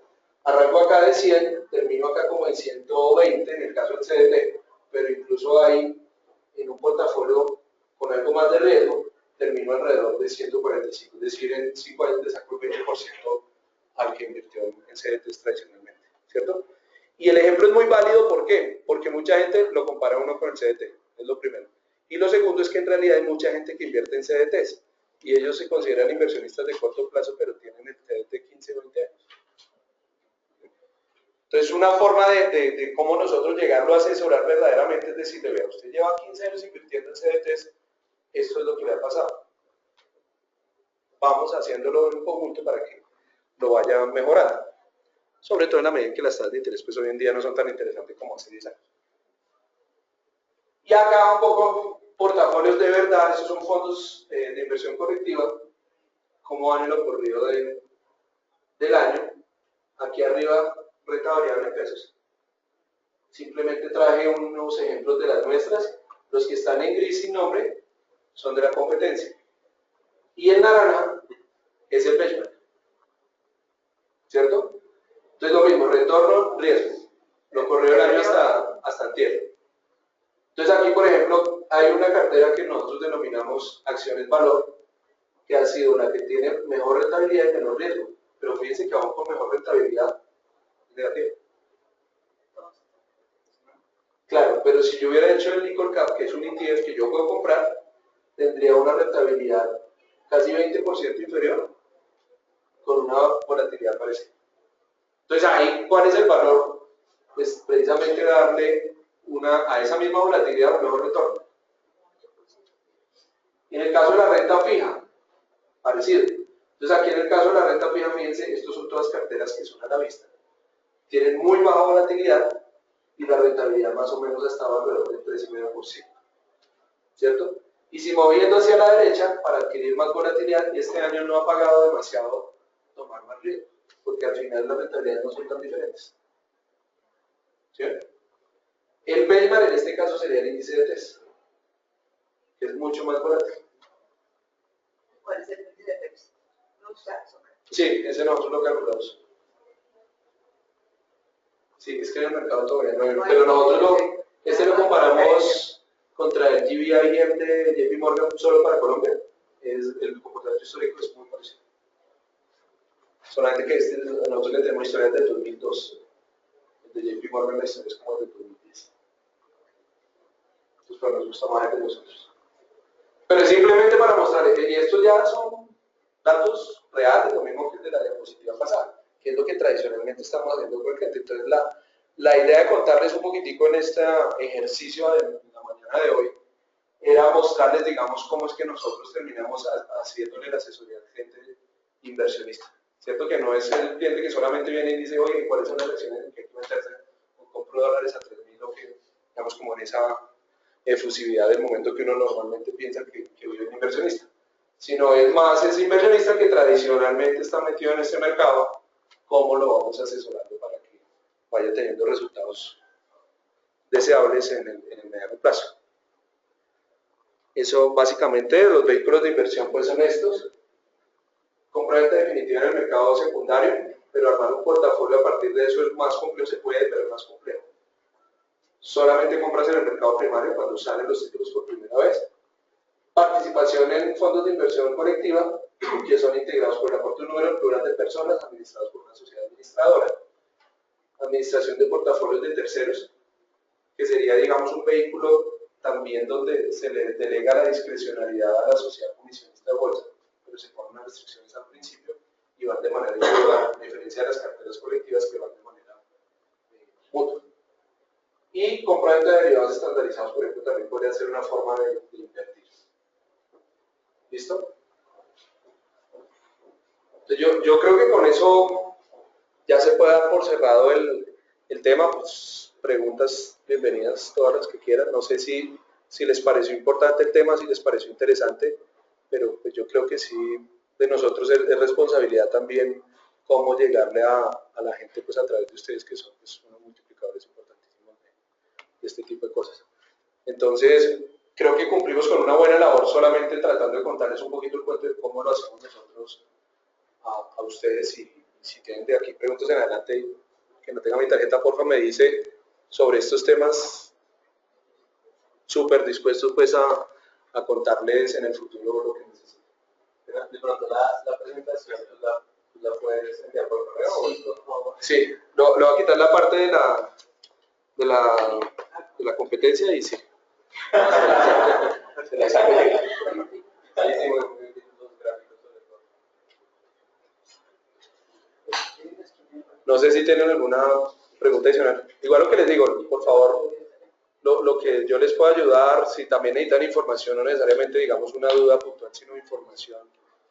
arranco acá de 100, termino acá como en 120 en el caso del CDT, pero incluso hay en un portafolio con algo más de riesgo, termino alrededor de 145, es decir, en 5 años le saco el 20% al que invirtió en CDTs tradicionalmente, ¿cierto? Y el ejemplo es muy válido, ¿por qué? Porque mucha gente lo compara uno con el CDT, es lo primero. Y lo segundo es que en realidad hay mucha gente que invierte en CDTs, y ellos se consideran inversionistas de corto plazo, pero tienen el CDT 15 o 20 años. Entonces, una forma de cómo nosotros llegarlo a asesorar verdaderamente es decirle, vea, usted lleva 15 años invirtiendo en CDTs, esto es lo que le ha pasado. Vamos haciéndolo en conjunto para que lo vaya mejorando. Sobre todo en la medida en que las tasas de interés pues hoy en día no son tan interesantes como hace 10 años. Y acá un poco portafolios de verdad, estos son fondos de inversión colectiva, cómo van en lo corrido del año. Aquí arriba, renta variable en pesos. Simplemente traje unos ejemplos de las nuestras. Los que están en gris sin nombre son de la competencia. Y en naranja es el benchmark. ¿Cierto? Entonces lo mismo, retorno, riesgo. Lo corrido el año hasta antier. Entonces aquí, por ejemplo, hay una cartera que nosotros denominamos acciones valor, que ha sido la que tiene mejor rentabilidad y menor riesgo. Pero fíjense que aún con mejor rentabilidad negativa. Claro, pero si yo hubiera hecho el Nicol Cap, que es un ETF que yo puedo comprar, tendría una rentabilidad casi 20% inferior, con una volatilidad parecida. Entonces ahí, ¿cuál es el valor? Pues precisamente darle a esa misma volatilidad un mejor retorno. En el caso de la renta fija, parecido. Entonces aquí en el caso de la renta fija, fíjense, estos son todas carteras que son a la vista. Tienen muy baja volatilidad y la rentabilidad más o menos estaba alrededor del 3,5%, ¿cierto? Y si moviendo hacia la derecha para adquirir más volatilidad, y este año no ha pagado demasiado tomar más riesgo, porque al final las rentabilidades no son tan diferentes. ¿Sí? El benchmark en este caso sería el índice de TES, que es mucho más volátil. ¿Cuál es el índice de TEPS? No usas, ok. Sí, ese nosotros lo calculamos. Sí, es que en el mercado todavía no hay, pero nosotros lo comparamos contra el GBIM de JP Morgan solo para Colombia. El comportamiento histórico es muy parecido. Solamente que nosotros le tenemos historias del 2002. El de JP Morgan la historia es como del 2010. Entonces, pero nos gusta más el de nosotros. Pero es simplemente para mostrar, y estos ya son datos reales, lo mismo que el de la diapositiva pasada, que es lo que tradicionalmente estamos haciendo con el cliente. Entonces, la idea de contarles un poquitico en este ejercicio de la mañana de hoy era mostrarles, digamos, cómo es que nosotros terminamos haciéndole la asesoría al cliente inversionista. ¿Cierto? Que no es el cliente que solamente viene y dice, oye, ¿cuáles son las acciones en que hay que meterse? O compro dólares a 3.000, o que, digamos, como en esa efusividad del momento que uno normalmente piensa que vive un inversionista. Sino es más ese inversionista que tradicionalmente está metido en este mercado, cómo lo vamos asesorando para que vaya teniendo resultados deseables en el mediano plazo. Eso básicamente, los vehículos de inversión pues son estos. Compra-venta definitiva en el mercado secundario, pero armar un portafolio a partir de eso es más complejo, se puede, pero es más complejo. Solamente compras en el mercado primario cuando salen los títulos por primera vez. Participación en fondos de inversión colectiva, que son integrados por el aporte de un número plural de personas administrados por una sociedad administradora. Administración de portafolios de terceros, que sería, digamos, un vehículo también donde se le delega la discrecionalidad a la sociedad comisionista de bolsa, pero se ponen unas restricciones al principio y van de manera individual, a diferencia de las carteras colectivas que van de manera mutua. Y compra-venta de derivados estandarizados, por ejemplo, también podría ser una forma de invertir. ¿Listo? Entonces yo creo que con eso ya se puede dar por cerrado el tema. Pues, preguntas, bienvenidas todas las que quieran. No sé si les pareció importante el tema, si les pareció interesante, pero pues yo creo que sí, de nosotros es responsabilidad también cómo llegarle a la gente pues a través de ustedes, que son pues, unos multiplicadores importantísimos de este tipo de cosas. Entonces, creo que cumplimos con una buena labor solamente tratando de contarles un poquito el cuento de cómo lo hacemos nosotros a ustedes. Y si tienen de aquí preguntas en adelante, que no tenga mi tarjeta, porfa, me dice sobre estos temas. Súper dispuestos pues a contarles en el futuro lo que necesiten. De pronto la presentación la puedes enviar por correo. Sí, le voy a quitar la parte de la competencia y sí. Se la saco yo. No sé si tienen alguna pregunta adicional. Igual lo que les digo, por favor, lo que yo les pueda ayudar, si también necesitan información, no necesariamente digamos una duda puntual, sino información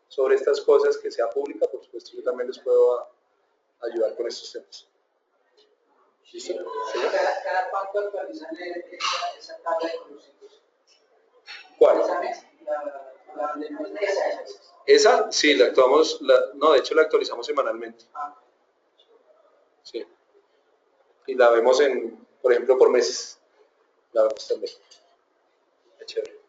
sobre estas cosas que sea pública, por supuesto yo también les puedo ayudar con estos temas. ¿Listo? ¿Cada cuánto actualizan esa tabla de conocidos? ¿Cuál? Esa. Esa, sí, la actuamos, no, de hecho la actualizamos semanalmente. Sí. Y la vemos por ejemplo, por meses. La vemos también. Qué chévere.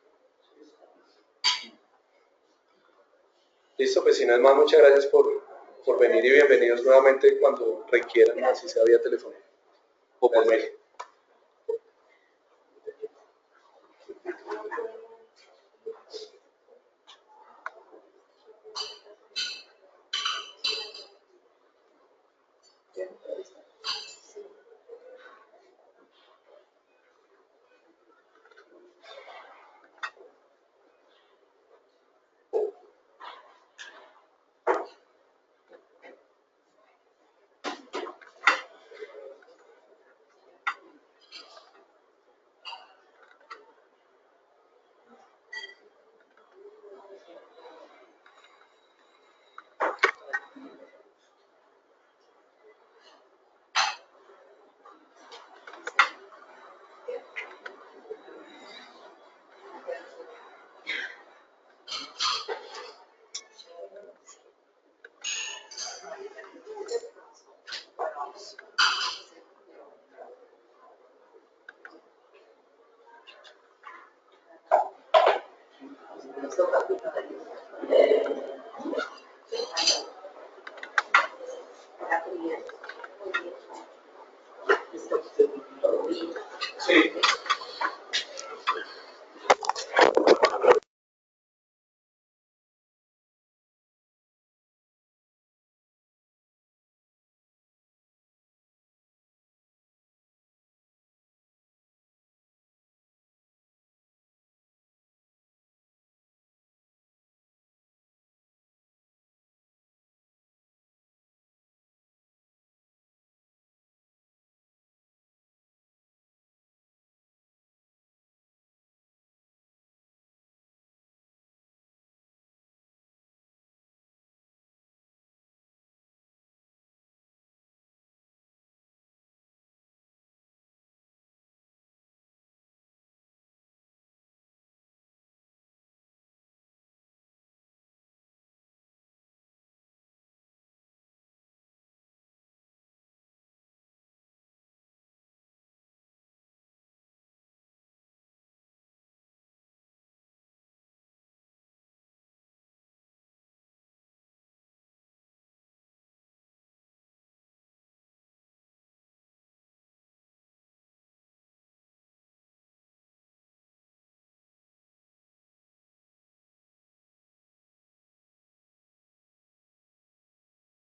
Listo, pues si no es más, muchas gracias por venir y bienvenidos nuevamente cuando requieran, así sea vía telefónica o por mail. toca opinión. Sí,